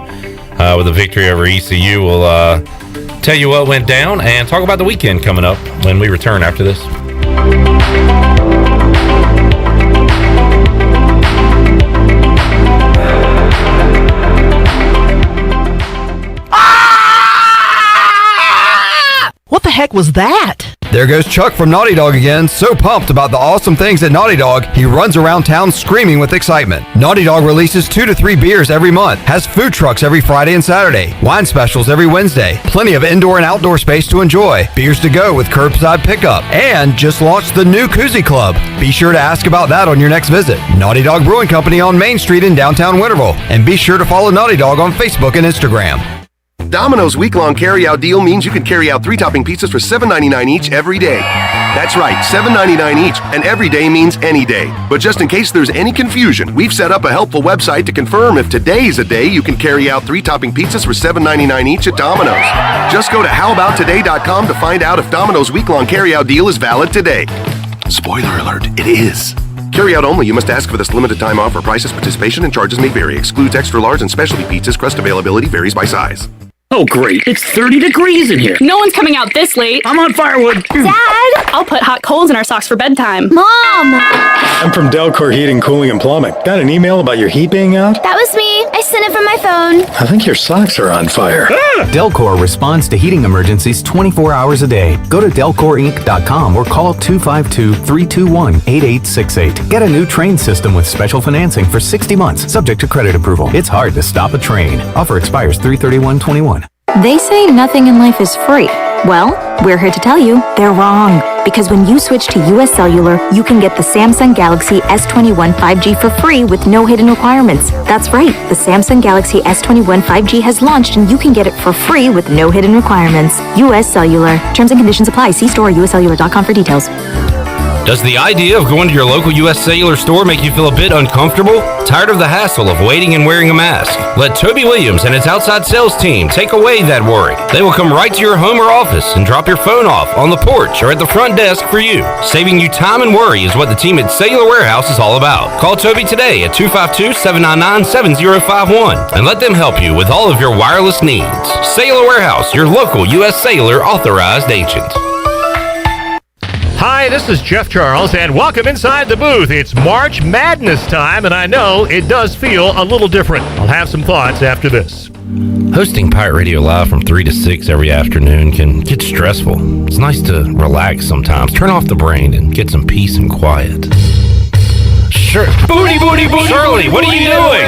with a victory over ECU. We'll tell you what went down and talk about the weekend coming up when we return after this. What the heck was that? There goes Chuck from Naughty Dog again, so pumped about the awesome things at Naughty Dog, he runs around town screaming with excitement. Naughty Dog releases 2 to 3 beers every month, has food trucks every Friday and Saturday, wine specials every Wednesday, plenty of indoor and outdoor space to enjoy, beers to go with curbside pickup, and just launched the new Koozie Club. Be sure to ask about that on your next visit. Naughty Dog Brewing Company on Main Street in downtown Winterville, and be sure to follow Naughty Dog on Facebook and Instagram. Domino's week-long carry-out deal means you can carry out 3-topping pizzas for $7.99 each every day. That's right, $7.99 each, and every day means any day. But just in case there's any confusion, we've set up a helpful website to confirm if today's a day you can carry out 3-topping pizzas for $7.99 each at Domino's. Just go to howabouttoday.com to find out if Domino's week-long carry-out deal is valid today. Spoiler alert, it is. Carry out only. You must ask for this limited time offer. Prices, participation, and charges may vary. Excludes extra large and specialty pizzas. Crust availability varies by size. Oh, great. It's 30 degrees in here. No one's coming out this late. I'm on firewood. Dad! I'll put hot coals in our socks for bedtime. Mom! I'm from Delcor Heating, Cooling, and Plumbing. Got an email about your heat being out? That was me. I sent it from my phone. I think your socks are on fire. Delcor responds to heating emergencies 24 hours a day. Go to delcorinc.com or call 252-321-8868. Get a new train system with special financing for 60 months, subject to credit approval. It's hard to stop a train. Offer expires 3/31/21. They say nothing in life is free. Well, we're here to tell you they're wrong. Because when you switch to US Cellular, you can get the Samsung Galaxy S21 5G for free with no hidden requirements. That's right, the Samsung Galaxy S21 5G has launched and you can get it for free with no hidden requirements. US Cellular. Terms and conditions apply. See store or uscellular.com for details. Does the idea of going to your local U.S. Cellular store make you feel a bit uncomfortable? Tired of the hassle of waiting and wearing a mask? Let Toby Williams and his outside sales team take away that worry. They will come right to your home or office and drop your phone off on the porch or at the front desk for you. Saving you time and worry is what the team at Cellular Warehouse is all about. Call Toby today at 252-799-7051 and let them help you with all of your wireless needs. Cellular Warehouse, your local U.S. Cellular authorized agent. Hi, this is Jeff Charles, and welcome inside the booth. It's March Madness time, and I know it does feel a little different. I'll have some thoughts after this. Hosting Pirate Radio Live from 3 to 6 every afternoon can get stressful. It's nice to relax sometimes, turn off the brain, and get some peace and quiet. Sure. Booty, booty, booty. Shirley, what are you doing?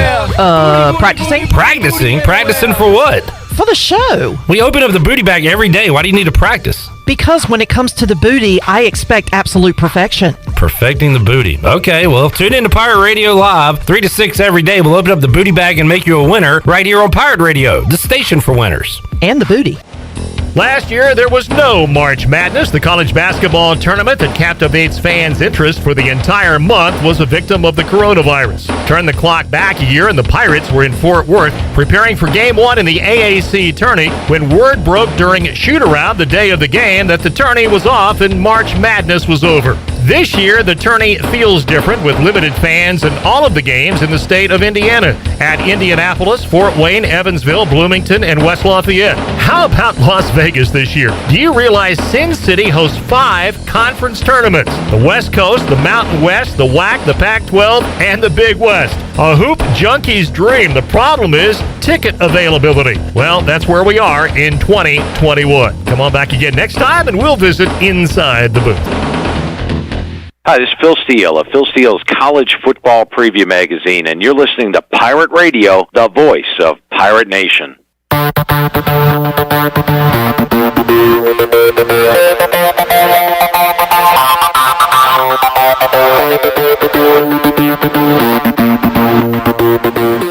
Practicing. Practicing? Practicing for what? For the show. We open up the booty bag every day. Why do you need to practice? Because when it comes to the booty, I expect absolute perfection. Perfecting the booty. Okay, well, tune in to Pirate Radio Live, 3 to 6 every day. We'll open up the booty bag and make you a winner right here on Pirate Radio, the station for winners. And the booty. Last year, there was no March Madness. The college basketball tournament that captivates fans' interest for the entire month was a victim of the coronavirus. Turn the clock back a year, and the Pirates were in Fort Worth preparing for Game 1 in the AAC tourney when word broke during shoot-around the day of the game that the tourney was off and March Madness was over. This year, the tourney feels different with limited fans in all of the games in the state of Indiana at Indianapolis, Fort Wayne, Evansville, Bloomington, and West Lafayette. How about Las Vegas this year? Do you realize Sin City hosts 5 conference tournaments? The West Coast, the Mountain West, the WAC, the Pac-12, and the Big West. A hoop junkie's dream. The problem is ticket availability. Well, that's where we are in 2021. Come on back again next time, and we'll visit inside the booth. Hi, this is Phil Steele of Phil Steele's College Football Preview Magazine, and you're listening to Pirate Radio, the voice of Pirate Nation.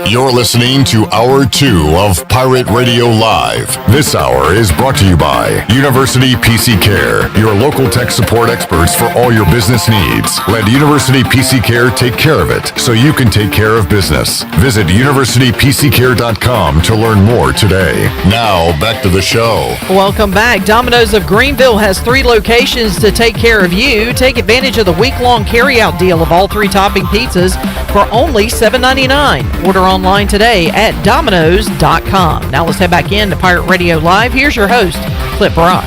You're listening to Hour 2 of Pirate Radio Live. This hour is brought to you by University PC Care, your local tech support experts for all your business needs. Let University PC Care take care of it so you can take care of business. Visit universitypccare.com to learn more today. Now, back to the show. Welcome back. Domino's of Greenville has 3 locations to take care of you. Take advantage of the week-long carry-out deal of all 3 topping pizzas for only $7.99. Order online today at Domino's.com. Now let's head back in to Pirate Radio Live. Here's your host, Clip Brock.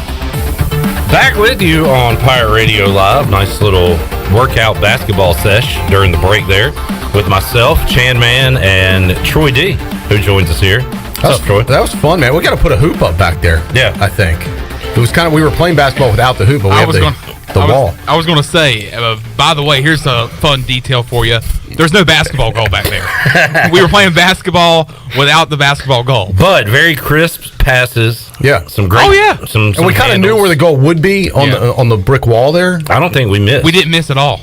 Back with you on Pirate Radio Live. Nice little workout basketball sesh during the break there with myself, Chan Man, and Troy D, who joins us here. What's up, Troy? That was fun, man. We got to put a hoop up back there. Yeah. I think. It was kind of, we were playing basketball without the hoop, but we have the wall. I was going to say, by the way, here's a fun detail for you. There's no basketball goal back there. We were playing basketball without the basketball goal. But very crisp passes. Yeah. Some great. Oh, yeah. And we kind of knew where the goal would be on the brick wall there. I don't think we missed. We didn't miss at all.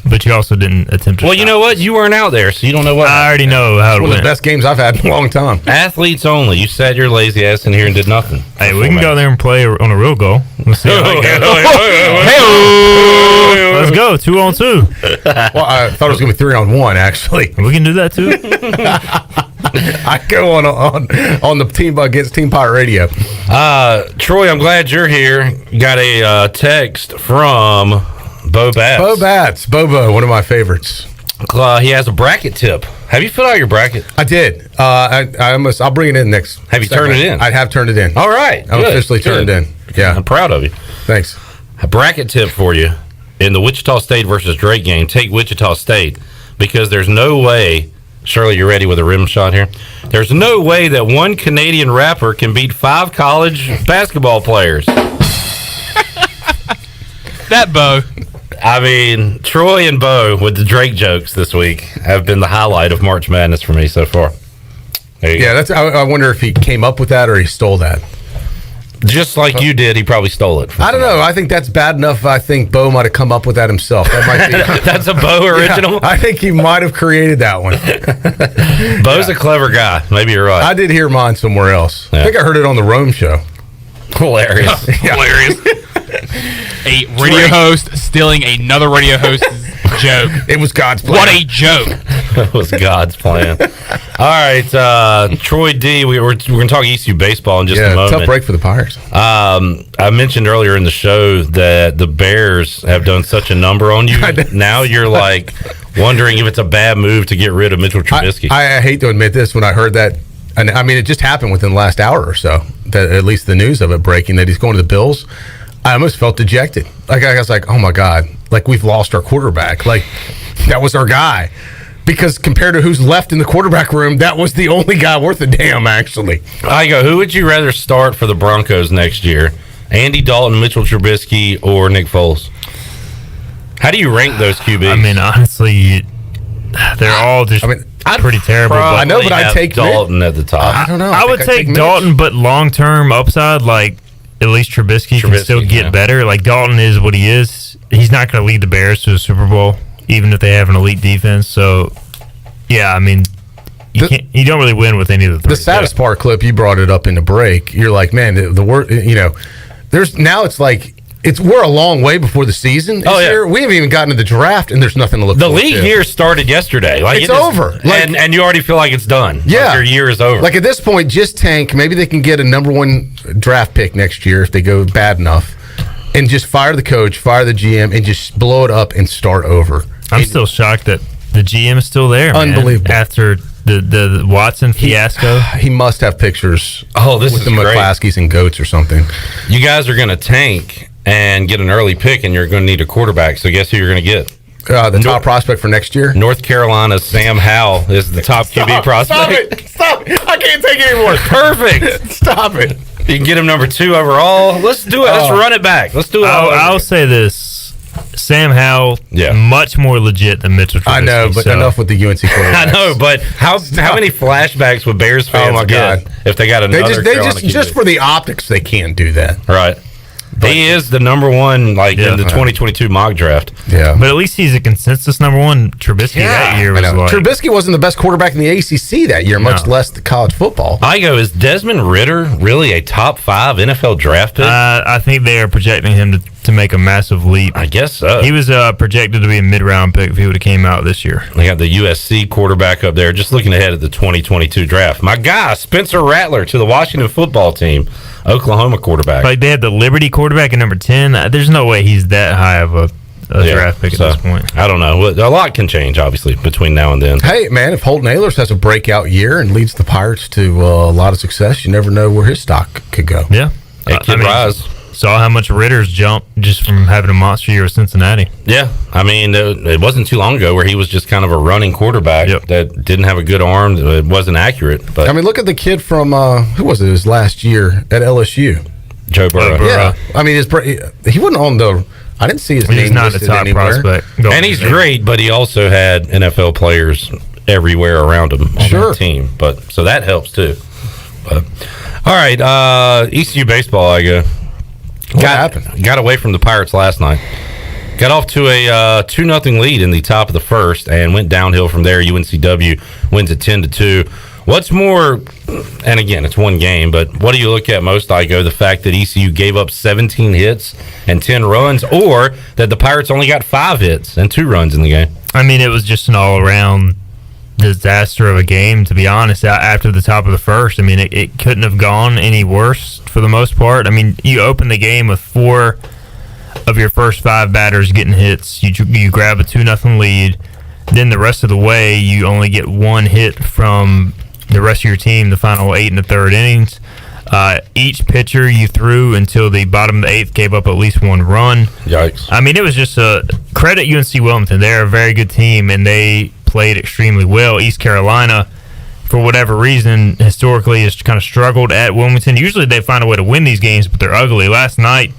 But you also didn't attempt to. Well, you know what? You weren't out there, so you don't know what. I already know how it One went. of the best games I've had in a long time. Athletes only. You sat your lazy ass in here and did nothing. Hey, we can go there and play on a real goal. Let's see how it goes. Let's go, 2-on-2. Well, I thought it was going to be 3-on-1, actually. We can do that, too. I go on the team against Team Pirate Radio. Troy, I'm glad you're here. Got a text from Bo Bats. Bo Bats. Bobo, one of my favorites. He has a bracket tip. Have you filled out your bracket? I did. I'll bring it in next. Have you turned it in? I have turned it in. All right. I'm officially turned in. Yeah. I'm proud of you. Thanks. A bracket tip for you. In the Wichita State versus Drake game, take Wichita State because there's no way. Shirley, you ready with a rim shot here? There's no way that one Canadian rapper can beat 5 college basketball players. That Bo. I mean, Troy and Bo with the Drake jokes this week have been the highlight of March Madness for me so far. Yeah, I wonder if he came up with that or he stole that. Just like you did, he probably stole it. I don't know. I think that's bad enough. I think Bo might have come up with that himself. That might be. That's a Bo original? Yeah, I think he might have created that one. Bo's a clever guy. Maybe you're right. I did hear mine somewhere else. Yeah. I think I heard it on the Rome show. Hilarious. Hilarious. A radio host stealing another radio host's joke. It was God's plan. What a joke. It was God's plan. All right, Troy D, we're going to talk ECU baseball in just a moment. Tough break for the Pirates. I mentioned earlier in the show that the Bears have done such a number on you. Now you're like wondering if it's a bad move to get rid of Mitchell Trubisky. I hate to admit this when I heard that. And I mean, it just happened within the last hour or so, that at least the news of it breaking, that he's going to the Bills. I almost felt dejected. Like I was like, oh my God, like we've lost our quarterback. Like that was our guy. Because compared to who's left in the quarterback room, that was the only guy worth a damn, actually. Igoe, who would you rather start for the Broncos next year? Andy Dalton, Mitchell Trubisky, or Nick Foles? How do you rank those QBs? I mean, honestly, they're all just pretty terrible. I know, but I'd take Dalton at the top. I don't know. I would take Dalton, but long-term upside, like, at least Trubisky can still get better. Like, Dalton is what he is. He's not going to lead the Bears to a Super Bowl, even if they have an elite defense. So, yeah, I mean, you don't really win with any of the three. The saddest part, Clip, you brought it up in the break. You're like, man, the word, it's like, we're a long way before the season. We haven't even gotten to the draft, and there's nothing to look The forward league to. year started yesterday. Like It's over. And you already feel like it's done. Yeah. Like your year is over. Like at this point, just tank. Maybe they can get a number 1 draft pick next year if they go bad enough, and just fire the coach, fire the GM, and just blow it up and start over. I'm still shocked that the GM is still there, man. Unbelievable. After the Watson fiasco. He must have pictures this with is the great. McClaskeys and Goats or something. You guys are going to tank and get an early pick, and you're going to need a quarterback. So guess who you're going to get? The top prospect for next year? North Carolina's Sam Howell is the top QB prospect. Stop it. I can't take it anymore. Perfect. Stop it. You can get him number 2 overall. Let's do it. Let's run it back. Let's do it. I'll say this. Sam Howell, much more legit than Mitchell Trubisky. I know, but enough with the UNC quarterback. I know, but how many flashbacks would Bears fans get if they got another They just for the optics, they can't do that. Right. He is the number one, in the 2022 mock draft. Yeah. But at least he's a consensus number one. Trubisky that year was like... Trubisky wasn't the best quarterback in the ACC that year, much less the college football. Igoe, is Desmond Ridder really a top 5 NFL draft pick? I think they are projecting him to make a massive leap. I guess so. He was projected to be a mid-round pick if he would have came out this year. They got the USC quarterback up there, just looking ahead at the 2022 draft. My guy, Spencer Rattler, to the Washington football team, Oklahoma quarterback. Like they had the Liberty quarterback at number 10. There's no way he's that high of a draft pick at this point. I don't know. A lot can change, obviously, between now and then. Hey, man, if Holton Ahlers has a breakout year and leads the Pirates to a lot of success, you never know where his stock could go. Yeah. It could rise. Saw how much Ritter's jumped just from having a monster year with Cincinnati. Yeah. I mean, it wasn't too long ago where he was just kind of a running quarterback that didn't have a good arm. It wasn't accurate. But I mean, look at the kid from, who was it, his last year at LSU? Joe Burrow. Yeah. I mean, he wasn't on the... I didn't see his name not listed a top anywhere. prospect. And he's great, but he also had NFL players everywhere around him on that team. So that helps, too. But, all right. ECU baseball, I go. What happened? Got away from the Pirates last night. Got off to a 2-0 lead in the top of the first and went downhill from there. UNCW wins at 10-2. What's more, and again, it's one game, but what do you look at most, Igoe? The fact that ECU gave up 17 hits and 10 runs, or that the Pirates only got 5 hits and 2 runs in the game? I mean, it was just an all-around disaster of a game, to be honest, after the top of the first. I mean, it couldn't have gone any worse for the most part. I mean, you open the game with 4 of your first 5 batters getting hits. You grab a 2-0 lead. Then the rest of the way, you only get 1 hit from the rest of your team, the final 8 and the third innings. Each pitcher you threw until the bottom of the 8th gave up at least 1 run. Yikes. I mean, it was just a credit UNC Wilmington. They're a very good team, and they played extremely well. East Carolina, for whatever reason, historically has kind of struggled at Wilmington. Usually they find a way to win these games, but they're ugly. Last night,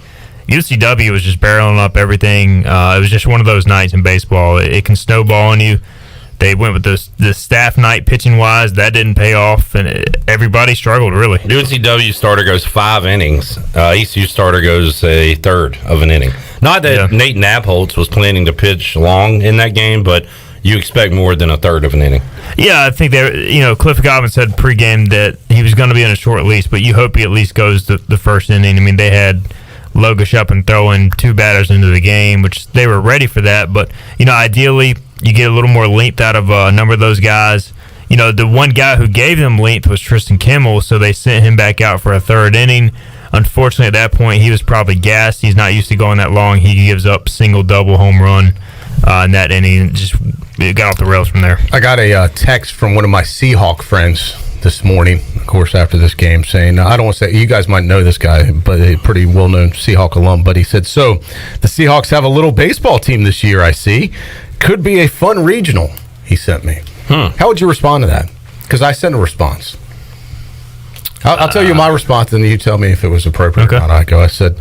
UCW was just barreling up everything. It was just one of those nights in baseball. It can snowball on you. They went with the staff night pitching-wise. That didn't pay off, and everybody struggled, really. UNCW starter goes 5 innings. ECU starter goes a third of an inning. Not that Nate Nabholz was planning to pitch long in that game, but you expect more than a third of an inning. Yeah, I think Cliff Godwin said pregame that he was going to be on a short leash, but you hope he at least goes the first inning. I mean, they had Logish up and throwing 2 batters into the game, which they were ready for that. But, ideally, you get a little more length out of a number of those guys. The one guy who gave them length was Tristan Kimmel, so they sent him back out for a third inning. Unfortunately, at that point, he was probably gassed. He's not used to going that long. He gives up single, double home run in that inning. It got off the rails from there. I got a text from one of my Seahawk friends this morning, of course, after this game, saying, I don't want to say, you guys might know this guy, but a pretty well-known Seahawk alum, but he said, so the Seahawks have a little baseball team this year, I see. Could be a fun regional, he sent me. How would you respond to that? Because I sent a response. I'll tell you my response, and you tell me if it was appropriate or not. I said,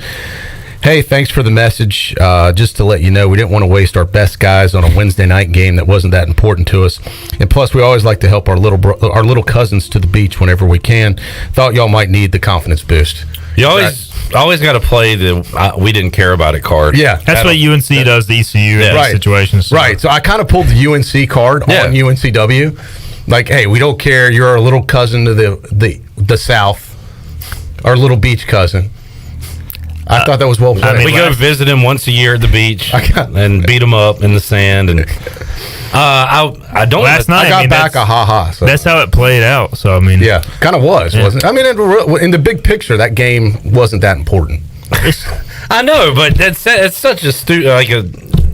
hey, thanks for the message. Just to let you know, we didn't want to waste our best guys on a Wednesday night game that wasn't that important to us. And plus, we always like to help our little cousins to the beach whenever we can. Thought y'all might need the confidence boost. You always got to play the we didn't care about it card. Yeah. That's what UNC does, the ECU in these situations. So. Right. So I kind of pulled the UNC card on UNCW. Like, hey, we don't care. You're our little cousin to the South, our little beach cousin. I thought that was well played. We go visit him once a year at the beach and beat him up in the sand. And I don't. Last night, I got back a ha-ha. So. That's how it played out. So I mean, yeah, kind of wasn't it? I mean, in the big picture, that game wasn't that important. I know, but it's such a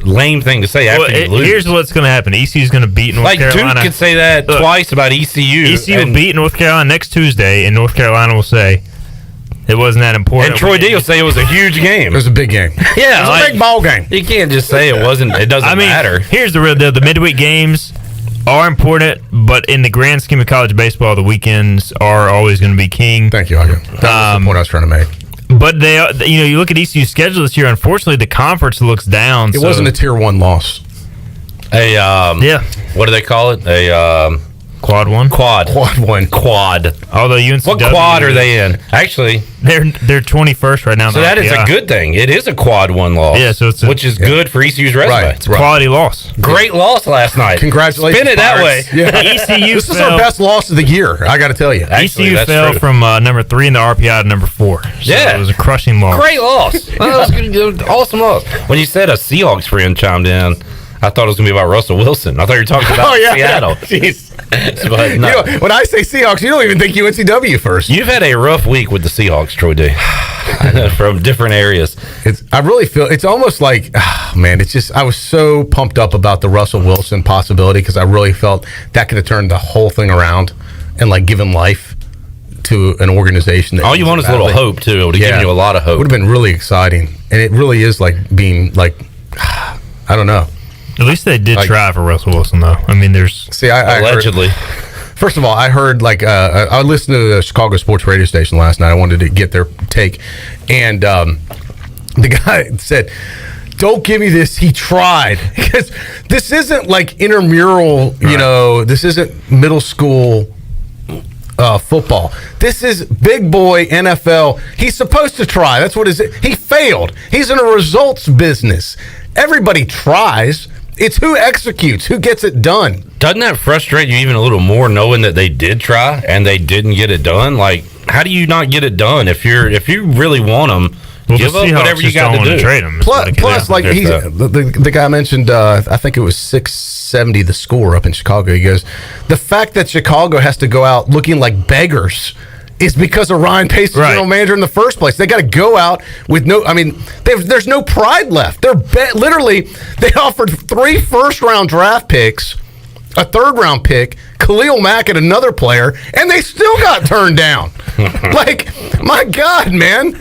lame thing to say after you lose. Here's what's going to happen. ECU's going to beat North Carolina. Duke could say that twice about ECU. ECU will beat North Carolina next Tuesday, and North Carolina will say it wasn't that important. And Troy D will say it was a huge game. It was a big game. Yeah, it was a big ball game. You can't just say it wasn't. It doesn't matter. Here's the real deal: the midweek games are important, but in the grand scheme of college baseball, the weekends are always going to be king. Thank you, Igoe. That was the point I was trying to make. But you look at ECU's schedule this year. Unfortunately, the conference looks down. It wasn't a tier 1 loss. What do they call it? Quad 1? Quad 1. Although UNCW... What quad are they in? Actually... They're 21st right now. So that is a good thing. It is a quad 1 loss. Yeah, so it's which is good for ECU's resume. Right. It's a quality loss. Great loss last night. Congratulations. Spin it that way. Yeah. ECU This is our best loss of the year, I got to tell you. ECU fell from number 3 in the RPI to number 4. So Yeah. it was a crushing loss. Great loss. That was good. Awesome loss. When you said a Seahawks friend chimed in, I thought it was going to be about Russell Wilson. I thought you were talking about Seattle. Jeez. But no. You know, when I say Seahawks, you don't even think UNCW first. You've had a rough week with the Seahawks, Troy D. From different areas. I really feel it's almost like, man, it's just I was so pumped up about the Russell Wilson possibility because I really felt that could have turned the whole thing around and like given life to an organization. That all you want is a little hope too. It would have given you a lot of hope. Would have been really exciting, and it really is like being like, I don't know. At least they did try for Russell Wilson, though. I mean, there's I allegedly. First of all, I heard I listened to the Chicago sports radio station last night. I wanted to get their take, and the guy said, "Don't give me this. He tried because this isn't like intramural. You know, this isn't middle school." Football. This is big boy NFL. He's supposed to try. That's what he failed. He's in a results business. Everybody tries. It's who executes, who gets it done. Doesn't that frustrate you even a little more knowing that they did try and they didn't get it done? Like, how do you not get it done if you really want them? Give up whatever you got to do. Trade him. Plus, like the guy mentioned, I think it was 670 the score up in Chicago. He goes, the fact that Chicago has to go out looking like beggars is because of Ryan Pace, the general manager in the first place. They got to go out with no. I mean, there's no pride left. They're literally they offered 3 first-round draft picks, a 3rd-round pick, Khalil Mack, and another player, and they still got turned down. Like, my God, man!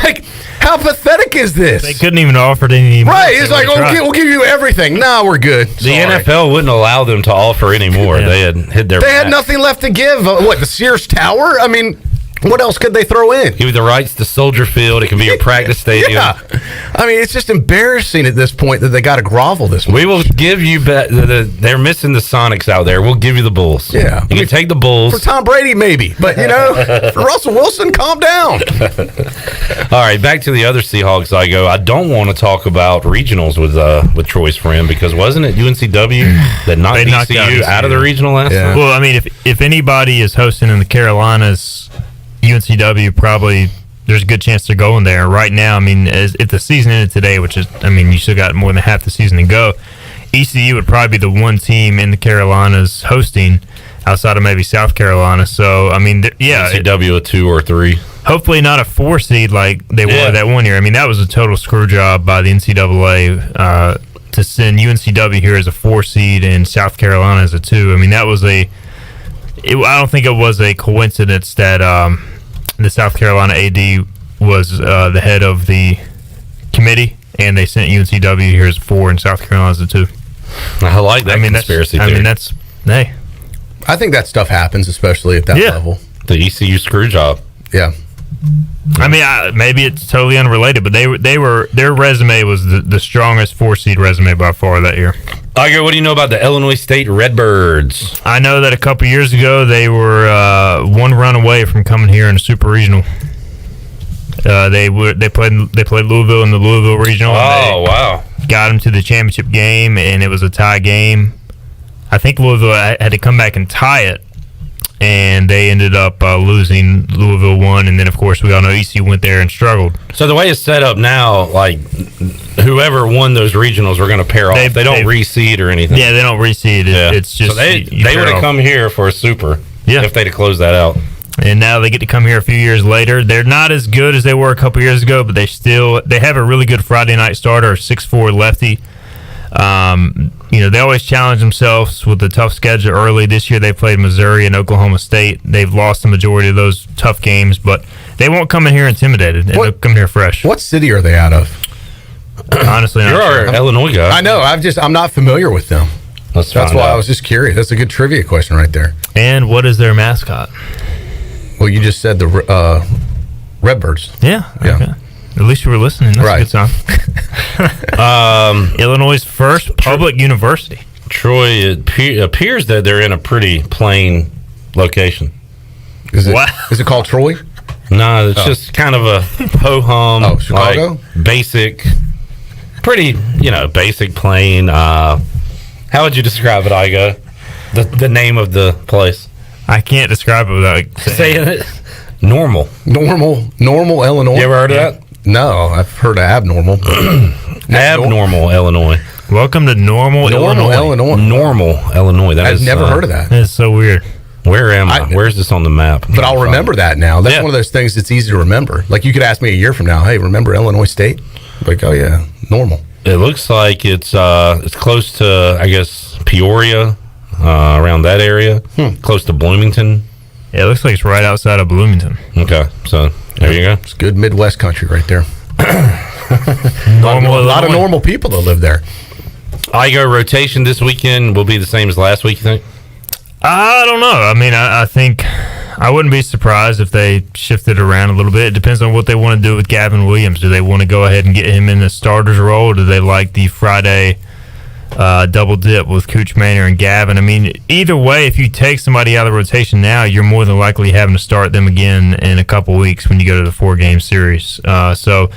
Like, how pathetic is this? They couldn't even offer any. Right? It's like, we'll give you everything. No, we're good. The NFL wouldn't allow them to offer any more. Yeah. They had hit their. They had nothing left to give. What, the Sears Tower? I mean, what else could they throw in? Give you the rights to Soldier Field. It can be your practice stadium. Yeah. I mean, it's just embarrassing at this point that they got to grovel this much. We will give you. They're missing the Sonics out there. We'll give you the Bulls. Yeah, you can take the Bulls for Tom Brady, maybe, but you know, for Russell Wilson, calm down. All right, back to the other Seahawks. I don't want to talk about regionals with Troy's friend because wasn't it UNCW that knocked ECU out of the regional last time? Well, I mean, if anybody is hosting in the Carolinas, UNCW probably there's a good chance they're going there right now. I mean, if the season ended today, which is, I mean, you still got more than half the season to go. ECU would probably be the one team in the Carolinas hosting, outside of maybe South Carolina. So I mean, UNCW a 2 or 3. Hopefully not a 4 seed like they were that one year. I mean, that was a total screw job by the NCAA to send UNCW here as a 4 seed and South Carolina as a 2. I mean, that was I don't think it was a coincidence that the South Carolina AD was the head of the committee, and they sent UNCW here as 4 and South Carolina as a 2. I like that conspiracy theory. I mean, that's I think that stuff happens, especially at that level. The ECU screw job. Yeah. I mean, maybe it's totally unrelated, but their resume was the strongest 4 seed resume by far that year. Igoe, what do you know about the Illinois State Redbirds? I know that a couple years ago they were 1 run away from coming here in a super regional. They played Louisville in the Louisville regional. Oh, wow! Got them to the championship game, and it was a tie game. I think Louisville had to come back and tie it, and they ended up losing. Louisville won, and then of course we all know ECU went there and struggled. So the way it's set up now, like whoever won those regionals were going to pair off. They don't reseed or anything. Yeah, they don't reseed. It's just so they would have come here for a super. Yeah. If they'd have closed that out. And now they get to come here a few years later. They're not as good as they were a couple years ago, but they have a really good Friday night starter, 6'4" lefty. They always challenge themselves with a tough schedule early. This year they played Missouri and Oklahoma State. They've lost the majority of those tough games, but they won't come in here intimidated. They'll come here fresh. What city are they out of? Honestly, you're our Illinois guy. I know. I'm not familiar with them. That's why I was just curious. That's a good trivia question right there. And what is their mascot? Well, you just said the Redbirds. Yeah. Okay. At least you were listening. That's a good song. Illinois' first public university. Troy, it appears that they're in a pretty plain location. Is it called Troy? No, it's just kind of a ho-hum. Chicago? Like, basic, pretty, basic, plain. How would you describe it, Igoe? The name of the place? I can't describe it without saying it. Normal, Illinois. You ever heard of that? No, I've heard of abnormal. Abnormal, Illinois. Welcome to Normal, Illinois. Normal, Illinois. I've never heard of that. That's so weird. Where am I? Where's this on the map? But I'll remember that now. That's one of those things that's easy to remember. Like you could ask me a year from now, hey, remember Illinois State? Like, oh yeah, Normal. It looks like it's close to, I guess, Peoria, around that area. Close to Bloomington. Yeah, it looks like it's right outside of Bloomington. Okay, so there you go. It's good Midwest country right there. Normal, a lot of normal people that live there. Igoe rotation this weekend will be the same as last week, you think? I don't know. I mean, I think I wouldn't be surprised if they shifted around a little bit. It depends on what they want to do with Gavin Williams. Do they want to go ahead and get him in the starter's role? Or do they like the Friday double dip with Cooch Manor and Gavin? I mean, either way, if you take somebody out of the rotation now, you're more than likely having to start them again in a couple weeks when you go to the 4-game series. So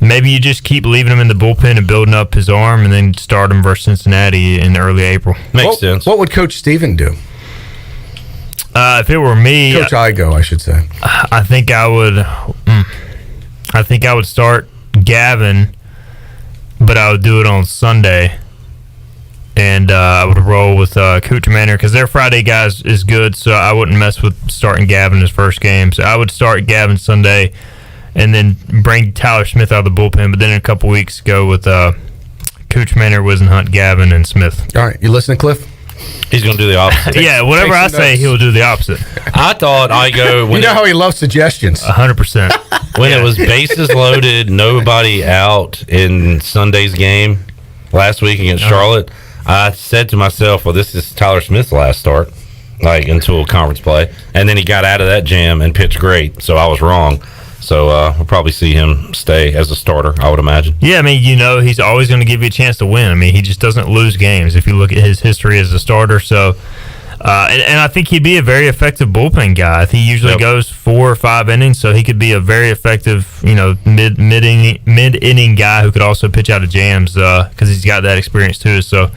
maybe you just keep leaving him in the bullpen and building up his arm and then start him versus Cincinnati in early April. Makes sense. What would Coach Steven do? If it were me, Coach Igoe, I should say. I think I would start Gavin, but I would do it on Sunday, and I would roll with Cooch Manor because their Friday guys is good, so I wouldn't mess with starting Gavin his first game. So I would start Gavin Sunday, and then bring Tyler Smith out of the bullpen, but then in a couple weeks go with Cooch Manor, Wisenhunt, Gavin, and Smith. All right, you listening, Cliff? He's going to do the opposite. Yeah, whatever I say, he'll do the opposite. I thought Igoe... You know how he loves suggestions. 100%. When it was bases loaded, nobody out in Sunday's game last week against Charlotte, I said to myself, well, this is Tyler Smith's last start, like until conference play. And then he got out of that jam and pitched great, so I was wrong. So we'll probably see him stay as a starter, I would imagine. Yeah, I mean, he's always going to give you a chance to win. I mean, he just doesn't lose games if you look at his history as a starter. So, and I think he'd be a very effective bullpen guy. He usually goes 4 or 5 innings, so he could be a very effective, mid inning guy who could also pitch out of jams because he's got that experience too. So,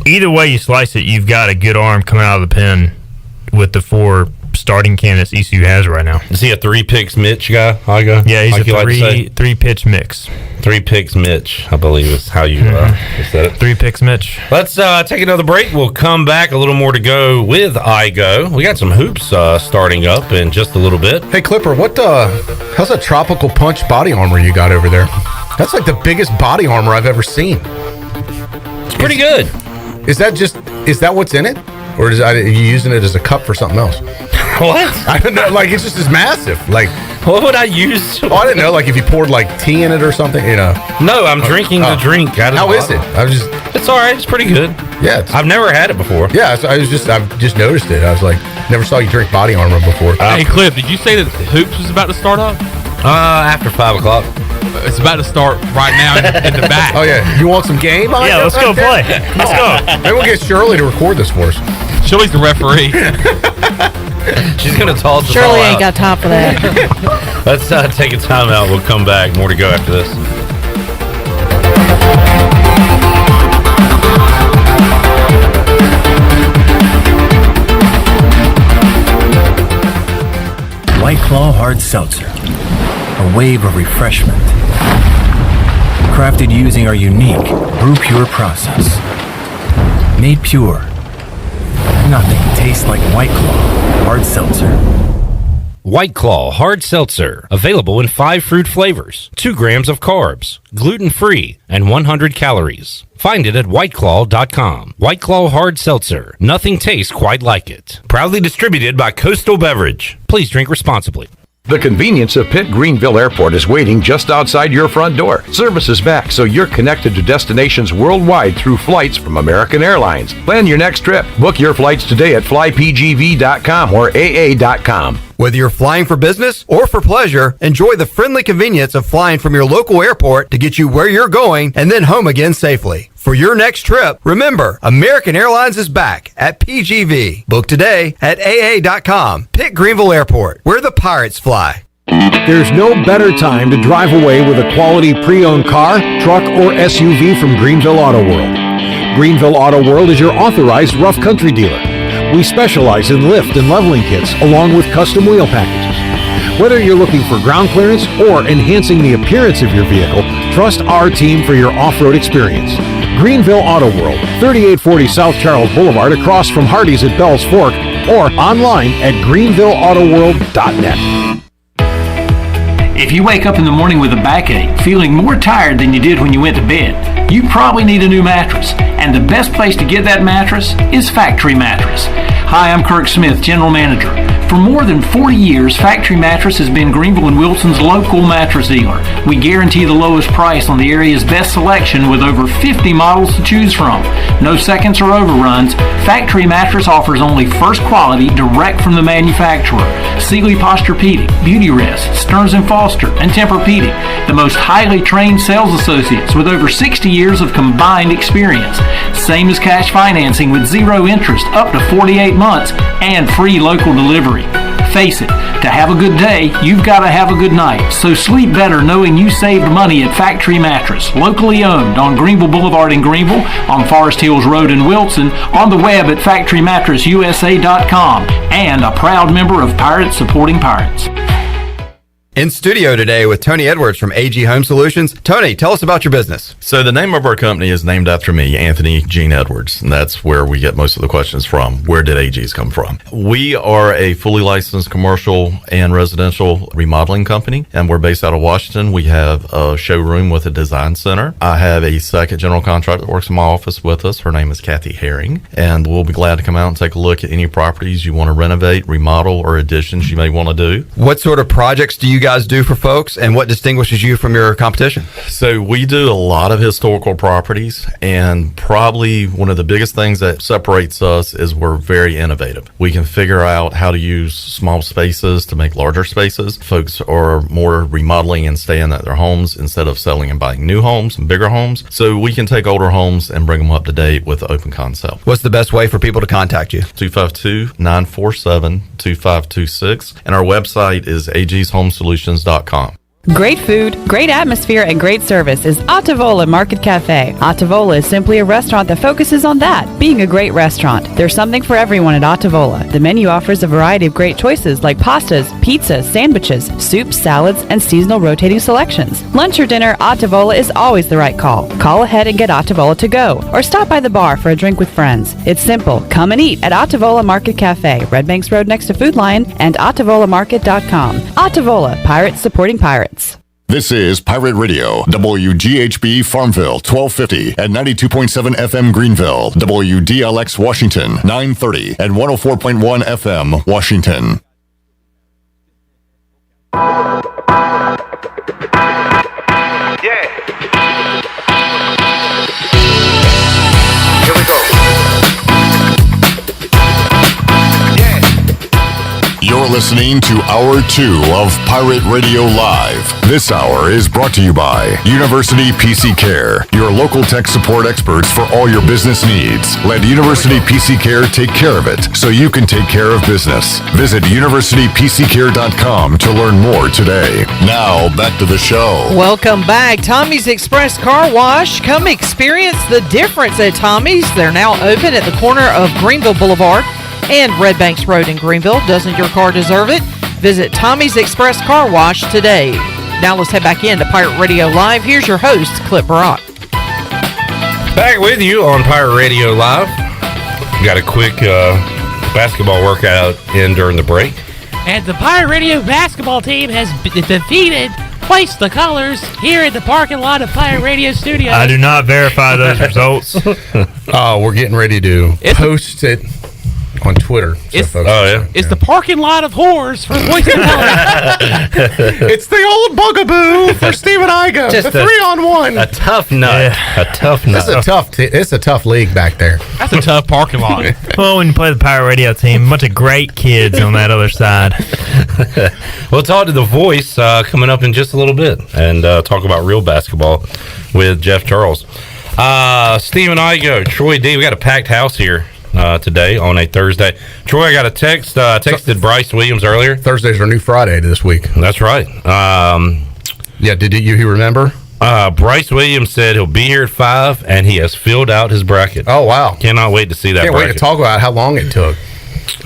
either way you slice it, you've got a good arm coming out of the pen with the 4 starting candidates ECU has right now. Is he a 3-picks Mitch guy, Igoe? Yeah, he's a 3-pitch mix. 3-picks Mitch, I believe is how you said it. 3-picks Mitch. Let's take another break. We'll come back. A little more to go with Igoe. We got some hoops starting up in just a little bit. Hey, Clipper, how's that tropical punch body armor you got over there? That's like the biggest body armor I've ever seen. It's pretty good. Is that what's in it? Or are you using it as a cup for something else? What? I don't know. Like, it's just as massive. Like, what would I use? Oh, I didn't know. Like, if you poured like tea in it or something, No, I'm drinking the drink. How is it? It's all right. It's pretty good. Yeah, I've never had it before. Yeah, I've just noticed it. I was like, never saw you drink body armor before. Hey, Cliff, did you say that Hoops was about to start up? After 5 o'clock. It's about to start right now in the back. Oh yeah, you want some game? Yeah, let's go play. Let's go. Maybe we'll get Shirley to record this for us. Shirley's the referee. She's going to toss us Shirley all ain't out. got time for that. Let's take a time out. We'll come back. More to go after this. White Claw Hard Seltzer. A wave of refreshment. Crafted using our unique Brew Pure process. Made pure. Nothing tastes like White Claw Hard Seltzer. White Claw Hard Seltzer. Available in 5 fruit flavors, 2 grams of carbs, gluten-free, and 100 calories. Find it at whiteclaw.com. White Claw Hard Seltzer. Nothing tastes quite like it. Proudly distributed by Coastal Beverage. Please drink responsibly. The convenience of Pitt Greenville Airport is waiting just outside your front door. Service is back, so you're connected to destinations worldwide through flights from American Airlines. Plan your next trip. Book your flights today at flypgv.com or aa.com. Whether you're flying for business or for pleasure, enjoy the friendly convenience of flying from your local airport to get you where you're going and then home again safely. For your next trip, remember, American Airlines is back at PGV. Book today at AA.com. Pick Greenville Airport, where the Pirates fly. There's no better time to drive away with a quality pre-owned car, truck, or SUV from Greenville Auto World. Greenville Auto World is your authorized rough country dealer. We specialize in lift and leveling kits along with custom wheel packages. Whether you're looking for ground clearance or enhancing the appearance of your vehicle, trust our team for your off-road experience. Greenville Auto World, 3840 South Charles Boulevard across from Hardee's at Bell's Fork, or online at greenvilleautoworld.net. If you wake up in the morning with a backache, feeling more tired than you did when you went to bed, you probably need a new mattress. And the best place to get that mattress is Factory Mattress. Hi, I'm Kirk Smith, General Manager. For more than 40 years, Factory Mattress has been Greenville and Wilson's local mattress dealer. We guarantee the lowest price on the area's best selection with over 50 models to choose from. No seconds or overruns. Factory Mattress offers only first quality direct from the manufacturer. Sealy Posturepedic, Beauty Rest, Stearns & Foster, and Tempur-Pedic. The most highly trained sales associates with over 60 years of combined experience. Same as cash financing with zero interest up to 48 months and free local delivery. Face it, to have a good day, you've got to have a good night. So sleep better knowing you saved money at Factory Mattress, locally owned on Greenville Boulevard in Greenville, on Forest Hills Road in Wilson, on the web at factorymattressusa.com, and a proud member of Pirates Supporting Pirates. In studio today with Tony Edwards from AG Home Solutions. Tony, tell us about your business. So the name of our company is named after me, Anthony Gene Edwards, and that's where we get most of the questions from. Where did AGs come from? We are a fully licensed commercial and residential remodeling company, and we're based out of Washington. We have a showroom with a design center. I have a second general contractor that works in my office with us. Her name is Kathy Herring, and we'll be glad to come out and take a look at any properties you want to renovate, remodel, or additions you may want to do. What sort of projects do you guys do for folks, and what distinguishes you from your competition? So we do a lot of historical properties, and probably one of the biggest things that separates us is we're very innovative. We can figure out how to use small spaces to make larger spaces. Folks are more remodeling and staying at their homes instead of selling and buying new homes and bigger homes. So we can take older homes and bring them up to date with open concept. What's the best way for people to contact you? 252-947-2526, and our website is agshomesolutions.com. Great food, great atmosphere, and great service is Ottavola Market Cafe. Ottavola is simply a restaurant that focuses on that, being a great restaurant. There's something for everyone at Ottavola. The menu offers a variety of great choices like pastas, pizzas, sandwiches, soups, salads, and seasonal rotating selections. Lunch or dinner, Ottavola is always the right call. Call ahead and get Ottavola to go, or stop by the bar for a drink with friends. It's simple. Come and eat at Ottavola Market Cafe, Red Banks Road next to Food Lion, and OttavolaMarket.com. Ottavola, Pirates Supporting Pirates. This is Pirate Radio, WGHB Farmville, 1250 and 92.7 FM Greenville, WDLX Washington, 930 and 104.1 FM Washington. Yeah. Here we go. You're listening to Hour 2 of Pirate Radio Live. This hour is brought to you by University PC Care, your local tech support experts for all your business needs. Let University PC Care take care of it so you can take care of business. Visit universitypccare.com to learn more today. Now, back to the show. Welcome back. Tommy's Express Car Wash. Come experience the difference at Tommy's. They're now open at the corner of Greenville Boulevard and Red Banks Road in Greenville. Doesn't your car deserve it? Visit Tommy's Express Car Wash today. Now let's head back into Pirate Radio Live. Here's your host, Clip Brock. Back with you on Pirate Radio Live. Got a quick basketball workout in during the break. And the Pirate Radio basketball team has defeated Place the Colors here at the parking lot of Pirate Radio Studios. I do not verify those results. We're getting ready to post it on Twitter. It's the parking lot of whores for voice It's the old bugaboo for Stephen Igoe. Just the 3-on-1. A tough nut. A tough nut. It's a tough league back there. That's a tough parking lot. Well, when you play the Pirate Radio team, a bunch of great kids on that other side. We'll talk to The Voice coming up in just a little bit and talk about real basketball with Jeff Charles. Stephen Igoe, Troy D. We got a packed house here today on a Thursday. Troy, I got a text. Texted Bryce Williams earlier. Thursday's our new Friday this week. That's right. Did you remember? Bryce Williams said he'll be here at 5, and he has filled out his bracket. Oh, wow. Cannot wait to see that Can't bracket. wait to talk about how long it took.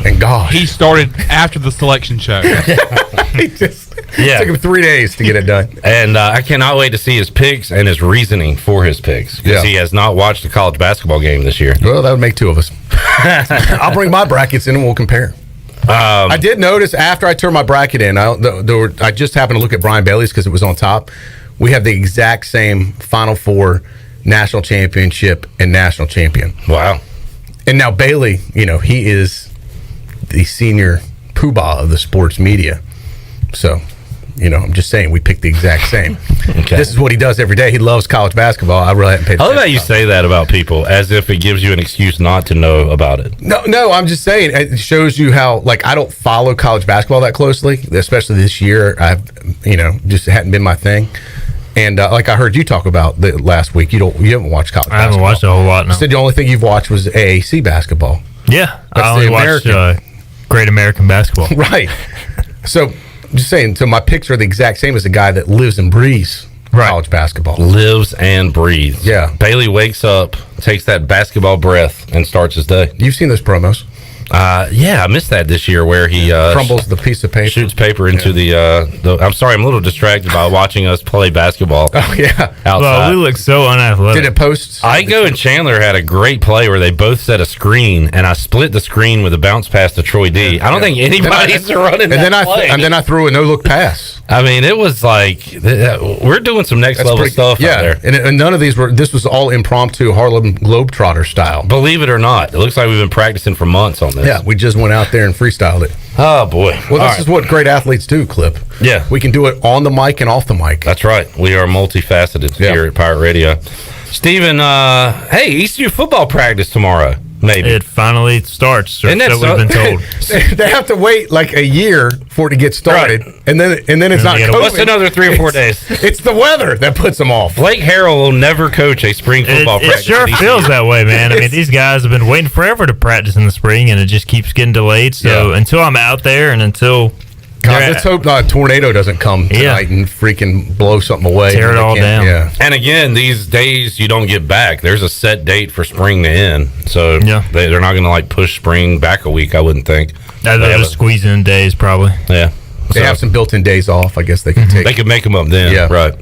And gosh. He started after the selection show. It took him 3 days to get it done. And I cannot wait to see his picks and his reasoning for his picks, because he has not watched a college basketball game this year. Well, that would make two of us. I'll bring my brackets in and we'll compare. I did notice after I turned my bracket in, I just happened to look at Brian Bailey's because it was on top. We have the exact same Final Four, national championship, and national champion. Wow. And now Bailey, he is the senior poobah of the sports media. So, I'm just saying we picked the exact same. Okay. This is what he does every day. He loves college basketball. I really haven't paid I love attention. how you say that about people, as if it gives you an excuse not to know about it. No, I'm just saying it shows you how, I don't follow college basketball that closely, especially this year. I've, just hadn't been my thing. And I heard you talk about the last week. You haven't watched college basketball. I haven't watched a whole lot, no. You said the only thing you've watched was AAC basketball. Yeah, That's I only the watched American. Great American Basketball. Right. So, I'm just saying, so my picks are the exact same as the guy that lives and breathes college basketball. Lives and breathes. Yeah. Bailey wakes up, takes that basketball breath, and starts his day. You've seen those promos. Yeah, I missed that this year where he crumbles the piece of paper, shoots paper into the I'm sorry, I'm a little distracted by watching us play basketball. Oh yeah, outside. Well, we look so unathletic. Did it post? Igoe and Chandler had a great play where they both set a screen, and I split the screen with a bounce pass to Troy D. I don't think anybody's running that play. And then I threw a no look pass. I mean, it was like we're doing some next level stuff out there. And none of these were. This was all impromptu Harlem Globetrotter style. Believe it or not, it looks like we've been practicing for months on this. Yeah, we just went out there and freestyled it. Oh boy! Well, this is what great athletes do, Clip. Yeah, we can do it on the mic and off the mic. That's right. We are multifaceted here at Pirate Radio. Stephen, hey, ECU football practice tomorrow. Maybe it finally starts. Or so we've been told. They have to wait like a year for it to get started, and then it's not COVID. What's another 3 or 4 days? It's the weather that puts them off. Blake Harrell will never coach a spring football practice. It sure feels that way, man. I mean, these guys have been waiting forever to practice in the spring, and it just keeps getting delayed. So until I'm out there and until let's hope a tornado doesn't come tonight and freaking blow something away. Tear it all down. Yeah. And again, these days you don't get back. There's a set date for spring to end. So they're not going to push spring back a week, I wouldn't think. They'll just squeeze in days probably. Yeah. They have some built-in days off. I guess they can take. They could make them up then. Yeah. Right.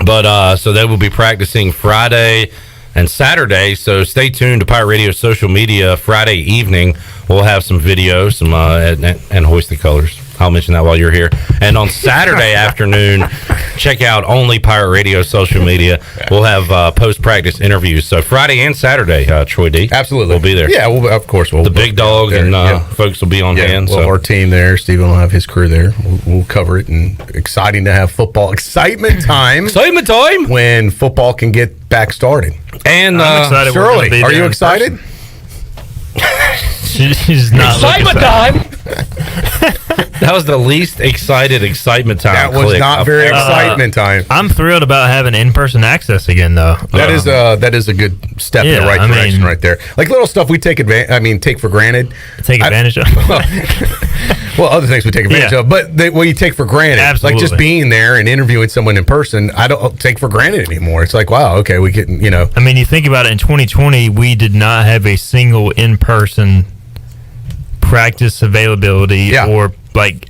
But so they will be practicing Friday and Saturday. So stay tuned to Pirate Radio social media. Friday evening, we'll have some video, and hoist the colors. I'll mention that while you're here. And on Saturday afternoon, check out only Pirate Radio social media. We'll have post-practice interviews. So Friday and Saturday, Troy D. Absolutely. We'll be there. Yeah, of course. The big dog and folks will be on hand. We'll have our team there. Stephen will have his crew there. We'll cover it. And exciting to have football. Excitement time. Excitement time. When football can get back started. And I'm excited. Shirley, are you excited? She's not. Excitement time. That was the least excitement time. That was not very excitement time. I'm thrilled about having in-person access again, though. That is a good step in the right direction right there. Like little stuff we take for granted. Take advantage of. Well, other things we take advantage of, but you take for granted. Absolutely. Like just being there and interviewing someone in person, I don't take for granted anymore. It's like, wow, okay, we can, I mean, you think about it, in 2020, we did not have a single in-person practice availability or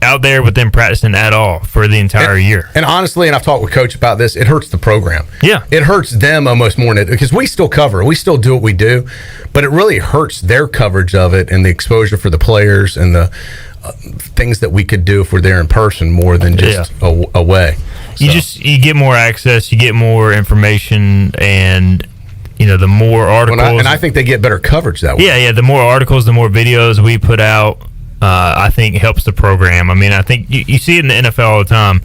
out there with them practicing at all for the entire year. And honestly, and I've talked with Coach about this, it hurts the program. Yeah. It hurts them almost more than because we still cover, we still do what we do, but it really hurts their coverage of it and the exposure for the players and the things that we could do if we're there in person more than just away. You get more access, you get more information, and the more articles, and I think they get better coverage that way. Yeah, the more articles, the more videos we put out, I think helps the program. I mean, I think you see it in the NFL all the time.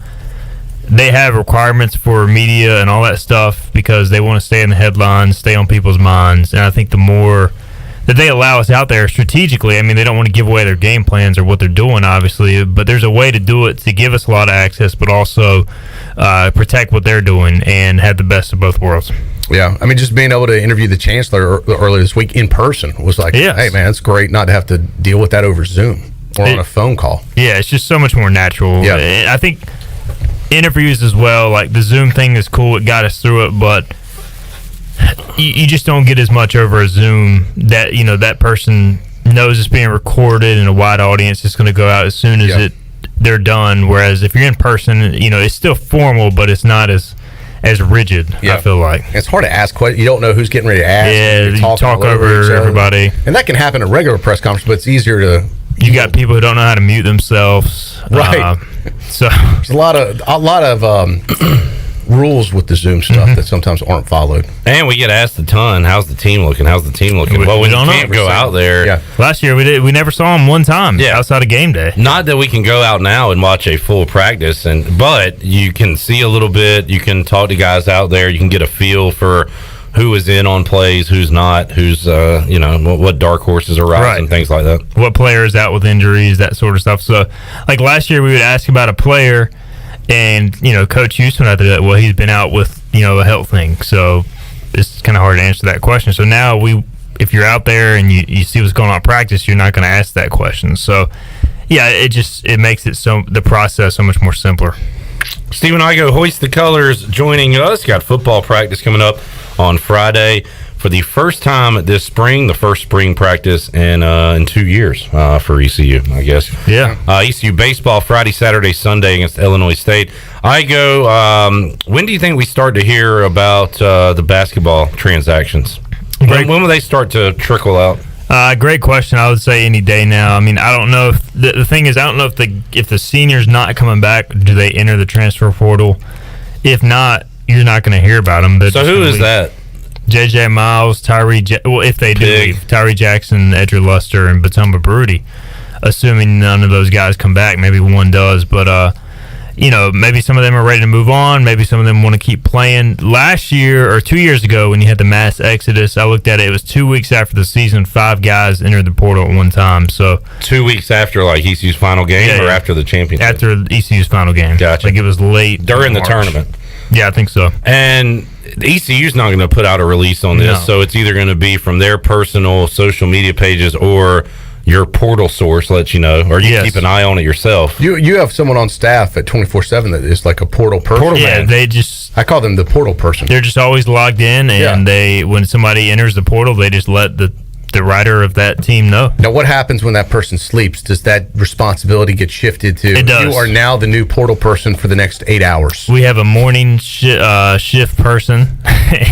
They have requirements for media and all that stuff because they want to stay in the headlines, stay on people's minds. And I think the more that they allow us out there strategically, I mean, they don't want to give away their game plans or what they're doing, obviously, but there's a way to do it to give us a lot of access, but also protect what they're doing and have the best of both worlds. Yeah, I mean, just being able to interview the chancellor earlier this week in person was like, hey, man, it's great not to have to deal with that over Zoom or on a phone call. Yeah, it's just so much more natural. Yeah. I think interviews as well, like the Zoom thing is cool. It got us through it, but you just don't get as much over a Zoom that, that person knows it's being recorded and a wide audience is going to go out as soon as they're done. Whereas if you're in person, it's still formal, but it's not as rigid, I feel like. It's hard to ask questions. You don't know who's getting ready to ask. Yeah, you talk over everybody. And that can happen at a regular press conference, but it's easier to... You got people who don't know how to mute themselves. Right. So there's a lot of rules with the Zoom stuff that sometimes aren't followed. And we get asked a ton, how's the team looking? Well, we don't can't go out there. Yeah. Last year we never saw them one time outside of game day. Not that we can go out now and watch a full practice, but you can see a little bit. You can talk to guys out there. You can get a feel for who is in on plays, who's not, who's what dark horses are rising, things like that. What player is out with injuries, that sort of stuff. So, like last year, we would ask about a player, and Coach Houston out there, well, he's been out with a health thing, so it's kind of hard to answer that question. So now if you're out there and you see what's going on in practice, you're not going to ask that question. So, yeah, it makes the process so much more simpler. Stephen Igoe, Hoist the Colors, joining us. Got football practice coming up on Friday for the first time this spring, the first spring practice in 2 years for ECU, I guess. Yeah. ECU baseball Friday, Saturday, Sunday against Illinois State. Igoe, when do you think we start to hear about the basketball transactions? When will they start to trickle out? Great question. I would say any day now. I mean, I don't know if the thing is, I don't know if the senior's not coming back, do they enter the transfer portal? If not, you're not going to hear about them. So who is that? J.J. Miles, if they do leave, Tyree Jackson, Edger Luster, and Batumba Baruti. Assuming none of those guys come back, maybe one does, but maybe some of them are ready to move on. Maybe some of them want to keep playing. Last year or 2 years ago, when you had the mass exodus, I looked at it. It was 2 weeks after the season. 5 guys entered the portal at one time. So 2 weeks after ECU's final game, or after the championship? After ECU's final game. Gotcha. Like it was late during the March. tournament. Yeah, I think so. And ECU's not going to put out a release on this, so it's either going to be from their personal social media pages or your portal source lets you know, or you keep an eye on it yourself. You have someone on staff at 24/7 that is like a portal person. I call them the portal person. They're just always logged in, and when somebody enters the portal, they just let the writer of that team know. Now, what happens when that person sleeps? Does that responsibility get shifted to? It does. You are now the new portal person for the next 8 hours. We have a morning shift person,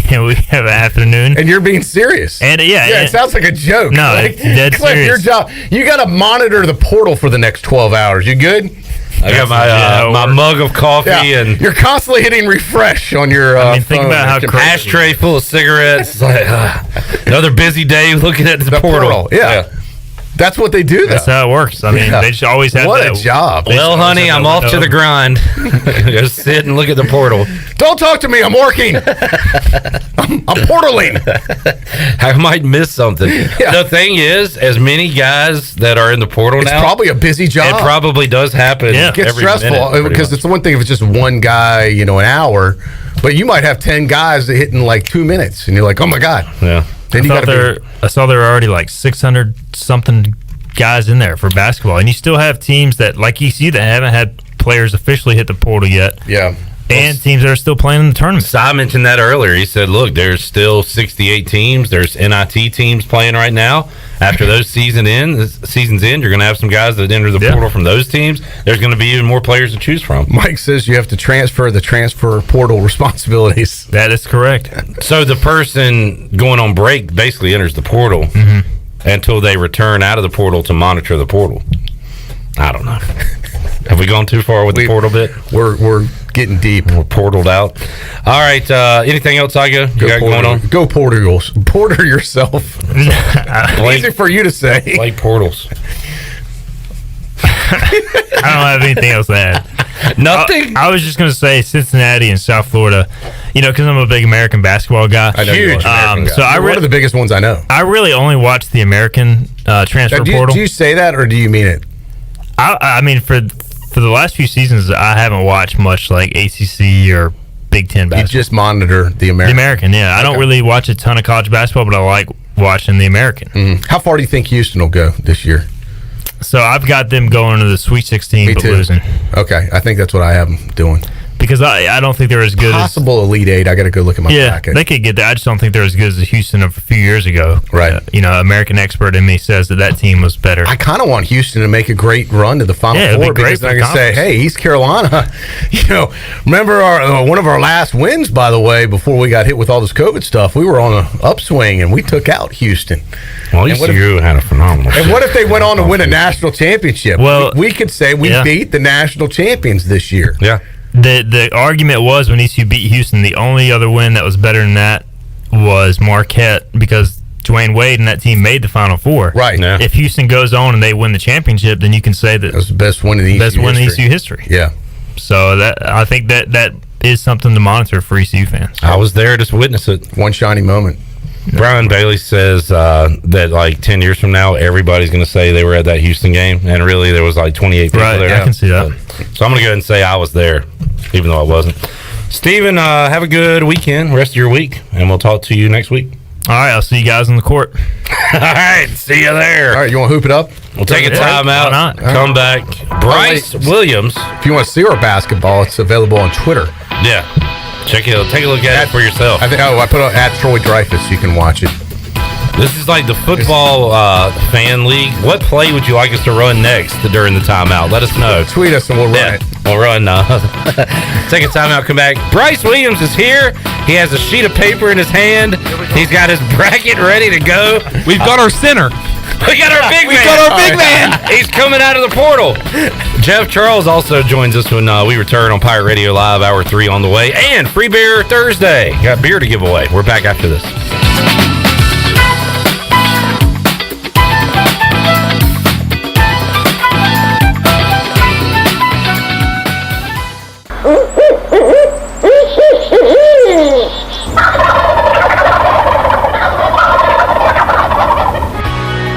and we have an afternoon. And you're being serious. And it sounds like a joke. No, it's dead Cliff, serious. your job. You got to monitor the portal for the next 12 hours. You good? I got my mug of coffee, and you're constantly hitting refresh on your think phone. about how ashtray full of cigarettes. It's like another busy day looking at the portal. Yeah. That's what they do, though. That's how it works. I mean, they just always have What a job. Well, honey, I'm off to the grind. Go sit and look at the portal. Don't talk to me. I'm working. I'm portaling. I might miss something. The thing is, as many guys that are in the portal It's now, probably a busy job. it probably does happen. It gets every stressful minute, because it's the one thing if it's just one guy, an hour, but you might have 10 guys that hit in like 2 minutes, and you're like, oh my God. Yeah. Then I saw there were already like 600 something guys in there for basketball, and you still have teams that, like ECU, that haven't had players officially hit the portal yet. Yeah. And teams that are still playing in the tournament. So I mentioned that earlier. He said, look, there's still 68 teams. There's NIT teams playing right now. After those seasons end, you're going to have some guys that enter the portal from those teams. There's going to be even more players to choose from. Mike says you have to transfer the transfer portal responsibilities. That is correct. So the person going on break basically enters the portal until they return out of the portal to monitor the portal. I don't know. Have we gone too far with the portal bit? We're getting deep. We're portaled out. All right. Anything else, Igoe? You got going on? Go porter yourself. Easy for you to say. Play portals. I don't have anything else to add. Nothing? I was just going to say Cincinnati and South Florida, because I'm a big American basketball guy. I know Huge. So You're one of the biggest ones I know. I really only watch the American transfer portal. Do you say that, or do you mean it? I mean, for the last few seasons, I haven't watched much like ACC or Big Ten basketball. You just monitor the American. The American, yeah. I don't really watch a ton of college basketball, but I like watching the American. Mm-hmm. How far do you think Houston will go this year? So I've got them going to the Sweet 16, but losing. Okay, I think that's what I have them doing. Because I don't think they're as good Possible Elite Eight. I got to go look at my bracket. They could get that. I just don't think they're as good as the Houston of a few years ago. Right. American expert in me says that team was better. I kind of want Houston to make a great run to the Final Four because I can say, hey, East Carolina, remember one of our last wins, by the way, before we got hit with all this COVID stuff, we were on an upswing and we took out Houston. Well, ECU had a phenomenal And what if they went on to win a national championship? Well, we could say we beat the national champions this year. Yeah. The argument was when ECU beat Houston, the only other win that was better than that was Marquette because Dwayne Wade and that team made the Final Four. Right. Yeah. If Houston goes on and they win the championship, then you can say that that's the best win in the ECU history. Yeah. So I think that is something to monitor for ECU fans. I was there to witness it. One shining moment. Brian Bailey says that like 10 years from now, everybody's going to say they were at that Houston game, and really there was like 28 people there. Yeah, I can see that. So I'm going to go ahead and say I was there, even though I wasn't. Steven, have a good weekend, rest of your week, and we'll talk to you next week. All right, I'll see you guys on the court. All right, see you there. All right, you want to hoop it up? We'll take a time out. Why not? Come back. Bryce Williams. If you want to see our basketball, it's available on Twitter. Yeah. Check it out. Take a look at it for yourself. I put it at Troy Dreyfus. You can watch it. This is like the football fan league. What play would you like us to run next during the timeout? Let us know. Tweet us and we'll run it. We'll run. Take a timeout. Come back. Bryce Williams is here. He has a sheet of paper in his hand. He's got his bracket ready to go. We've got our center. We got our big man. We got our big man. He's coming out of the portal. Jeff Charles also joins us when we return on Pirate Radio Live, Hour 3 on the way. And Free Beer Thursday. Got beer to give away. We're back after this.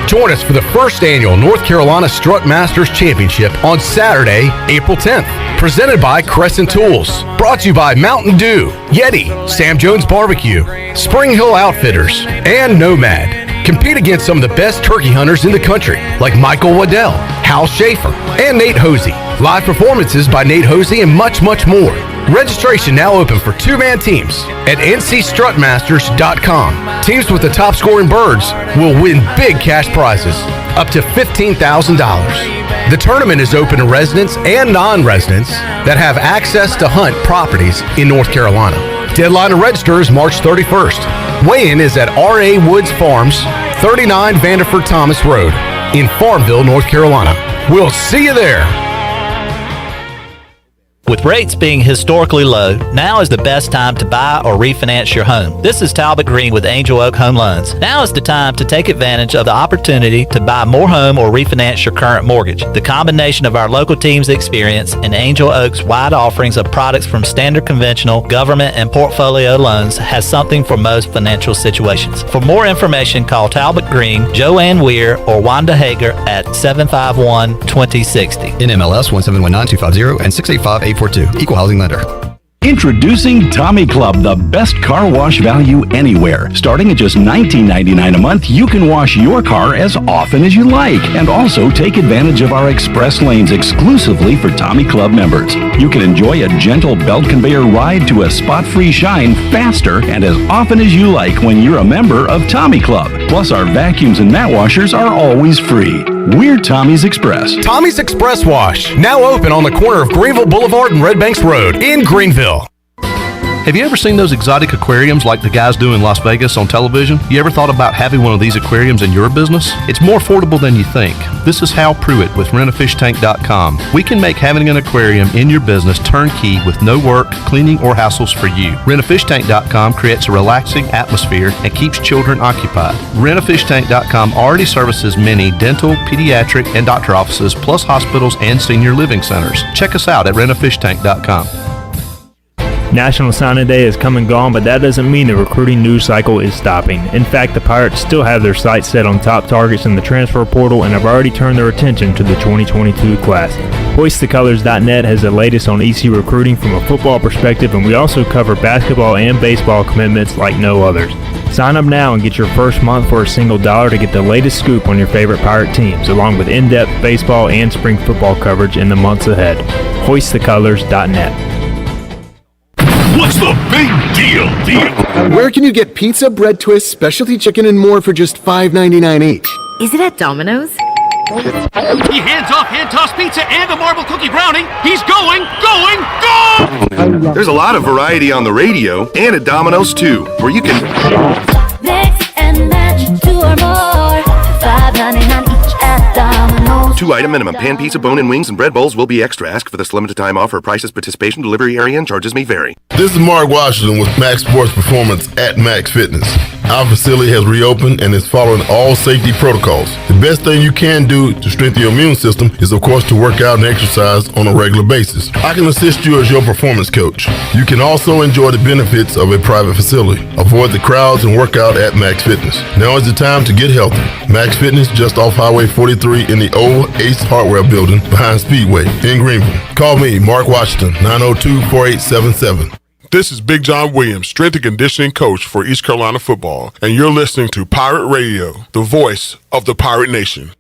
Join us for the first annual North Carolina Strut Masters Championship on Saturday, April 10th. Presented by Crescent Tools. Brought to you by Mountain Dew, Yeti, Sam Jones Barbecue, Spring Hill Outfitters, and Nomad. Compete against some of the best turkey hunters in the country, like Michael Waddell, Hal Schaefer, and Nate Hosey. Live performances by Nate Hosey and much, much more. Registration now open for two-man teams at ncstrutmasters.com. Teams with the top scoring birds will win big cash prizes, up to $15,000. The tournament is open to residents and non-residents that have access to hunt properties in North Carolina. Deadline to register is March 31st. Weigh-in is at R.A. Woods Farms, 39 Vanderford Thomas Road in Farmville, North Carolina. We'll see you there. With rates being historically low, now is the best time to buy or refinance your home. This is Talbot Green with Angel Oak Home Loans. Now is the time to take advantage of the opportunity to buy more home or refinance your current mortgage. The combination of our local team's experience and Angel Oak's wide offerings of products from standard conventional, government, and portfolio loans has something for most financial situations. For more information, call Talbot Green, Joanne Weir, or Wanda Hager at 751-2060. NMLS 1719250 and 685-842. Equal housing lender. Introducing Tommy Club, the best car wash value anywhere. Starting at just $19.99 a month, you can wash your car as often as you like, and also take advantage of our express lanes exclusively for Tommy Club members. You can enjoy a gentle belt conveyor ride to a spot-free shine faster and as often as you like when you're a member of Tommy Club. Plus, our vacuums and mat washers are always free. We're Tommy's Express. Tommy's Express Wash, now open on the corner of Greenville Boulevard and Red Banks Road in Greenville. Have you ever seen those exotic aquariums like the guys do in Las Vegas on television? You ever thought about having one of these aquariums in your business? It's more affordable than you think. This is Hal Pruitt with rentafishtank.com. We can make having an aquarium in your business turnkey with no work, cleaning, or hassles for you. Rentafishtank.com creates a relaxing atmosphere and keeps children occupied. Rentafishtank.com already services many dental, pediatric, and doctor offices, plus hospitals and senior living centers. Check us out at rentafishtank.com. National Signing Day has come and gone, but that doesn't mean the recruiting news cycle is stopping. In fact, the Pirates still have their sights set on top targets in the transfer portal and have already turned their attention to the 2022 class. HoistTheColors.net has the latest on EC recruiting from a football perspective, and we also cover basketball and baseball commitments like no others. Sign up now and get your first month for a single $1 to get the latest scoop on your favorite Pirate teams, along with in-depth baseball and spring football coverage in the months ahead. HoistTheColors.net. What's the big deal? Where can you get pizza, bread twists, specialty chicken, and more for just $5.99 each? Is it at Domino's? He hands off hand toss pizza and a marble cookie brownie. He's going! There's a lot of variety on the radio and at Domino's too, where you can Mix and match 2 or more. $5.99 each at Domino's. 2-item minimum. Pan pizza, bone-in wings, and bread bowls will be extra. Ask for this limited time offer. Prices, participation, delivery area, and charges may vary. This is Mark Washington with Max Sports Performance at Max Fitness. Our facility has reopened and is following all safety protocols. The best thing you can do to strengthen your immune system is, of course, to work out and exercise on a regular basis. I can assist you as your performance coach. You can also enjoy the benefits of a private facility. Avoid the crowds and work out at Max Fitness. Now is the time to get healthy. Max Fitness, just off Highway 43 in the old Ace Hardware building behind Speedway in Greenville. Call me, Mark Washington, 902-4877. This is Big John Williams, strength and conditioning coach for East Carolina football, and you're listening to Pirate Radio, the voice of the Pirate Nation.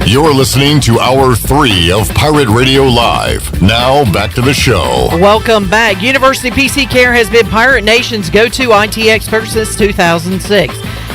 You're listening to Hour 3 of Pirate Radio Live. Now, back to the show. Welcome back. University PC Care has been Pirate Nation's go-to IT expert since 2006.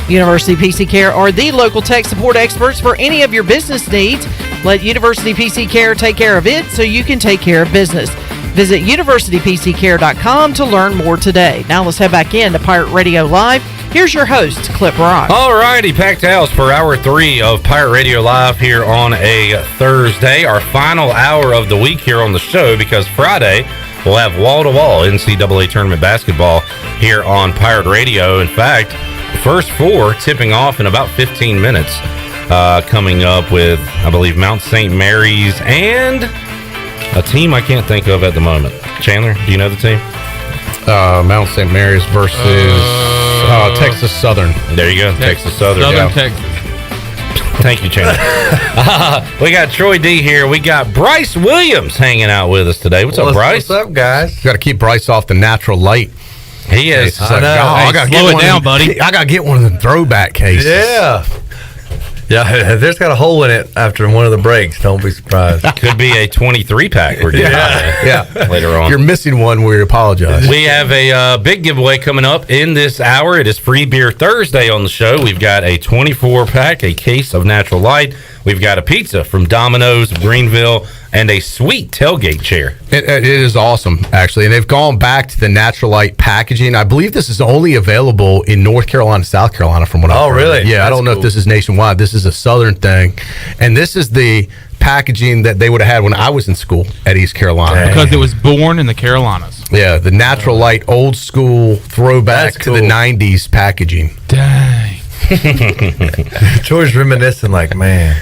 University PC Care are the local tech support experts for any of your business needs. Let University PC Care take care of it so you can take care of business. Visit universitypccare.com to learn more today. Now let's head back in to Pirate Radio Live. Here's your host, Clip Rock. All righty, packed house for Hour 3 of Pirate Radio Live here on a Thursday. Our final hour of the week here on the show, because Friday we'll have wall-to-wall NCAA tournament basketball here on Pirate Radio. In fact, the first 4 tipping off in about 15 minutes. Coming up with, I believe, Mount St. Mary's and a team I can't think of at the moment. Chandler, do you know the team? Mount St. Mary's versus Texas Southern. There you go, Texas Southern. Southern Texas. Thank you, Chandler. We got Troy D here. We got Bryce Williams hanging out with us today. What's up, Bryce? What's up, guys? Got to keep Bryce off the natural light. He is. I know. I gotta slow it down, buddy. I got to get one of the throwback cases. Yeah, there's got a hole in it after one of the breaks. Don't be surprised. Could be a 23-pack we're giving later on. If you're missing one, we apologize. We have a big giveaway coming up in this hour. It is Free Beer Thursday on the show. We've got a 24-pack, a case of Natural Light. We've got a pizza from Domino's of Greenville and a sweet tailgate chair. It is awesome, actually. And they've gone back to the Natural Light packaging. I believe this is only available in North Carolina, South Carolina, from what I've heard. Really? Yeah, I don't know if this is nationwide. This is a Southern thing. And this is the packaging that they would have had when I was in school at East Carolina. Because it was born in the Carolinas. Yeah, the Natural Light old school throwback to the 90s packaging. Dang. Troy's reminiscing like, man,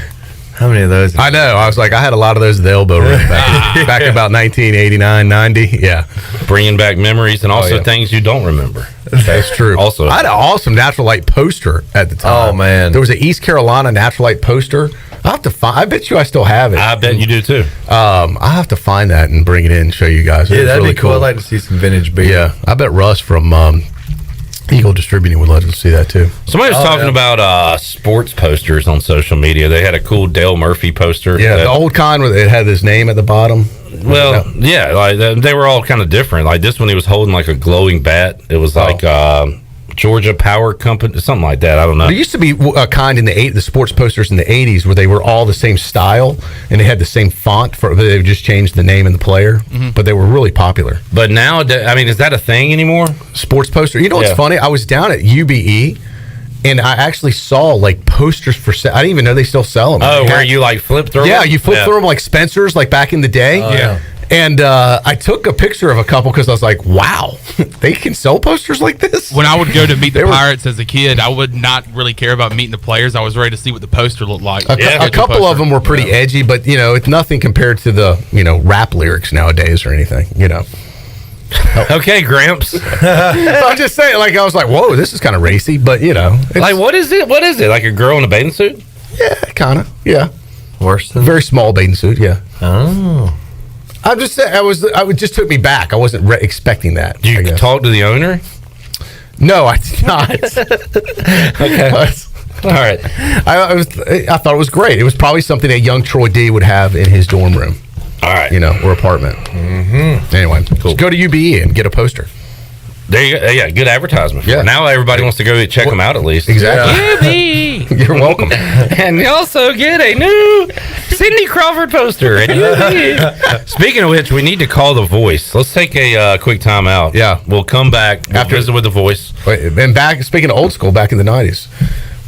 how many of those? I know. I was like, I had a lot of those at the elbow room back in about 1989, 90. Yeah. Bringing back memories and also things you don't remember. That's true. Also, I had an awesome Natural Light poster at the time. Oh, man. There was an East Carolina Natural Light poster. I'll have to find. I bet you I still have it. I bet you do too. I'll have to find that and bring it in and show you guys. Yeah, that'd really be cool. I'd like to see some vintage beer. Yeah, I bet Russ from Eagle Distributing would love to see that too. Somebody was talking about sports posters on social media. They had a cool Dale Murphy poster. Yeah, the old kind where it had his name at the bottom. Well, yeah, like they were all kind of different. Like this one, he was holding like a glowing bat. It was like Georgia Power Company, something like that. I don't know. There used to be a kind in the sports posters in the 80s where they were all the same style and they had the same font. They just changed the name and the player, but they were really popular. But now, I mean, is that a thing anymore? Sports poster. You know what's funny? I was down at UBE. And I actually saw like posters for sale. I didn't even know they still sell them. Oh, where you like flip through them? Yeah, you flip through them like Spencer's, like back in the day. Yeah. And I took a picture of a couple because I was like, wow, they can sell posters like this? When I would go to meet the Pirates as a kid, I would not really care about meeting the players. I was ready to see what the poster looked like. A couple of them were pretty edgy, but, you know, it's nothing compared to the, rap lyrics nowadays or anything, Okay, Gramps. So I'm just saying, like, I was like, whoa, this is kind of racy, but, like, what is it? What is it? Like a girl in a bathing suit? Yeah, kind of, yeah. Worse than? Very small bathing suit, yeah. Oh. I'm just saying, it just took me back. I wasn't expecting that. Did you talk to the owner? No, I did not. Okay. All right. I thought it was great. It was probably something that young Troy D would have in his dorm room. All right. Or apartment. Mm-hmm. Anyway, cool. Go to UBE and get a poster. There you go. Yeah, good advertisement. Yeah. Now everybody wants to go check them out at least. Exactly. You're welcome. And you also get a new Cindy Crawford poster at UBE. Speaking of which, we need to call the Voice. Let's take a quick time out. Yeah. We'll come back after visit with the Voice. And back, speaking of old school, back in the 90s.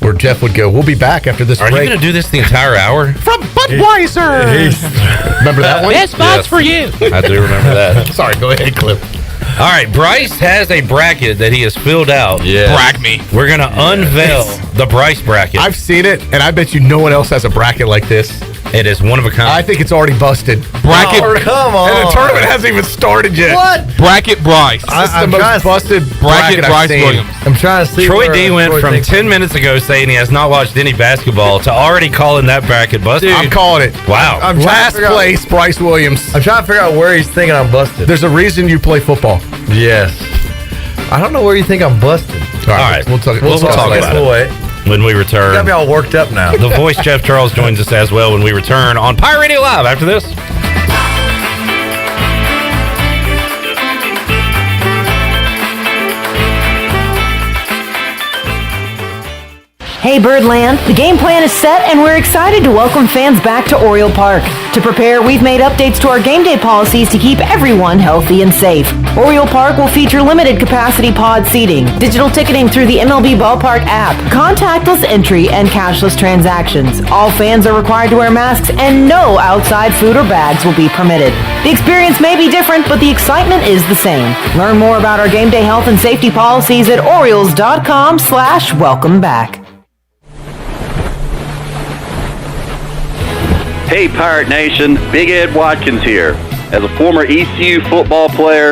Where Jeff would go, we'll be back after this break. Are you going to do this the entire hour? From Budweiser! Remember that one? Best spots for you. I do remember that. Sorry, go ahead, Cliff. All right, Bryce has a bracket that he has filled out. Yeah. Brag me. We're going to unveil the Bryce bracket. I've seen it, and I bet you no one else has a bracket like this. It is one of a kind. I think it's already busted. Bracket. Oh, come on. And the tournament hasn't even started yet. What? Bracket Bryce. This is the most busted bracket I've Bryce seen. Williams. I'm trying to see. Troy D went from 10 minutes ago saying he has not watched any basketball to already calling that bracket busted. I'm calling it. Wow. I'm Last place, Bryce Williams. I'm trying to figure out where he's thinking I'm busted. There's a reason you play football. Yes. I don't know where you think I'm busted. All right. We'll talk We'll talk about it when we return. You got me all worked up now. The Voice, Jeff Charles, joins us as well when we return on Pirate Radio Live after this. Hey Birdland, the game plan is set and we're excited to welcome fans back to Oriole Park. To prepare, we've made updates to our game day policies to keep everyone healthy and safe. Oriole Park will feature limited capacity pod seating, digital ticketing through the MLB Ballpark app, contactless entry, and cashless transactions. All fans are required to wear masks and no outside food or bags will be permitted. The experience may be different, but the excitement is the same. Learn more about our game day health and safety policies at Orioles.com/welcome back. Hey Pirate Nation, Big Ed Watkins here. As a former ECU football player,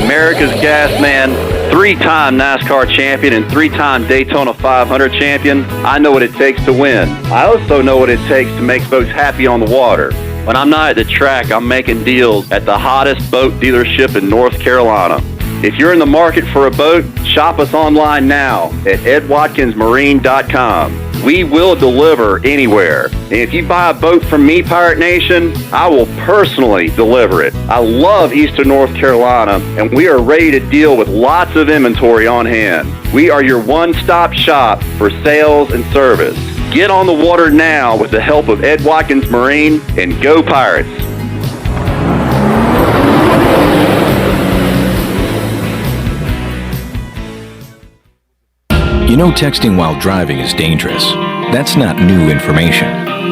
America's Gas Man, 3-time NASCAR champion, and 3-time Daytona 500 champion, I know what it takes to win. I also know what it takes to make folks happy on the water. When I'm not at the track, I'm making deals at the hottest boat dealership in North Carolina. If you're in the market for a boat, shop us online now at edwatkinsmarine.com. We will deliver anywhere. And if you buy a boat from me, Pirate Nation, I will personally deliver it. I love Eastern North Carolina, and we are ready to deal with lots of inventory on hand. We are your one-stop shop for sales and service. Get on the water now with the help of Ed Watkins Marine, and go Pirates. You know texting while driving is dangerous. That's not new information.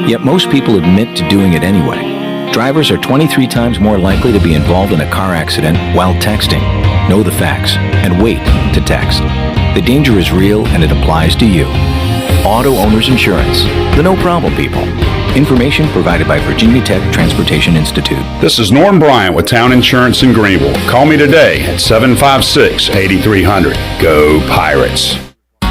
Yet most people admit to doing it anyway. Drivers are 23 times more likely to be involved in a car accident while texting. Know the facts and wait to text. The danger is real and it applies to you. Auto Owners Insurance. The no problem people. Information provided by Virginia Tech Transportation Institute. This is Norm Bryant with Town Insurance in Greenville. Call me today at 756-8300. Go Pirates.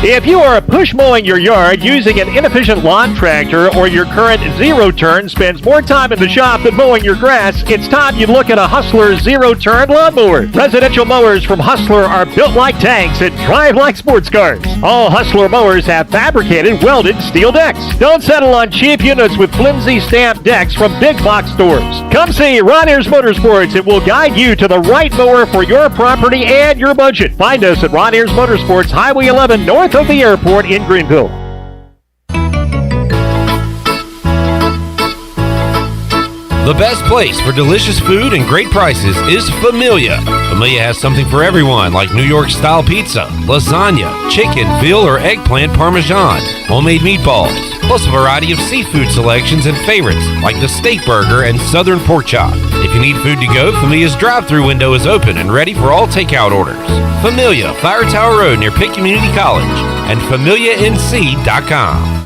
If you are push mowing your yard using an inefficient lawn tractor or your current zero-turn spends more time in the shop than mowing your grass, it's time you look at a Hustler zero-turn lawnmower. Residential mowers from Hustler are built like tanks and drive like sports cars. All Hustler mowers have fabricated, welded steel decks. Don't settle on cheap units with flimsy stamped decks from big box stores. Come see Ron Ayers Motorsports. It will guide you to the right mower for your property and your budget. Find us at Ron Ayers Motorsports, Highway 11, north of the airport in Greenville. The best place for delicious food and great prices is Familia. Familia has something for everyone, like New York-style pizza, lasagna, chicken, veal, or eggplant parmesan, homemade meatballs, plus a variety of seafood selections and favorites, like the steak burger and southern pork chop. If you need food to go, Familia's drive-thru window is open and ready for all takeout orders. Familia, Fire Tower Road near Pitt Community College, and FamiliaNC.com.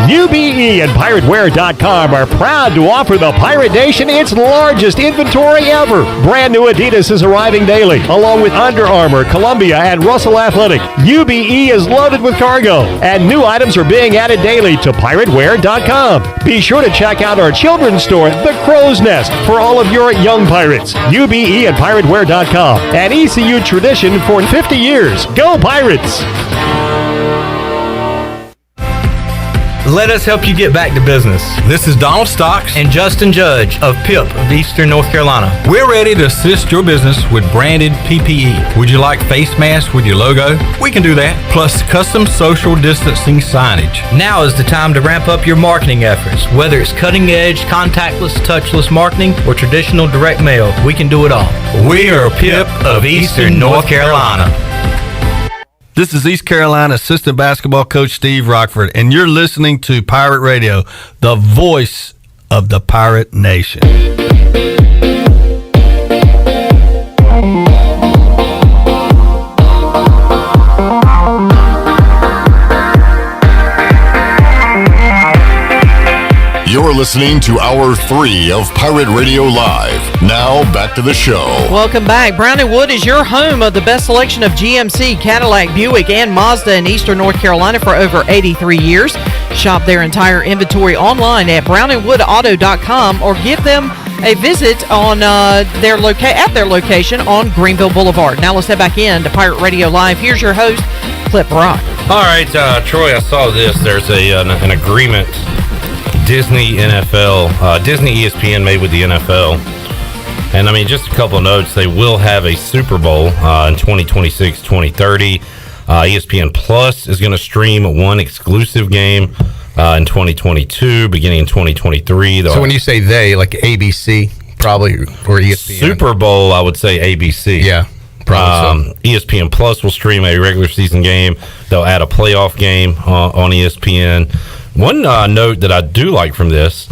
UBE and PirateWear.com are proud to offer the Pirate Nation its largest inventory ever. Brand new Adidas is arriving daily, along with Under Armour, Columbia, and Russell Athletic. UBE is loaded with cargo, and new items are being added daily to PirateWear.com. Be sure to check out our children's store, The Crow's Nest, for all of your young pirates. UBE and PirateWear.com, an ECU tradition for 50 years. Go Pirates! Let us help you get back to business. This is Donald Stocks and Justin Judge of PIP of Eastern North Carolina. We're ready to assist your business with branded PPE. Would you like face masks with your logo? We can do that. Plus custom social distancing signage. Now is the time to ramp up your marketing efforts. Whether it's cutting edge, contactless, touchless marketing, or traditional direct mail, we can do it all. We are PIP of Eastern North Carolina. This is East Carolina assistant basketball coach Steve Rockford, and you're listening to Pirate Radio, the voice of the Pirate Nation. You're listening to Hour 3 of Pirate Radio Live. Now, back to the show. Welcome back. Brown & Wood is your home of the best selection of GMC, Cadillac, Buick, and Mazda in Eastern North Carolina for over 83 years. Shop their entire inventory online at brownandwoodauto.com or give them a visit on their location on Greenville Boulevard. Now let's head back in to Pirate Radio Live. Here's your host, Clip Rock. All right, Troy, I saw this. There's an agreement Disney ESPN made with the NFL. And I mean, just a couple of notes. They will have a Super Bowl in 2026, 2030. ESPN Plus is going to stream one exclusive game in 2022, beginning in 2023. So when you say they, like ABC, probably, or ESPN? Super Bowl, I would say ABC. Yeah. Probably so. ESPN Plus will stream a regular season game. They'll add a playoff game on ESPN. One note that I do like from this,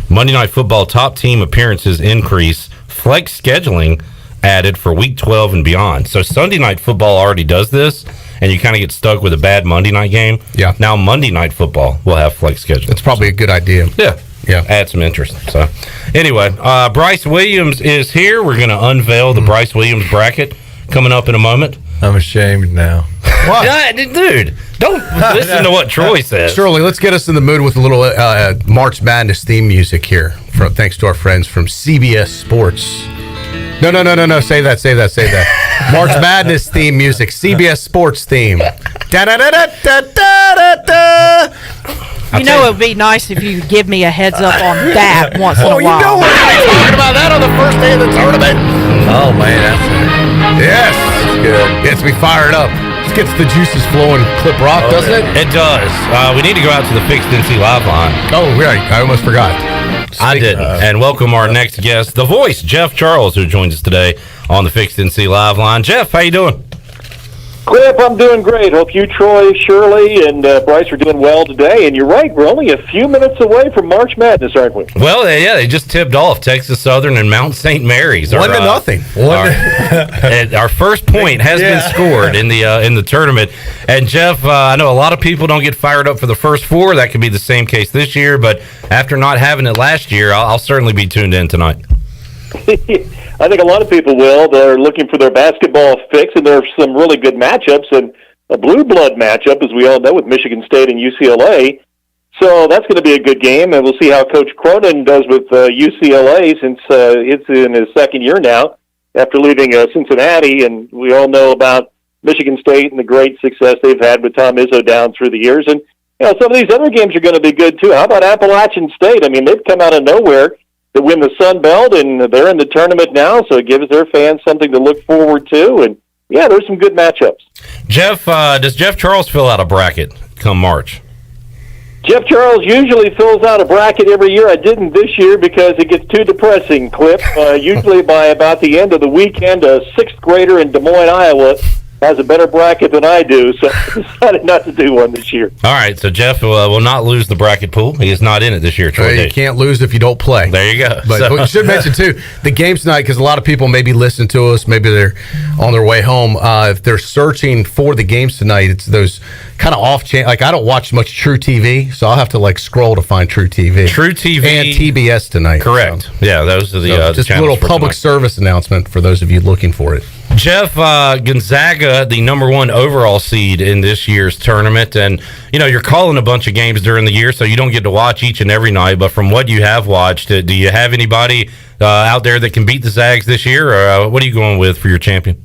Monday Night Football top team appearances increase, flex scheduling added for Week 12 and beyond. So Sunday Night Football already does this, and you kind of get stuck with a bad Monday night game. Yeah. Now Monday Night Football will have flex scheduling. It's probably a good idea. Yeah. Add some interest. So anyway, Bryce Williams is here. We're going to unveil the Bryce Williams bracket coming up in a moment. I'm ashamed now. What? Dude, don't listen to what Troy says. Shirley, let's get us in the mood with a little March Madness theme music here. Thanks to our friends from CBS Sports. No. Say that. March Madness theme music. CBS Sports theme. Da-da-da-da-da-da-da. You know, it would be nice if you give me a heads up on that once in a while. You know we're talking about that on the first day of the tournament. Oh, man, that's yes. good. Gets me fired up. This gets the juices flowing. Clip Rock, doesn't it? It does. We need to go out to the Fixed NC Live line. Oh, right. I almost forgot. I didn't. And welcome our next guest, the voice, Jeff Charles, who joins us today on the Fixed NC Live line. Jeff, how you doing? Clip, I'm doing great. Hope you, Troy, Shirley, and Bryce are doing well today. And you're right, we're only a few minutes away from March Madness, aren't we? Well, they just tipped off Texas Southern and Mount St. Mary's. 1-0. Our first point has been scored in the tournament. And Jeff, I know a lot of people don't get fired up for the first four. That could be the same case this year. But after not having it last year, I'll certainly be tuned in tonight. I think a lot of people will. They're looking for their basketball fix, and there are some really good matchups. And a blue blood matchup, as we all know, with Michigan State and UCLA. So that's going to be a good game, and we'll see how Coach Cronin does with UCLA since it's in his second year now after leaving Cincinnati, and we all know about Michigan State and the great success they've had with Tom Izzo down through the years. And some of these other games are going to be good, too. How about Appalachian State? I mean, they've come out of nowhere to win the Sun Belt, and they're in the tournament now, so it gives their fans something to look forward to. And, yeah, there's some good matchups. Jeff, does Jeff Charles fill out a bracket come March? Jeff Charles usually fills out a bracket every year. I didn't this year because it gets too depressing, Cliff. Usually by about the end of the weekend, a sixth grader in Des Moines, Iowa, has a better bracket than I do, so I decided not to do one this year. All right, so Jeff will not lose the bracket pool. He is not in it this year, Troy. You can't lose if you don't play. There you go. But you should mention, too, the games tonight, because a lot of people maybe listen to us, maybe they're on their way home. If they're searching for the games tonight, it's those kind of off-channel. Like, I don't watch much True TV, so I'll have to, scroll to find True TV. True TV. And TBS tonight. Correct. So, yeah, those are the just a little public service announcement for those of you looking for it. Jeff, Gonzaga, the number one overall seed in this year's tournament, and you're calling a bunch of games during the year, so you don't get to watch each and every night. But from what you have watched, do you have anybody out there that can beat the Zags this year, or what are you going with for your champion?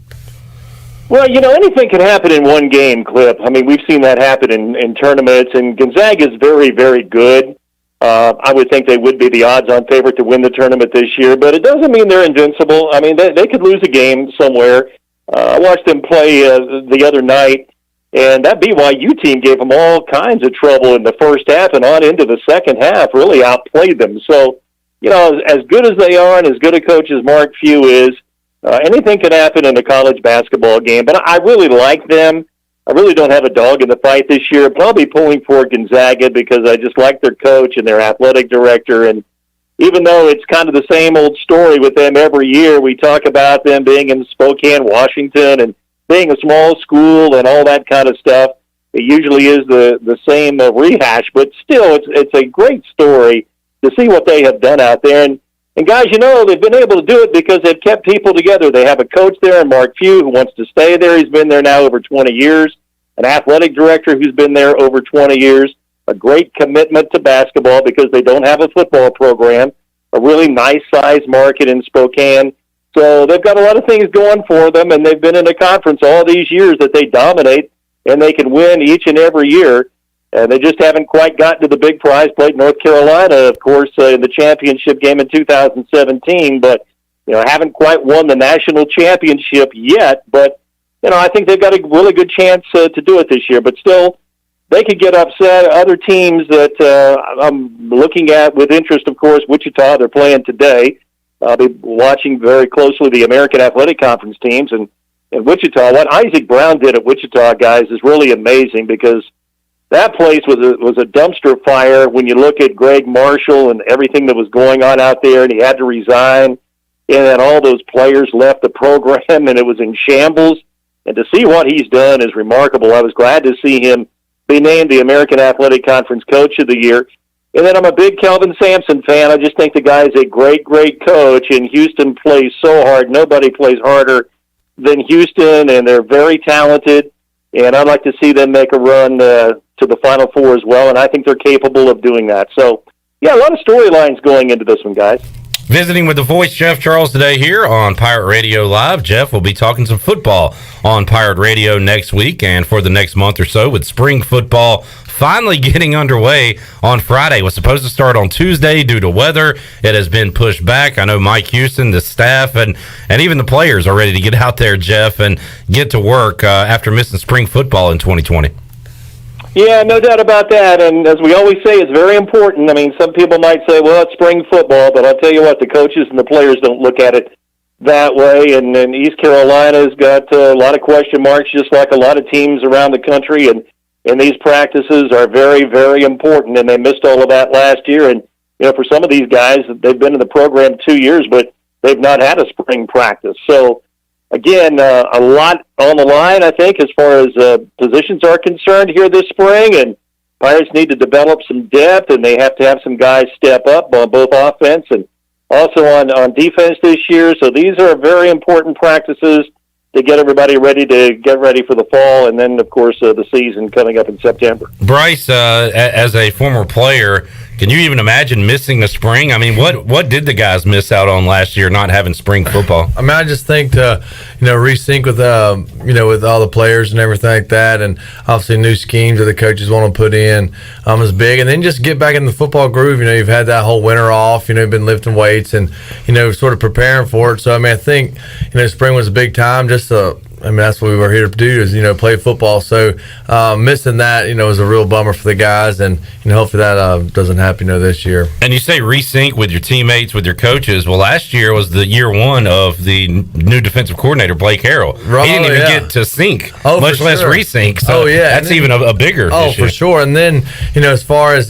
Well, anything can happen in one game, Clip. I mean, we've seen that happen in tournaments, and Gonzaga is very, very good. I would think they would be the odds-on favorite to win the tournament this year, but it doesn't mean they're invincible. I mean, they could lose a game somewhere. I watched them play the other night, and that BYU team gave them all kinds of trouble in the first half and on into the second half, really outplayed them. So, as good as they are and as good a coach as Mark Few is, anything can happen in a college basketball game. But I really like them. I really don't have a dog in the fight this year, but I'll be pulling for Gonzaga because I just like their coach and their athletic director. And even though it's kind of the same old story with them every year, we talk about them being in Spokane, Washington, and being a small school and all that kind of stuff. It usually is the same rehash, but still, it's a great story to see what they have done out there. And guys, they've been able to do it because they've kept people together. They have a coach there, and Mark Few, who wants to stay there. He's been there now over 20 years. An athletic director who's been there over 20 years. A great commitment to basketball because they don't have a football program. A really nice-sized market in Spokane. So they've got a lot of things going for them, and they've been in a conference all these years that they dominate, and they can win each and every year. And they just haven't quite gotten to the big prize. Played North Carolina, of course, in the championship game in 2017, but haven't quite won the national championship yet. But I think they've got a really good chance to do it this year. But still, they could get upset. Other teams that I'm looking at with interest, of course, Wichita. They're playing today. I'll be watching very closely the American Athletic Conference teams and Wichita. What Isaac Brown did at Wichita, guys, is really amazing because that place was a dumpster fire when you look at Greg Marshall and everything that was going on out there, and he had to resign, and then all those players left the program, and it was in shambles. And to see what he's done is remarkable. I was glad to see him be named the American Athletic Conference Coach of the Year. And then I'm a big Kelvin Sampson fan. I just think the guy is a great, great coach, and Houston plays so hard. Nobody plays harder than Houston, and they're very talented. And I'd like to see them make a run to the Final Four as well, and I think they're capable of doing that. So, yeah, a lot of storylines going into this one, guys. Visiting with the voice, Jeff Charles, today here on Pirate Radio Live. Jeff will be talking some football on Pirate Radio next week and for the next month or so, with spring football finally getting underway on Friday. It was supposed to start on Tuesday due to weather. It has been pushed back. I know Mike Houston, the staff, and even the players are ready to get out there, Jeff, and get to work after missing spring football in 2020. Yeah, no doubt about that. And as we always say, it's very important. I mean, some people might say, well, it's spring football, but I'll tell you what, the coaches and the players don't look at it that way. And East Carolina's got a lot of question marks, just like a lot of teams around the country. And these practices are very, very important. And they missed all of that last year. And, for some of these guys, they've been in the program 2 years, but they've not had a spring practice. So, again, a lot on the line, I think, as far as positions are concerned here this spring. And Pirates need to develop some depth, and they have to have some guys step up on both offense and also on defense this year. So these are very important practices get everybody ready for the fall, and then, of course, the season coming up in September. Bryce, as a former player, can you even imagine missing the spring? I mean, what did the guys miss out on last year not having spring football? I mean, I just think to resync with with all the players and everything like that, and obviously new schemes that the coaches want to put in is big, and then just get back in the football groove. You've had that whole winter off. You've been lifting weights and sort of preparing for it. So I mean, I think spring was a big time. That's what we were here to do is play football. So missing that was a real bummer for the guys, and hopefully that doesn't happen this year. And you say resync with your teammates, with your coaches. Well, last year was the year one of the new defensive coordinator, Blake Harrell. He didn't even get to sync, much less resync. So that's even a bigger issue. For sure. And then as far as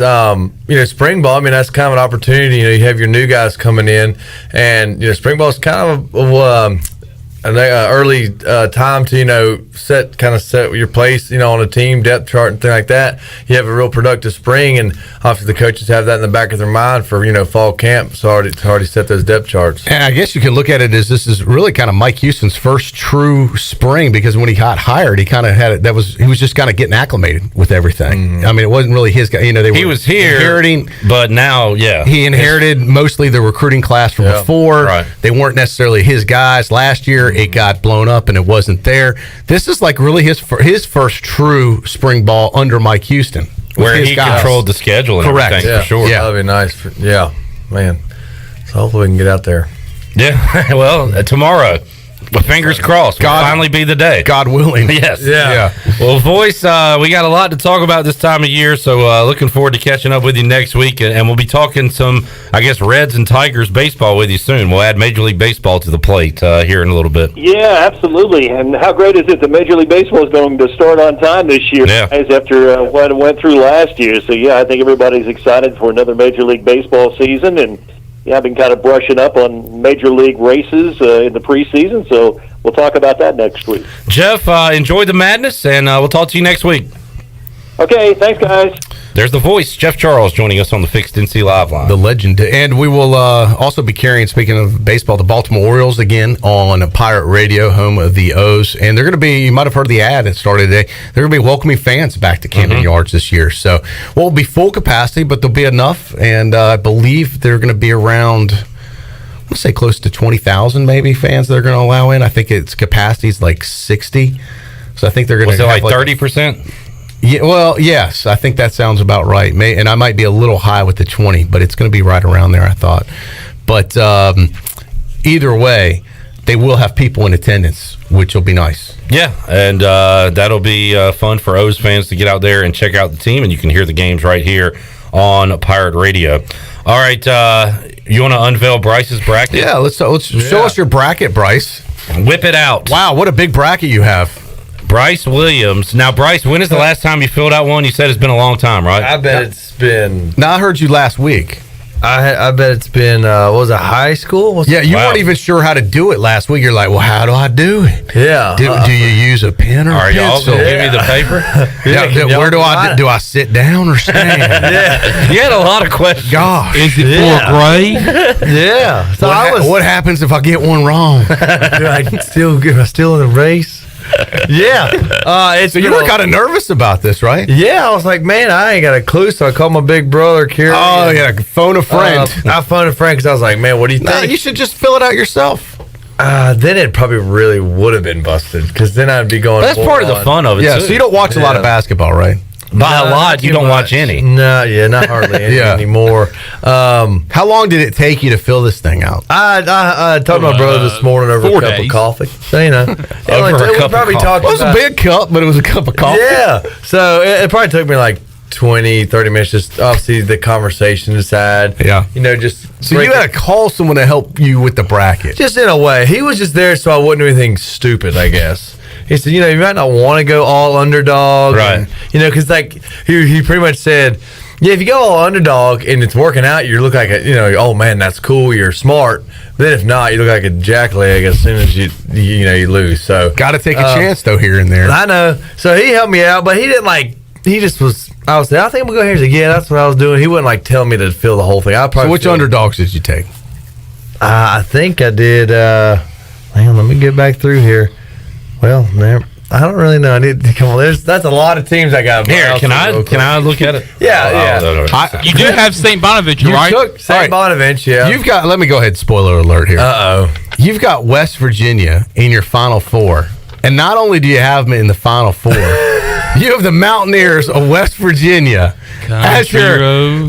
spring ball, I mean, that's kind of an opportunity. You have your new guys coming in, and spring ball is kind of an early time to set your place on a team depth chart and things like that. You have a real productive spring, and obviously the coaches have that in the back of their mind for fall camp, so already set those depth charts. And I guess you can look at it as this is really kind of Mike Houston's first true spring, because when he got hired, he kind of had he was just kind of getting acclimated with everything. I mean, it wasn't really his guy. He was here inheriting, but now he inherited mostly the recruiting class from before. Right. They weren't necessarily his guys. Last year it got blown up and it wasn't there. This is like really his first true spring ball under Mike Houston, where he controlled the schedule and everything, for sure. Yeah, that'd be nice. Man. So hopefully we can get out there. Yeah, well, tomorrow. Well, fingers crossed. Will finally be the day. God willing. Yes. Yeah. Well, Voice, we got a lot to talk about this time of year, so looking forward to catching up with you next week, and we'll be talking some, I guess, Reds and Tigers baseball with you soon. We'll add Major League Baseball to the plate here in a little bit. Yeah, absolutely. And how great is it that Major League Baseball is going to start on time this year, guys, after what it went through last year. So, I think everybody's excited for another Major League Baseball season, and I've been kind of brushing up on Major League races in the preseason, so we'll talk about that next week. Jeff, enjoy the madness, and we'll talk to you next week. Okay, thanks, guys. There's the Voice, Jeff Charles, joining us on the Fixed NC Live line. The legend. And we will also be carrying, speaking of baseball, the Baltimore Orioles again on Pirate Radio, home of the O's. And they're going to be, you might have heard the ad that started today, they're going to be welcoming fans back to Camden Yards this year. So won't be full capacity, but there'll be enough. And I believe they're going to be around, I want to say close to 20,000 maybe fans they're going to allow in. I think its capacity is like 60. So I think they're going to have like 30%? Yeah, well, yes, I think that sounds about right. And I might be a little high with the 20, but it's going to be right around there, I thought. But either way, they will have people in attendance, which will be nice. Yeah, and that'll be fun for O's fans to get out there and check out the team, and you can hear the games right here on Pirate Radio. All right, you want to unveil Bryce's bracket? Yeah, let's show us your bracket, Bryce. Whip it out. Wow, what a big bracket you have. Bryce Williams. Now, Bryce, when is the last time you filled out one? You said it's been a long time, right? I bet it's been... Now, I heard you last week. I bet it's been, what was it, high school? You weren't even sure how to do it last week. You're like, well, how do I do it? Yeah. Do you use a pen or a pencil? Y'all gonna give me the paper? Where do I sit down or stand? You had a lot of questions. Gosh. Is it for grade? Yeah. So what happens if I get one wrong? Am I still in the race? Yeah. So you were kind of nervous about this, right? Yeah, I was like, man, I ain't got a clue. So I called my big brother, Kerry. Oh, yeah, phone a friend. I phoned a friend because I was like, man, what do you think? You should just fill it out yourself. Then it probably really would have been busted because then I'd be going. That's part of the fun of it. Yeah, too. so you don't watch a lot of basketball, right? By a lot, you don't watch any. No, not hardly any anymore. How long did it take you to fill this thing out? I talked to my brother this morning over a cup of coffee. So, over a cup of coffee. It was a big cup, but it was a cup of coffee. Yeah. So it probably took me like 20, 30 minutes, just obviously the conversation aside. Yeah. Just... So you had to call someone to help you with the bracket. Just in a way. He was just there so I wouldn't do anything stupid, I guess. He said, you might not want to go all underdog. Right. And, because like he pretty much said, yeah, if you go all underdog and it's working out, you look like oh man, that's cool, you're smart. But then if not, you look like a jackleg as soon as you lose. So got to take a chance though here and there. I know. So he helped me out, but he didn't he just was. I was like, I think I'm gonna go here. He's like, yeah, that's what I was doing. He wouldn't tell me to fill the whole thing. So which underdogs did you take? I think I did. Hang on, let me get back through here. Well, man, I don't really know. I need to come on. That's a lot of teams I got. Here, can I look at it? Yeah. You do have St. Bonaventure, right? Took St. Bonaventure, yeah. You've got, let me go ahead, spoiler alert here. Uh-oh. You've got West Virginia in your Final Four. And not only do you have them in the Final Four, you have the Mountaineers of West Virginia as your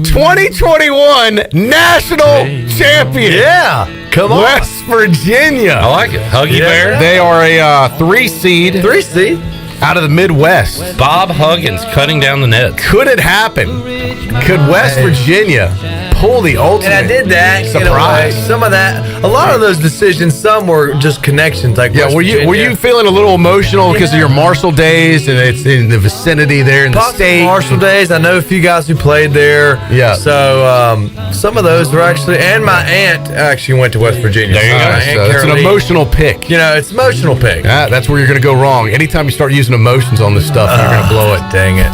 2021 national champion. Yeah. Come on. West Virginia. I like it. Huggy Bear. They are a 3 seed. 3 seed? Out of the Midwest. Bob Huggins cutting down the net. Could it happen? Could West Virginia pull the ultimate And I did that. surprise? Some of that. A lot of those decisions, some were just connections. Like Yeah, West were you Virginia. feeling a little emotional because of your Marshall days and it's in the vicinity there in the Possibly state? Marshall days. I know a few guys who played there. Yeah. So some of those were actually, and my aunt actually went to West Virginia. There you So go. my Aunt So it's an Caroline- emotional pick. You know, it's an emotional pick. Yeah, that's where you're going to go wrong. Anytime you start using emotions on this stuff, you're going to blow it. Dang it.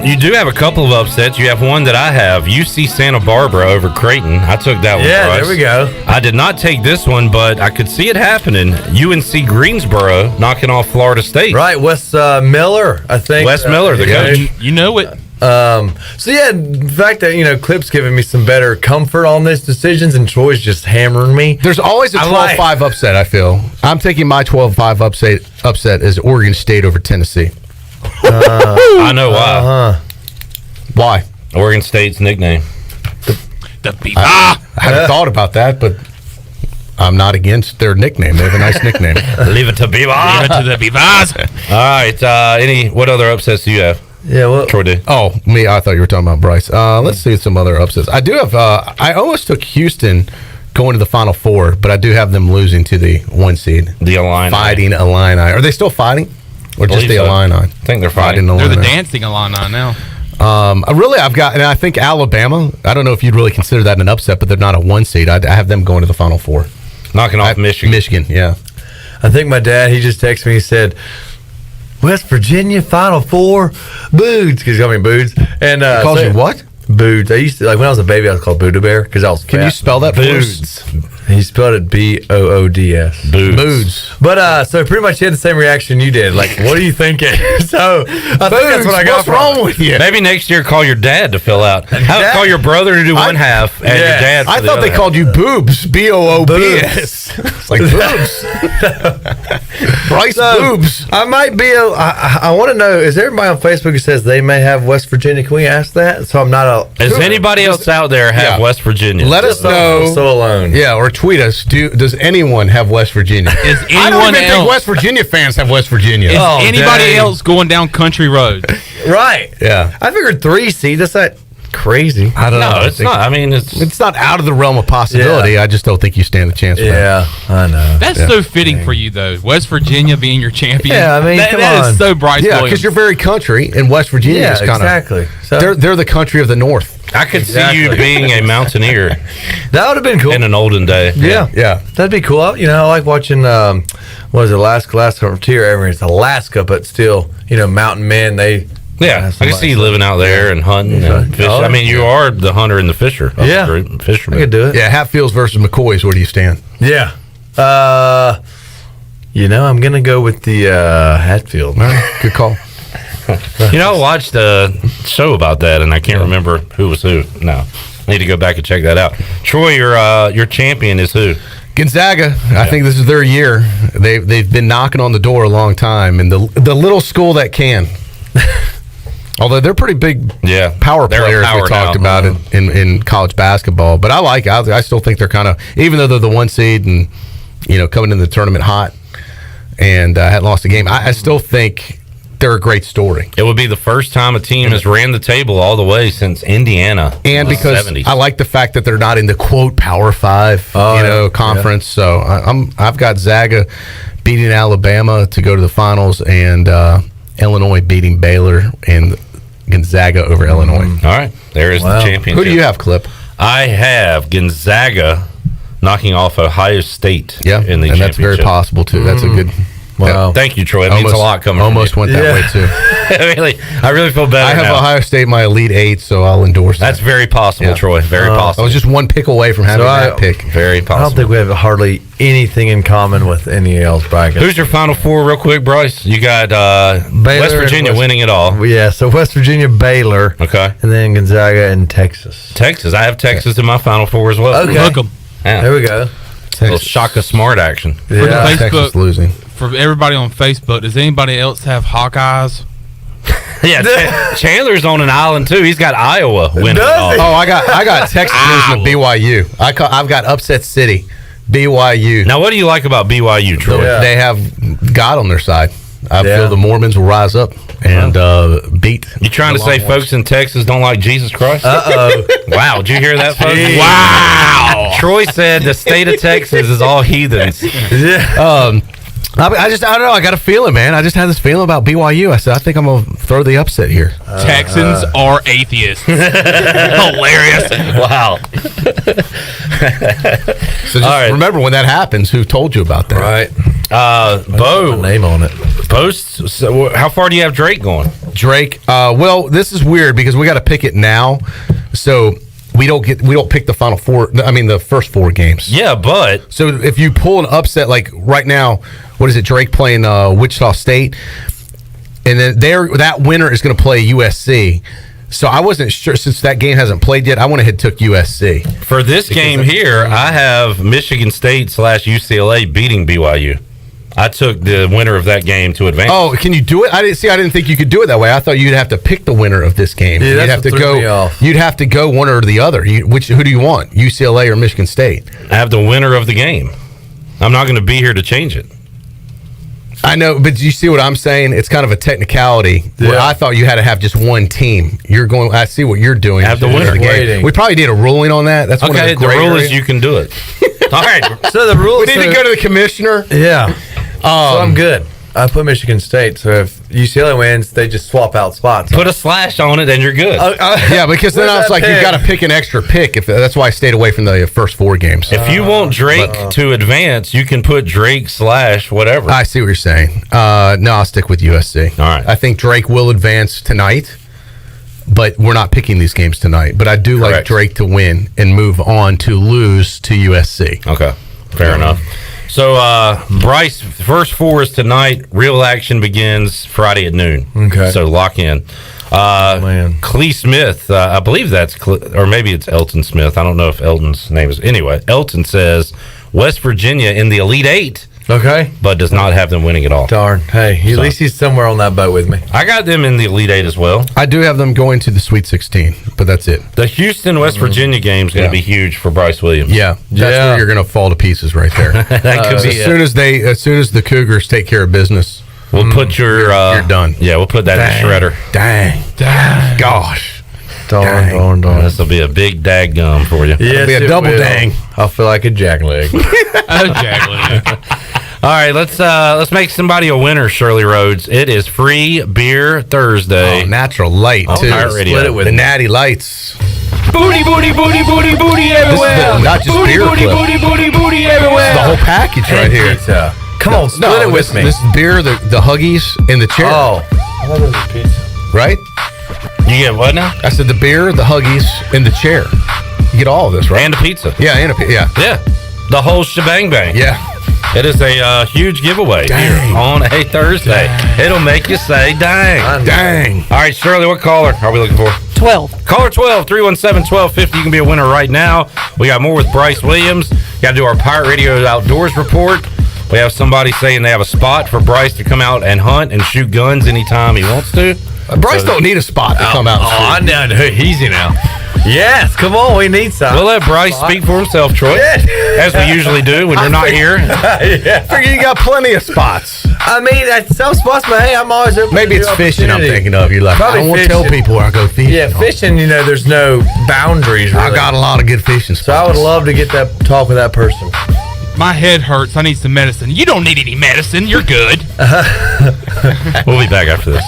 You do have a couple of upsets. You have one that I have. UC Santa Barbara over Creighton. I took that one. Yeah, Bryce. there we go. I did not take this one, but I could see it happening. UNC Greensboro knocking off Florida State. Right, Wes Miller, I think. Wes Miller, the coach. You know it. So yeah, the fact that Clip's giving me some better comfort on these decisions, and Troy's just hammering me. There's always a 12-5 upset, I feel. I'm taking my 12-5 upset as Oregon State over Tennessee. I know why. Why? Oregon State's nickname. The Beaver. I haven't thought about that, but I'm not against their nickname. They have a nice nickname. Leave it to Beaver. Leave it to the Beavers. All right. What other upsets do you have? Yeah, well, Troy did. Oh, me. I thought you were talking about Bryce. Let's see some other upsets. I do have. I almost took Houston going to the Final Four, but I do have them losing to the 1 seed. The Illini. Fighting Illini. Are they still fighting? Or just the Illini? I think they're fighting. They're the dancing Illini now. I've got, and I think Alabama. I don't know if you'd really consider that an upset, but they're not a 1 seed. I have them going to the Final Four, knocking off Michigan. Michigan, yeah. I think my dad. He just texted me. He said, "West Virginia Final Four, Boods," because he called me Boods. And He calls you what? Boods. I used to when I was a baby. I was called Buddha Bear because I was. Can you spell that? Boods. He spelled it Boods. Boods. But so pretty much he had the same reaction you did. Like, what are you thinking? So I think that's what I got. What's wrong with you? Maybe next year call your dad to fill out. Call your brother to do one half and your dad. For I the thought they other called you boobs. BOOBS. It's like boobs. Bryce boobs. I might be. I want to know. Is everybody on Facebook who says they may have West Virginia? Can we ask that? So I'm not a. Does anybody else out there have West Virginia? Let us know. So alone. Yeah, or tweet us. Does anyone have West Virginia? Is I don't anyone even think else? West Virginia fans have West Virginia. Is anybody else going down country road? Right. Yeah. I figured 3 seed. That's not crazy. I don't know. No, it's not. I mean, it's not out of the realm of possibility. Yeah. I just don't think you stand a chance for that. I know. That's so fitting for you, though. West Virginia being your champion. Yeah, I mean, come that on. is so Bryce Yeah, Williams. because you're very country, and West Virginia Yeah, is kind of exactly. So they're the country of the North. I could see you being a mountaineer that would have been cool. in an olden day. Yeah, that'd be cool. I like watching. What is it? Last frontier ever? It's Alaska, but still, mountain men. Yeah, I can see you living out there and hunting and fishing. I mean, you are the hunter and the fisher. Yeah. Fisherman. I could do it. Yeah, Hatfields versus McCoys. Where do you stand? Yeah. I'm gonna go with the Hatfield. Good call. I watched a show about that, and I can't remember who was who. No, I need to go back and check that out. Troy, your champion is who? Gonzaga. I think this is their year. They've been knocking on the door a long time, and the little school that can. Although they're pretty big power players, we talked about it in college basketball. But I like it. I still think they're kind of, even though they're the 1 seed and, coming into the tournament hot and hadn't lost a game, I still think they're a great story. It would be the first time a team has ran the table all the way since Indiana. And because 70s. I like the fact that they're not in the, quote, Power 5 conference. So I've got Zaga beating Alabama to go to the finals and Illinois beating Baylor and Gonzaga over Illinois. All right. There is the championship. Who do you have, Clip? I have Gonzaga knocking off Ohio State Yeah, in the and championship. that's very possible, too. That's a good... Wow. Thank you, Troy. It means a lot coming almost from you. went that way, too. I really feel better I have now. Ohio State in my Elite Eight, so I'll endorse That's that. very possible, Troy. Very possible. I was just one pick away from having that pick. Very I don't possible. think we have hardly anything in common with any else bracket. Who's your Final Four, real quick, Bryce? You got West Virginia winning it all. Yeah, so West Virginia, Baylor. Okay. And then Gonzaga and Texas. Texas. I have Texas in my Final Four as well. Okay. Welcome. Yeah. There we go. A little Shaka Smart action. For the Facebook, for everybody on Facebook, does anybody else have Hawkeyes? Yeah, Chandler's on an island too. He's got Iowa winning it all. Oh, I got Texas losing to BYU. I've got upset city, BYU. Now, what do you like about BYU, Troy? They have God on their side. I feel the Mormons will rise up and beat. You trying to say folks in Texas don't like Jesus Christ? Wow, did you hear that, folks? Jeez. Wow. Troy said the state of Texas is all heathens. Yeah. I don't know. I got a feeling, man. I just had this feeling about BYU. I said, I think I'm going to throw the upset here. Texans are atheists. Hilarious. Wow. So just remember when that happens, who told you about that? Right. Bo. Name on it. Post. So how far do you have Drake going? Drake. Well, this is weird because we got to pick it now. So we don't pick the final four. I mean, the first four games. Yeah, but so if you pull an upset like right now, what is it? Drake playing Wichita State, and then that winner is going to play USC. So I wasn't sure since that game hasn't played yet. I went ahead and took USC for this game here. I have Michigan State / UCLA beating BYU. I took the winner of that game to advance. Oh, can you do it? I didn't think you could do it that way. I thought you'd have to pick the winner of this game. Yeah, you'd that's have to what threw me go. off. You'd have to go one or the other. Who do you want? UCLA or Michigan State? I have the winner of the game. I'm not going to be here to change it. I know, but you see what I'm saying? It's kind of a technicality. Where I thought you had to have just one team. I see what you're doing. Have the winner. We probably did a ruling on that. That's one of Okay, the the gray rule areas. is you can do it. All right. So the rule. We need to go to the commissioner. Yeah. So I'm good. I put Michigan State. So if UCLA wins, they just swap out spots. Put a slash on it, and you're good. Yeah, because then I was like, you've got to pick an extra pick. That's why I stayed away from the first four games. If you want Drake to advance, you can put Drake / whatever. I see what you're saying. No, I'll stick with USC. All right. I think Drake will advance tonight, but we're not picking these games tonight. But I do like Drake to win and move on to lose to USC. Okay, fair enough. So, Bryce, first four is tonight. Real action begins Friday at noon. Okay. So lock in. Clee Smith, I believe that's, or maybe it's Elton Smith. I don't know if Elton's name is. Anyway, Elton says West Virginia in the Elite Eight. Okay. But does not have them winning at all. Darn. Hey, at least he's somewhere on that boat with me. I got them in the Elite Eight as well. I do have them going to the Sweet 16, but that's it. The Houston West Virginia game is going to be huge for Bryce Williams. Yeah, that's where you're going to fall to pieces right there. That could be as soon as the Cougars take care of business, we'll put you're done. Yeah, we'll put that in the shredder. Dang. Gosh. Darn. This will be a big dag gum for you. Yes, It'll be a double dang. I'll feel like a jackleg. All right, let's make somebody a winner, Shirley Rhodes. It is free beer Thursday. Natural light too. Split it with the natty lights. Booty, booty, booty, booty, booty everywhere. Not just booty, beer booty, clip. booty, booty, booty everywhere. It's the whole package right here. Pizza. Come on, split it with me. This is beer, the Huggies, and the chair. Oh, I thought it was pizza. Right? You get what now? I said the beer, the Huggies, and the chair. You get all of this, right? And a pizza. Yeah, and a pizza. Yeah. The whole shebang bang. Yeah. It is a huge giveaway here on a Thursday. It'll make you say dang. Dang. All right, Shirley, what caller are we looking for? 12. Caller 12, 317-1250. You can be a winner right now. We got more with Bryce Williams. Got to do our Pirate Radio Outdoors report. We have somebody saying they have a spot for Bryce to come out and hunt and shoot guns anytime he wants to. Bryce don't need a spot to come out and shoot. I'm down easy now. Yes, come on, we need some. We'll let Bryce speak for himself, Troy, as we usually do when you're not here. I figure you got plenty of spots. I mean, at some spots, but hey, I'm always open. Maybe to it's new fishing I'm opportunity. thinking of. You're like, Probably I don't want to fishing. tell people where I go fishing. Yeah, fishing, there's no boundaries, really. I got a lot of good fishing spots. So I would love to get that talk with that person. My head hurts. I need some medicine. You don't need any medicine. You're good. We'll be back after this.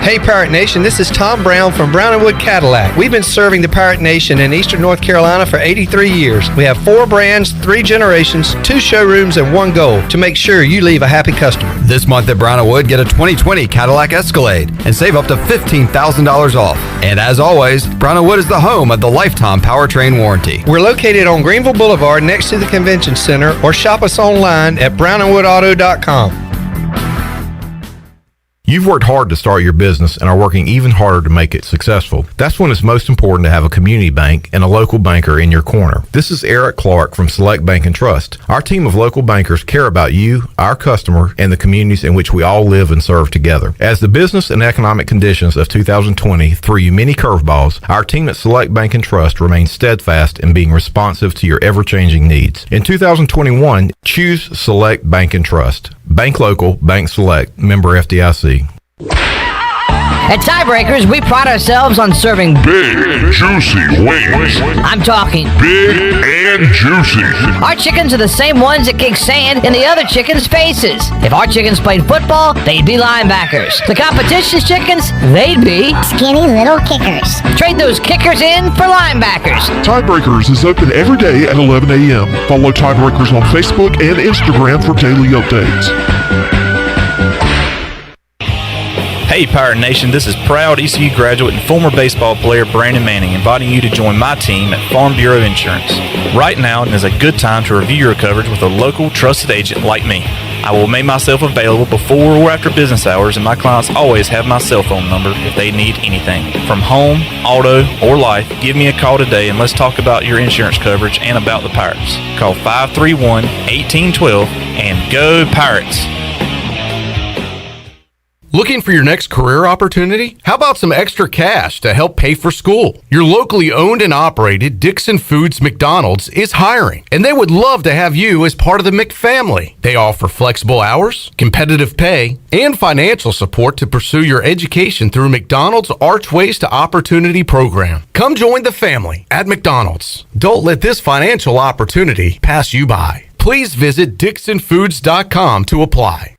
Hey Pirate Nation, this is Tom Brown from Brown & Wood Cadillac. We've been serving the Pirate Nation in Eastern North Carolina for 83 years. We have 4 brands, 3 generations, 2 showrooms, and 1 goal to make sure you leave a happy customer. This month at Brown & Wood, get a 2020 Cadillac Escalade and save up to $15,000 off. And as always, Brown & Wood is the home of the lifetime powertrain warranty. We're located on Greenville Boulevard next to the Convention Center, or shop us online at brownandwoodauto.com. You've worked hard to start your business and are working even harder to make it successful. That's when it's most important to have a community bank and a local banker in your corner. This is Eric Clark from Select Bank and Trust. Our team of local bankers care about you, our customer, and the communities in which we all live and serve together. As the business and economic conditions of 2020 threw you many curveballs, our team at Select Bank and Trust remains steadfast in being responsive to your ever-changing needs. In 2021, choose Select Bank and Trust. Bank local, bank select, member FDIC. At Tiebreakers, we pride ourselves on serving big, juicy wings. I'm talking big and juicy. Our chickens are the same ones that kick sand in the other chickens' faces. If our chickens played football, they'd be linebackers. The competition's chickens, they'd be skinny little kickers. Trade those kickers in for linebackers. Tiebreakers is open every day at 11 a.m. Follow Tiebreakers on Facebook and Instagram for daily updates. Hey Pirate Nation, this is proud ECU graduate and former baseball player Brandon Manning inviting you to join my team at Farm Bureau Insurance. Right now is a good time to review your coverage with a local trusted agent like me. I will make myself available before or after business hours, and my clients always have my cell phone number if they need anything. From home, auto, or life, give me a call today and let's talk about your insurance coverage and about the Pirates. Call 531-1812 and go Pirates! Looking for your next career opportunity? How about some extra cash to help pay for school? Your locally owned and operated Dixon Foods McDonald's is hiring, and they would love to have you as part of the McFamily. They offer flexible hours, competitive pay, and financial support to pursue your education through McDonald's Archways to Opportunity program. Come join the family at McDonald's. Don't let this financial opportunity pass you by. Please visit DixonFoods.com to apply.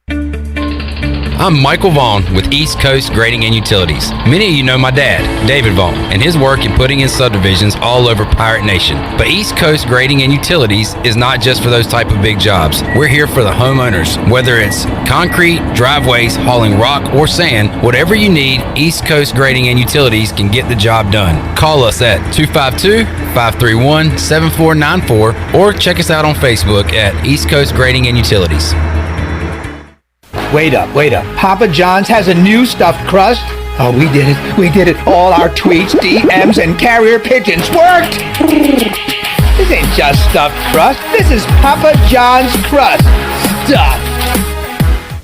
I'm Michael Vaughn with East Coast Grading and Utilities. Many of you know my dad, David Vaughn, and his work in putting in subdivisions all over Pirate Nation. But East Coast Grading and Utilities is not just for those type of big jobs. We're here for the homeowners. Whether it's concrete, driveways, hauling rock, or sand, whatever you need, East Coast Grading and Utilities can get the job done. Call us at 252-531-7494 or check us out on Facebook at East Coast Grading and Utilities. Wait up. Papa John's has a new stuffed crust? Oh, we did it. All our tweets, DMs, and carrier pigeons worked. This ain't just stuffed crust. This is Papa John's crust. Stuffed.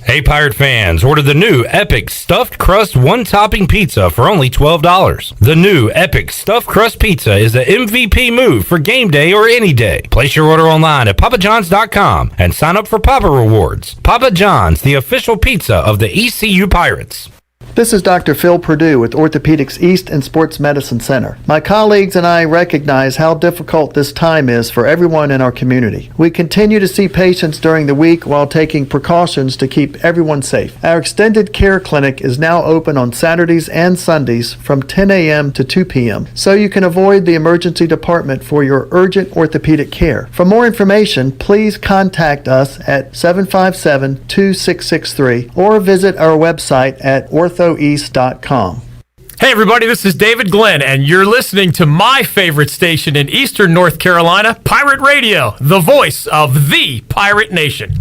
Hey Pirate fans, order the new Epic Stuffed Crust One-Topping Pizza for only $12. The new Epic Stuffed Crust Pizza is the MVP move for game day or any day. Place your order online at papajohns.com and sign up for Papa Rewards. Papa John's, the official pizza of the ECU Pirates. This is Dr. Phil Perdue with Orthopedics East and Sports Medicine Center. My colleagues and I recognize how difficult this time is for everyone in our community. We continue to see patients during the week while taking precautions to keep everyone safe. Our extended care clinic is now open on Saturdays and Sundays from 10 a.m. to 2 p.m. so you can avoid the emergency department for your urgent orthopedic care. For more information, please contact us at 757-2663 or visit our website at orthoeast.com. Hey everybody, this is David Glenn, and you're listening to my favorite station in Eastern North Carolina, Pirate Radio, the voice of the Pirate Nation.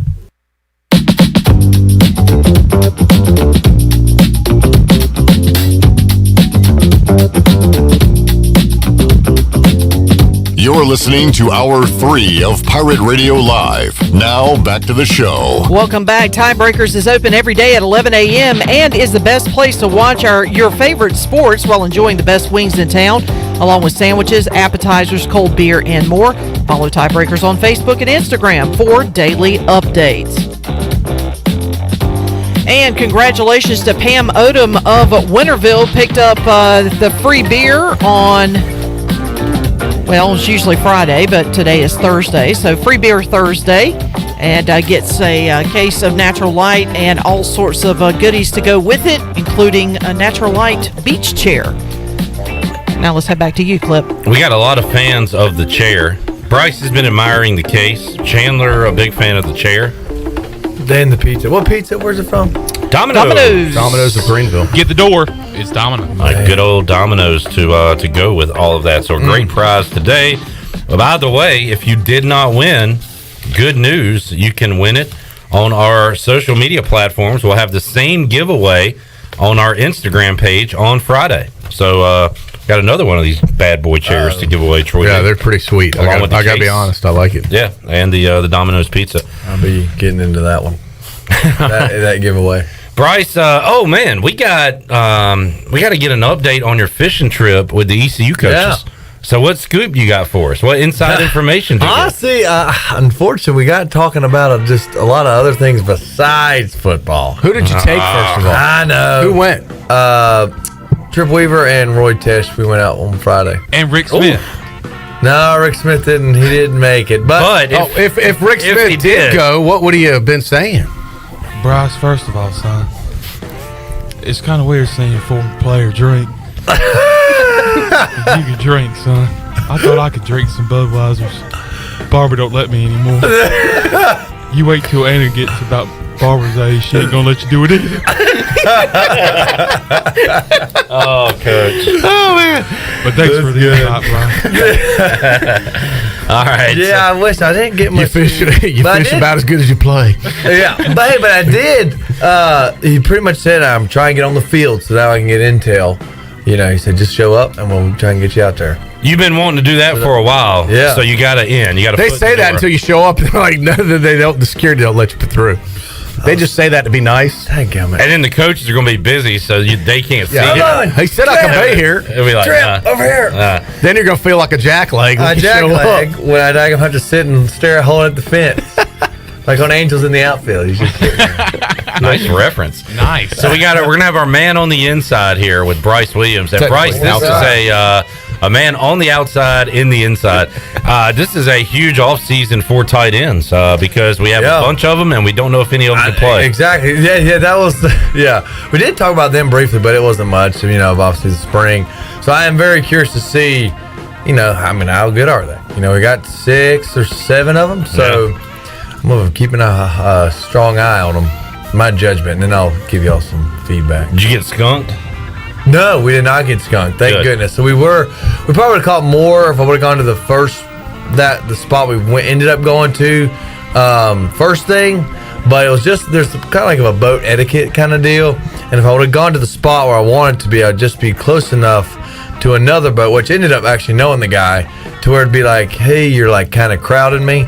You're listening to Hour 3 of Pirate Radio Live. Now, back to the show. Welcome back. Tiebreakers is open every day at 11 a.m. and is the best place to watch your favorite sports while enjoying the best wings in town, along with sandwiches, appetizers, cold beer, and more. Follow Tiebreakers on Facebook and Instagram for daily updates. And congratulations to Pam Odom of Winterville. Picked up the free beer on... Well, it's usually Friday, but today is Thursday, so free beer Thursday. and gets a case of Natural Light and all sorts of goodies to go with it, including a Natural Light beach chair. Now let's head back to you, Clip. We got a lot of fans of the chair. Bryce has been admiring the case. Chandler, a big fan of the chair. Then the pizza. What pizza? Where's it from? Domino's. Domino's of Greenville. Get the door. It's Domino's. Good old Domino's to go with all of that. So a great prize today. Well, by the way, if you did not win, good news. You can win it on our social media platforms. We'll have the same giveaway on our Instagram page on Friday. So got another one of these bad boy chairs to give away, Troy. Yeah, they're pretty sweet. I gotta be honest, I like it. Yeah, and the Domino's pizza. I'll be getting into that one. that giveaway. Bryce, oh man, we got to get an update on your fishing trip with the ECU coaches. Yeah. So what scoop you got for us? What inside information do you get? Honestly, unfortunately, we got talking about just a lot of other things besides football. Who did you take, first of all? I know. Who went? Trip Weaver and Roy Tesh. We went out on Friday. And Rick Smith. No, Rick Smith didn't. He didn't make it. But if Rick Smith did go, what would he have been saying? Bryce, first of all, son, it's kind of weird seeing your former player drink. You can drink, son. I thought I could drink some Budweisers. Barbara don't let me anymore. You wait till Anna gets about Barbara's age. She ain't gonna let you do it either. Oh, Coach. Oh, man. But thanks for the invite, Brian. All right. Yeah, I wish I didn't get much. You fish about as good as you play. Yeah, but I did. He pretty much said, I'm trying to get on the field so that I can get intel. You know, he said, just show up and we'll try and get you out there. You've been wanting to do that for a while. Yeah. So you got to in. You got to. They say that until you show up. They're like, no, they don't. The security don't let you through. They just say that to be nice. And then the coaches are going to be busy, so they can't see it. He said I can be here. It'll be like, Trip, over here. Then you're going to feel like a jackleg. A jackleg when I have to sit and stare a hole at the fence. Like on Angels in the Outfield. He's just nice reference. Nice. So we're gonna have our man on the inside here with Bryce Williams. And Bryce, this is a man on the outside, in the inside. This is a huge offseason for tight ends because we have a bunch of them and we don't know if any of them can play. Exactly. Yeah, that was we did talk about them briefly, but it wasn't much, obviously the spring. So I am very curious to see, how good are they? We got 6 or 7 of them, so I'm keeping a strong eye on them. My judgment, and then I'll give y'all some feedback. Did you get skunked? No, we did not get skunked. Thank goodness. So we probably would have caught more if I would have gone to the spot we ended up going to first thing. But it was there's kind of like a boat etiquette kind of deal. And if I would have gone to the spot where I wanted to be, I'd just be close enough to another boat, which ended up actually knowing the guy, to where it'd be like, hey, you're like kind of crowding me.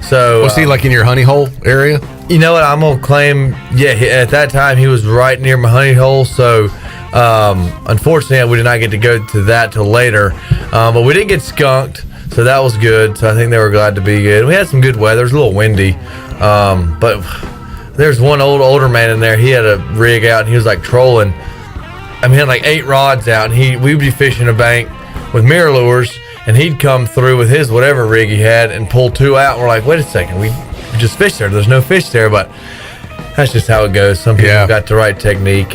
So was he like in your honey hole area? You know what? I'm gonna claim. Yeah, at that time he was right near my honey hole. So unfortunately, we did not get to go to that till later. But we didn't get skunked, so that was good. So I think they were glad to be good. We had some good weather. It was a little windy, but there's one older man in there. He had a rig out and he was like trolling. He had like 8 rods out, and we would be fishing a bank with mirror lures. And he'd come through with his whatever rig he had and pull 2 out. And we're like, wait a second, we just fished there. There's no fish there, but that's just how it goes. Some people got the right technique,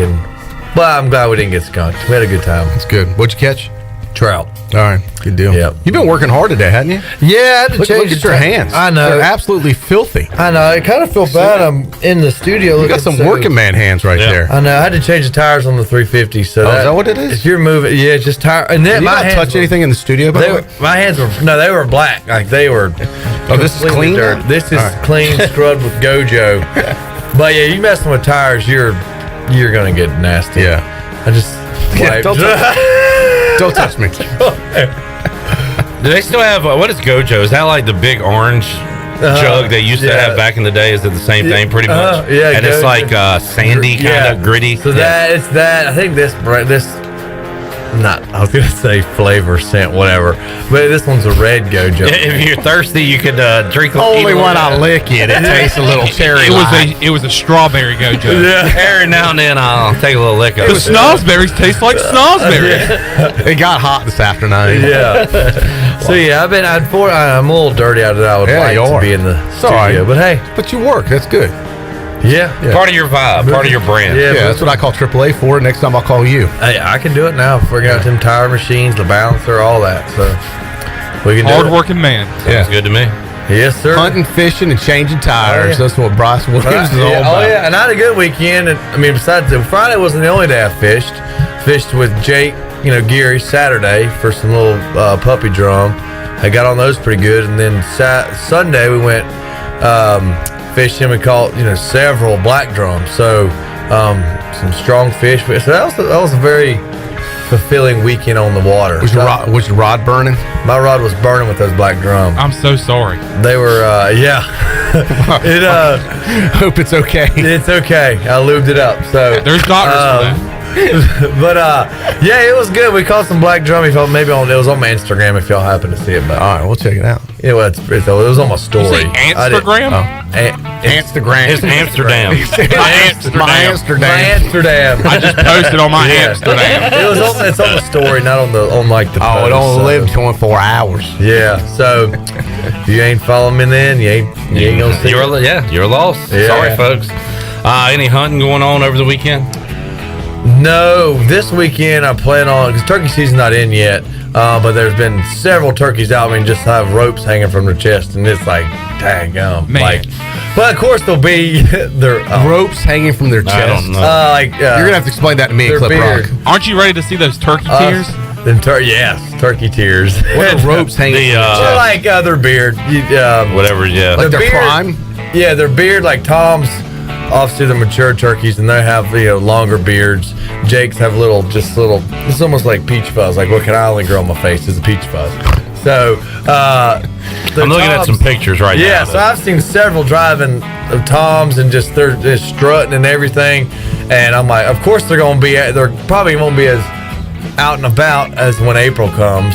but I'm glad we didn't get skunked. We had a good time. That's good. What'd you catch? Trout. All right, good deal. Yep. You've been working hard today, hadn't you? Yeah, I had to change look at your hands. I know. They're absolutely filthy. I know. I kind of feel bad. I'm in the studio. You got some working man hands right there. I know. I had to change the tires on the 350. So is that what it is? If you're moving, it's just tire. And then my hands touch anything in the studio? My hands were they were black. Like they were. Oh, this is clean. This is clean, scrubbed with Gojo. But yeah, you messing with tires, you're gonna get nasty. Yeah. I just don't touch me. Do they still have what is Gojo? Is that like the big orange jug they used to have back in the day? Is it the same thing pretty much? Yeah, and it's like sandy, kind of gritty. So it's that. I think this. I was gonna say flavor, scent, whatever, but this one's a red Gojo. If you're thirsty, you could drink. Only when I lick it, it tastes a little cherry. It was a strawberry Gojo. Yeah. Every now and then I'll take a little lick of it. The snozberries taste like snozberries. It got hot this afternoon. Yeah. So yeah, I'm a little dirty out of that. I would like to be in the studio, but hey, but you work. That's good. Yeah. Part of your vibe, part of your brand. Yeah, that's what I call AAA for. Next time I'll call you. Hey, I can do it now. Figuring out them tire machines, the balancer, all that. So we can do it. Hard-working man. Sounds good to me. Yes, sir. Hunting, fishing, and changing tires. That's what Bryce Williams is all about. Oh yeah, and I had a good weekend. And I mean, besides Friday wasn't the only day I fished. Fished with Jake, Geary Saturday for some little puppy drum. I got on those pretty good, and then Sunday we went fishing. We caught several black drums, so some strong fish. So that was a very fulfilling weekend on the water. Was your rod burning? My rod was burning with those black drums. I'm so sorry. They were Hope it's okay. It's okay. I lubed it up. So there's doctors for that. But yeah, it was good. We caught some black drum. It was on my Instagram if y'all happen to see it. But all right, we'll check it out. Yeah, well, it was on my story. You say Instagram? Instagram. It's Amsterdam. My Amsterdam. I just posted on my Amsterdam. It's on the story, not on the post, it only lived 24 hours. Yeah, so if you ain't following me then, you ain't gonna see. You're lost. Yeah. Sorry, folks. Any hunting going on over the weekend? No, this weekend I plan on, because turkey season's not in yet, but there's been several turkeys out. I mean, just have ropes hanging from their chest, and it's like, daggum. Man. But of course there'll be their ropes hanging from their chest. I don't know. You're gonna have to explain that to me in Clip Rock. Aren't you ready to see those turkey tears? Yes, turkey tears. What are ropes hanging? Like their beard, whatever. Yeah, like their prime. Yeah, their beard, like Tom's. Obviously, the mature turkeys, and they have longer beards. Jake's have it's almost like peach fuzz. Like, what can I only grow on my face is a peach fuzz. So, I'm looking at some pictures right now. Yeah, so I've seen several driving Toms, and they're just strutting and everything. And I'm like, of course they're probably won't be as out and about as when April comes.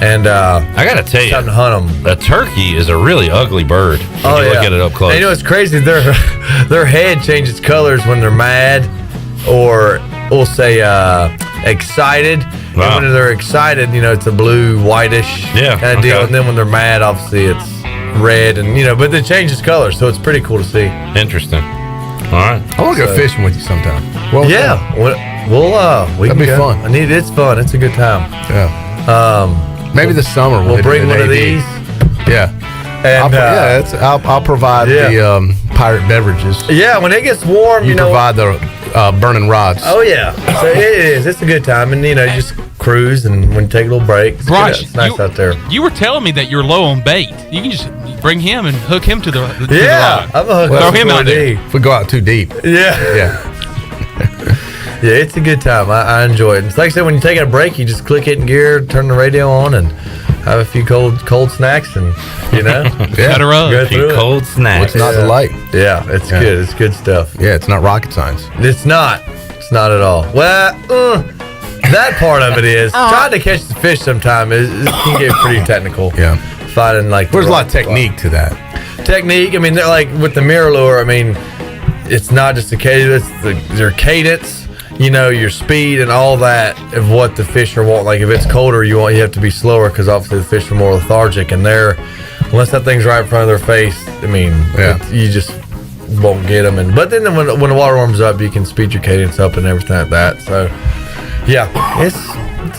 And I gotta tell you, time to hunt them. A turkey is a really ugly bird. When you look at it up close. And it's crazy. Their head changes colors when they're mad, or we'll say excited. Wow. And when they're excited, it's a blue, whitish kind of deal. And then when they're mad, obviously it's red, and but it changes colors, so it's pretty cool to see. Interesting. All right, I want to go fishing with you sometime. We that'd be fun. It's fun. It's a good time. Yeah. Maybe this summer we'll bring one of these. Yeah. And I'll provide the pirate beverages. Yeah, when it gets warm, you provide the burning rods. Oh yeah, so it is. It's a good time, and just cruise and when you take a little break. Bryce, it's nice out there. You were telling me that you're low on bait. You can just bring him and hook him to the rod. I'm a hook. Throw him out there. If we go out too deep. Yeah. Yeah, it's a good time. I enjoy it. It's like I said, when you take a break, you just click it in gear, turn the radio on, and have a few cold snacks, and go through cold snacks. What's not to like? Yeah, it's good. It's good stuff. Yeah, it's not rocket science. It's not. It's not at all. Well, that part of it is trying to catch the fish. Sometimes it can get pretty technical. Yeah, finding there's a lot of technique to that. Technique. I mean, they're like with the mirror lure. I mean, it's not just the cadence. It's their cadence. Your speed and all that of what the fish are wanting. Like if it's colder, you have to be slower because obviously the fish are more lethargic, and unless that thing's right in front of their face, I mean, you just won't get them. But then when the water warms up, you can speed your cadence up and everything like that. So yeah, it's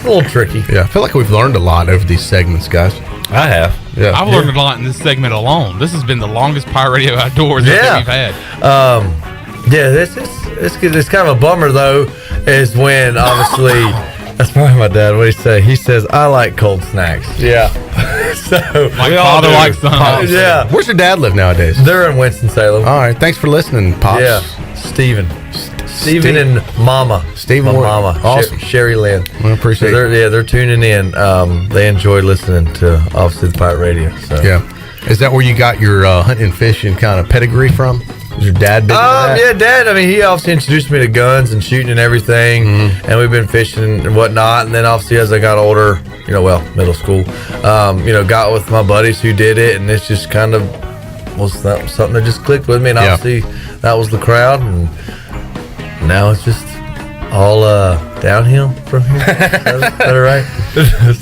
a little tricky. Yeah, I feel like we've learned a lot over these segments, guys. I have. Yeah, I've learned a lot in this segment alone. This has been the longest Pirate Radio Outdoors that we've had. It's good. It's kind of a bummer though, is when obviously that's probably my dad. What he say? He says I like cold snacks. Yeah. So my father likes them. Yeah. Where's your dad live nowadays? They're in Winston-Salem. All right. Thanks for listening, Pops. Yeah. Stephen and Mama. Stephen, Mama. Awesome. Sherry Lynn. I appreciate it. They're tuning in. They enjoy listening to obviously the Pirate Radio. So. Yeah. Is that where you got your hunting and fishing kind of pedgree from? Is your dad big into that? Yeah, Dad. I mean, he obviously introduced me to guns and shooting and everything, and we've been fishing and whatnot. And then obviously as I got older, middle school, got with my buddies who did it, and it's just kind of was something that just clicked with me. And obviously that was the crowd, and now it's just all downhill from here. Is that all right?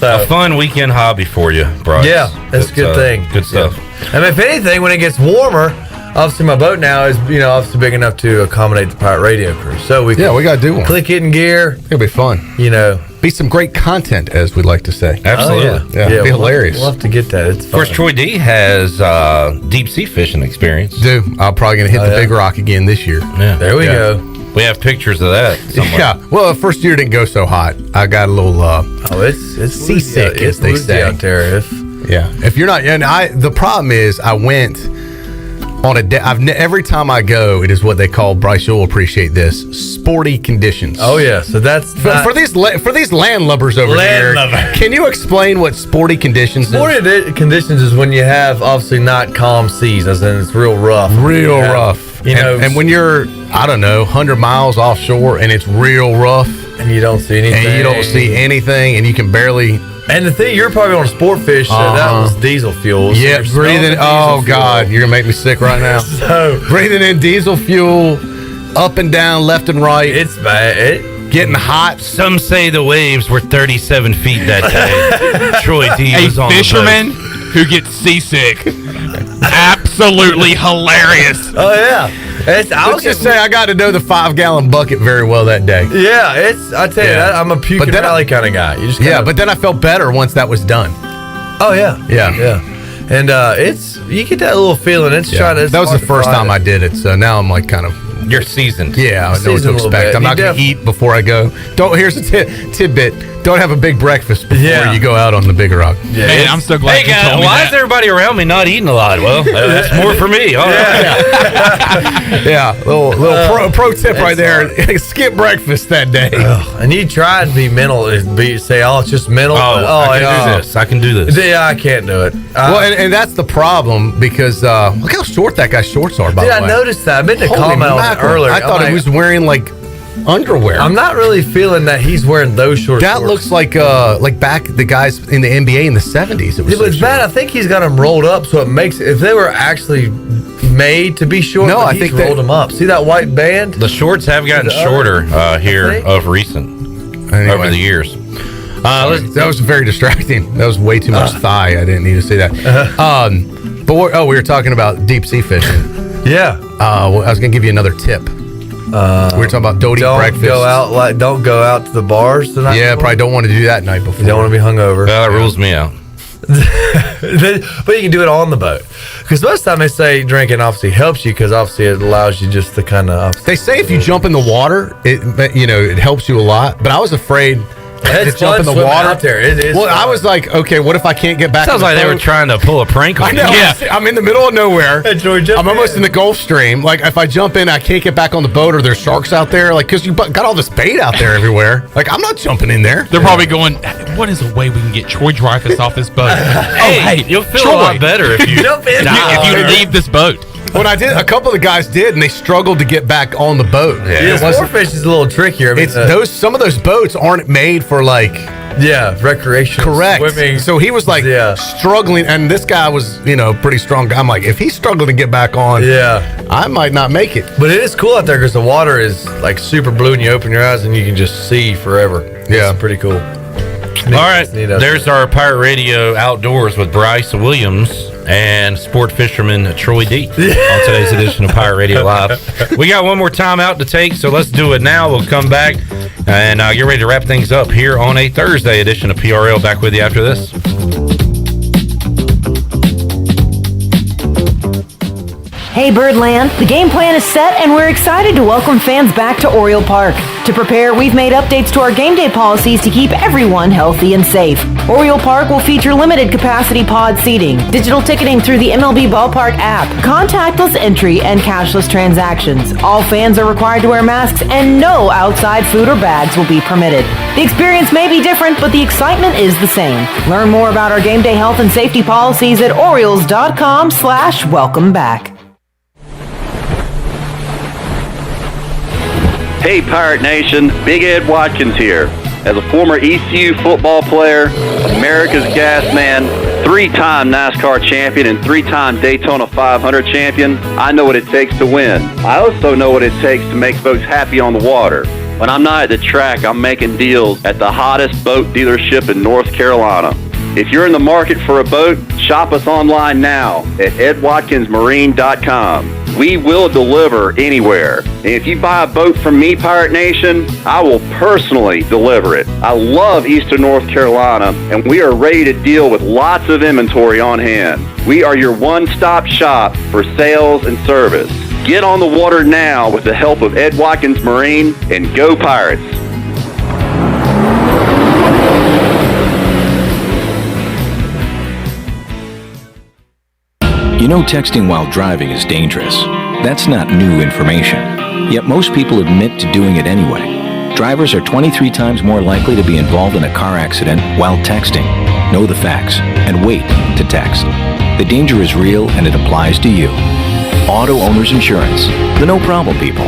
A fun weekend hobby for you, Bryce. Yeah, that's a good thing. Good stuff. Yeah. And if anything, when it gets warmer, obviously my boat now is obviously big enough to accommodate the Pirate Radio crew. So we we got to do one. Click it in gear. It'll be fun. Be some great content, as we like to say. Absolutely. It'll be hilarious. We'll have to get that. It's Of course, Troy D has deep sea fishing experience. I'm probably going to hit the Big Rock again this year. Yeah. There we go. We have pictures of that somewhere. Yeah. Well, the first year didn't go so hot. I got a little it's seasick, woozy, as they woozy say. out there. If you're not, the problem is I went on a day. Every time I go, it is what they call, Bryce, you'll appreciate this, sporty conditions. Oh yeah, so that's for these landlubbers over here. Can you explain what sporty conditions is? Sporty conditions is when you have obviously not calm seas, as in it's real rough. Rough. And when you're 100 miles offshore and it's real rough, and you don't see anything, and you can barely. And the thing, you're probably on a sport fish, so that was diesel fuel. So Yeah, breathing. Oh God, you're gonna make me sick right now. So breathing in diesel fuel, up and down, left and right. It's bad. Getting hot. Some say the waves were 37 feet that day. Troy D was on fisherman the boat. who gets seasick. Absolutely hilarious. Oh yeah. Let's just say I got to know the 5-gallon bucket very well that day. Yeah, I tell you that I'm a puke and rally kind of guy. You just but then I felt better once that was done. Oh yeah. And you get that little feeling. That was the first time I did it, so now I'm like kind of. You're seasoned. Yeah, I know what to expect. I'm not going to eat before I go. Here's a tidbit. Don't have a big breakfast before you go out on the Big Rock. Yeah, man, I'm so glad you told me why that. is everybody around me not eating a lot? Well, that's more for me. All right. Yeah, little pro tip right there. Skip breakfast that day. And you try and be mental. Say, it's just mental. I can do this. I can do this. Yeah, I can't do it. Well, and that's the problem because look how short that guy's shorts are, by the way. I noticed that. I meant to comment on it earlier. I thought he was wearing like underwear. I'm not really feeling that he's wearing those shorts. That looks like back the guys in the NBA in the 70s. It's bad. I think he's got them rolled up, so it makes if they were actually made to be short. No, I he's think rolled them up. See that white band? The shorts have gotten shorter here of recent over the years. That was very distracting. That was way too much thigh. I didn't need to say that. But we were talking about deep sea fishing. Yeah. I was gonna give you another tip. We were talking about don't eat breakfast. Don't go out to the bars tonight. Yeah, probably don't want to do that night before. You don't want to be hungover. That rules me out. But you can do it on the boat because most of the time they say drinking obviously helps you because obviously it allows you just to kind of. They say if you jump in the water, it helps you a lot. But I was afraid. It's to jump in the swimming water out there. It is. Well, I was like, okay, what if I can't get back? Sounds like they were trying to pull a prank on I know. you. I'm in the middle of nowhere. I'm almost in the Gulf Stream. Like, if I jump in, I can't get back on the boat, or there's sharks out there. Like, because you got all this bait out there everywhere. Like, I'm not jumping in there. They're probably going, what is a way we can get Troy Dreyfus off this boat? Hey, you'll feel Troy, a lot better if you jump in. if you leave this boat. When I did, a couple of the guys did, and they struggled to get back on the boat. Yeah, sport fish is a little trickier. I mean, some of those boats aren't made for like. Yeah, recreational correct. Swimming. So he was like struggling, and this guy was, pretty strong. I'm like, if he's struggling to get back on, I might not make it. But it is cool out there because the water is like super blue, and you open your eyes and you can just see forever. It's pretty cool. All right, there's our Pirate Radio Outdoors with Bryce Williams and sport fisherman Troy D on today's edition of Pirate Radio Live. We got one more time out to take, so let's do it now. We'll come back and get ready to wrap things up here on a Thursday edition of PRL. Back with you after this. Hey Birdland, the game plan is set and we're excited to welcome fans back to Oriole Park. To prepare, we've made updates to our game day policies to keep everyone healthy and safe. Oriole Park will feature limited capacity pod seating, digital ticketing through the MLB Ballpark app, contactless entry, and cashless transactions. All fans are required to wear masks and no outside food or bags will be permitted. The experience may be different, but the excitement is the same. Learn more about our game day health and safety policies at Orioles.com/welcome back. Hey Pirate Nation, Big Ed Watkins here. As a former ECU football player, America's Gas Man, 3-time NASCAR champion, and 3-time Daytona 500 champion, I know what it takes to win. I also know what it takes to make folks happy on the water. When I'm not at the track, I'm making deals at the hottest boat dealership in North Carolina. If you're in the market for a boat, shop us online now at edwatkinsmarine.com. We will deliver anywhere. And if you buy a boat from me, Pirate Nation, I will personally deliver it. I love Eastern North Carolina, and we are ready to deal with lots of inventory on hand. We are your one-stop shop for sales and service. Get on the water now with the help of Ed Watkins Marine, and go Pirates. You know, texting while driving is dangerous. That's not new information. Yet most people admit to doing it anyway. Drivers are 23 times more likely to be involved in a car accident while texting. Know the facts and wait to text. The danger is real and it applies to you. Auto Owners Insurance. The no problem people.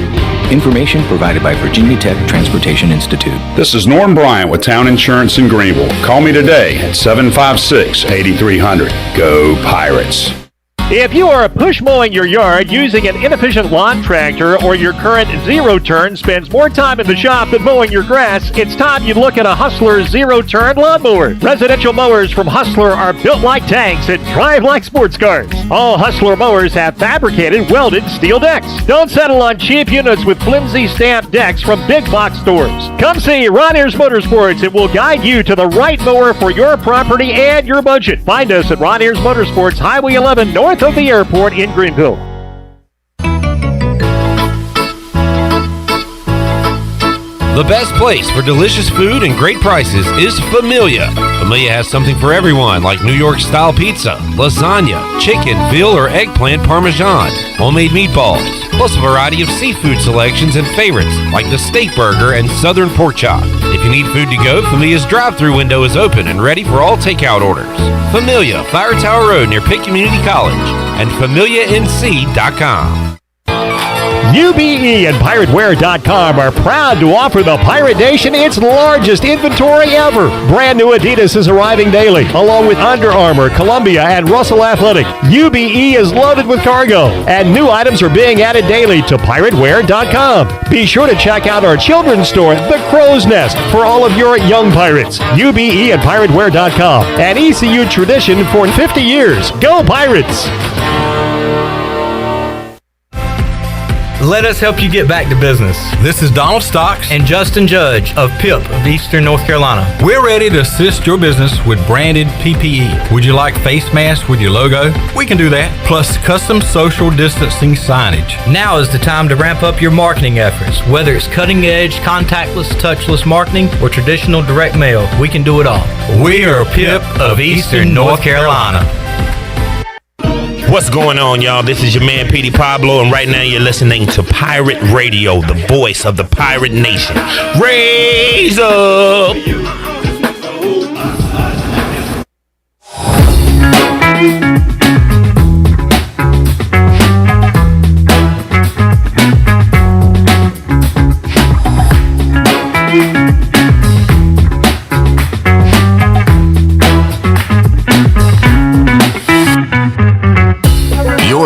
Information provided by Virginia Tech Transportation Institute. This is Norm Bryant with Town Insurance in Greenville. Call me today at 756-8300. Go Pirates. If you are push mowing your yard using an inefficient lawn tractor, or your current zero-turn spends more time in the shop than mowing your grass, it's time you look at a Hustler zero-turn lawnmower. Residential mowers from Hustler are built like tanks and drive like sports cars. All Hustler mowers have fabricated, welded steel decks. Don't settle on cheap units with flimsy stamped decks from big box stores. Come see Ron Ayers Motorsports. It will guide you to the right mower for your property and your budget. Find us at Ron Ayers Motorsports, Highway 11 north of the airport in Greenville. The best place for delicious food and great prices is Familia. Familia has something for everyone, like New York-style pizza, lasagna, chicken, veal, or eggplant parmesan, homemade meatballs, plus a variety of seafood selections and favorites, like the steak burger and southern pork chop. If you need food to go, Familia's drive-thru window is open and ready for all takeout orders. Familia, Fire Tower Road near Pitt Community College, and FamiliaNC.com. UBE and PirateWear.com are proud to offer the Pirate Nation its largest inventory ever. Brand new Adidas is arriving daily, along with Under Armour, Columbia, and Russell Athletic. UBE is loaded with cargo, and new items are being added daily to PirateWear.com. Be sure to check out our children's store, The Crow's Nest, for all of your young pirates. UBE and PirateWear.com, an ECU tradition for 50 years. Go Pirates! Let us help you get back to business. This is Donald Stocks and Justin Judge of PIP of Eastern North Carolina. We're ready to assist your business with branded PPE. Would you like face masks with your logo? We can do that. Plus custom social distancing signage. Now is the time to ramp up your marketing efforts. Whether it's cutting edge, contactless, touchless marketing, or traditional direct mail, we can do it all. We are PIP of Eastern North Carolina. What's going on, y'all? This is your man, Petey Pablo, and right now you're listening to Pirate Radio, the voice of the Pirate Nation. Raise up!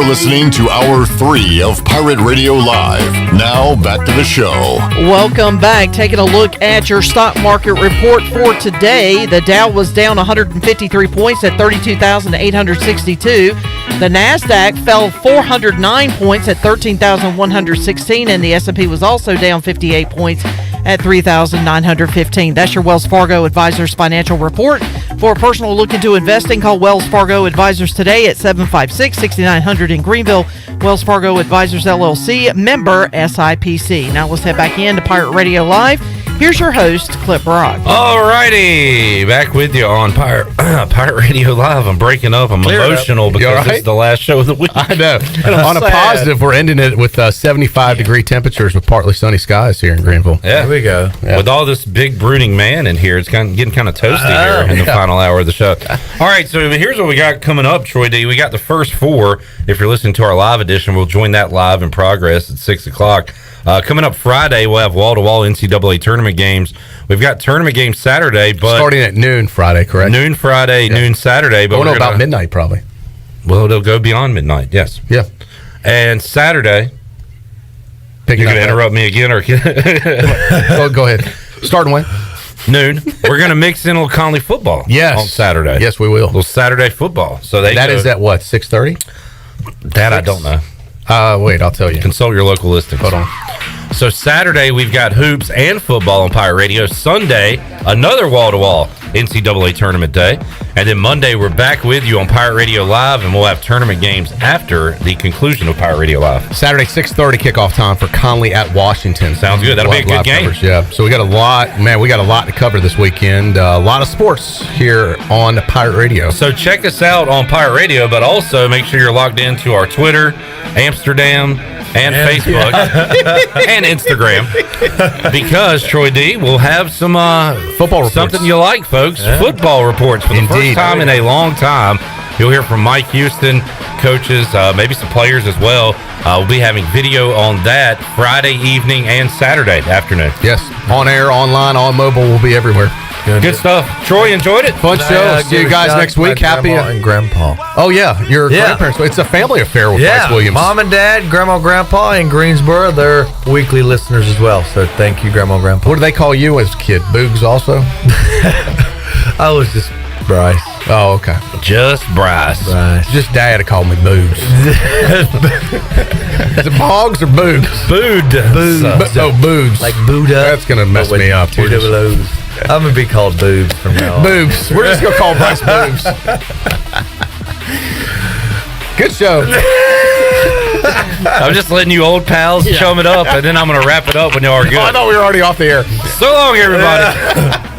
Listening to Hour 3 of Pirate Radio Live. Now, back to the show. Welcome back. Taking a look at your stock market report for today. The Dow was down 153 points at 32,862. The NASDAQ fell 409 points at 13,116, and the S&P was also down 58 points at 3,915. That's your Wells Fargo Advisors financial report. For a personal look into investing, call Wells Fargo Advisors today at 756-6900 in Greenville. Wells Fargo Advisors, LLC, member SIPC. Now let's head back into Pirate Radio Live. Here's your host, Clip Brock. All righty, back with you on Pirate Radio Live. I'm breaking up. I'm emotional because it's the last show of the week. I know. On a positive, we're ending it with 75-degree temperatures with partly sunny skies here in Greenville. Yeah, there we go. Yeah. With all this big brooding man in here, it's getting kind of toasty here in the final hour of the show. All right, so here's what we got coming up, Troy D. We got the first four. If you're listening to our live edition, we'll join that live in progress at 6 o'clock. Coming up Friday, we'll have wall-to-wall NCAA tournament games. We've got tournament games Saturday, but starting at noon Friday, correct? Noon Friday, noon Saturday. But we're about midnight, probably. Well, it'll go beyond midnight. Yes. Yeah. And Saturday, You're going to interrupt me again, or go ahead. Start and when? Noon. We're going to mix in a little Conley football. Yes. On Saturday. Yes, we will. A little Saturday football. So that is at what, 6:30? That I don't know. Wait, I'll tell you. Consult your local listings. Hold on. So Saturday we've got hoops and football on Pirate Radio. Sunday, another wall-to-wall NCAA tournament day. And then Monday we're back with you on Pirate Radio Live, and we'll have tournament games after the conclusion of Pirate Radio Live. Saturday, 6:30 kickoff time for Conley at Washington. Sounds good. That'll be a good game. Yeah. So we got a lot to cover this weekend. A lot of sports here on Pirate Radio. So check us out on Pirate Radio, but also make sure you're logged into our Twitter, Amsterdam, and Facebook and Instagram, because Troy D will have some football reports. Something you like, folks. Yeah. Football reports for the first time in a long time. You'll hear from Mike Houston, coaches, maybe some players as well. We'll be having video on that Friday evening and Saturday afternoon. Yes, on air, online, on mobile. We'll be everywhere. Good stuff. Troy, enjoyed it. Fun show. See you guys next week. Happy and Grandpa. Oh yeah, your grandparents. It's a family affair with Bryce Williams. Mom and Dad, Grandma, Grandpa in Greensboro. They're weekly listeners as well. So thank you, Grandma, Grandpa. What do they call you as a kid? Boogs also. I was just Bryce. Oh, okay. Just Bryce. Just Dad called me Boogs. Is it Boggs or Boogs? Boogs. Boogs. Like Buddha. That's gonna mess me up. Two double O's. I'm gonna be called Boobs from now on. Boobs. We're just gonna call Bryce Boobs. Good show. I'm just letting you old pals chum it up, and then I'm gonna wrap it up when y'all are good. Oh, I thought we were already off the air. So long, everybody.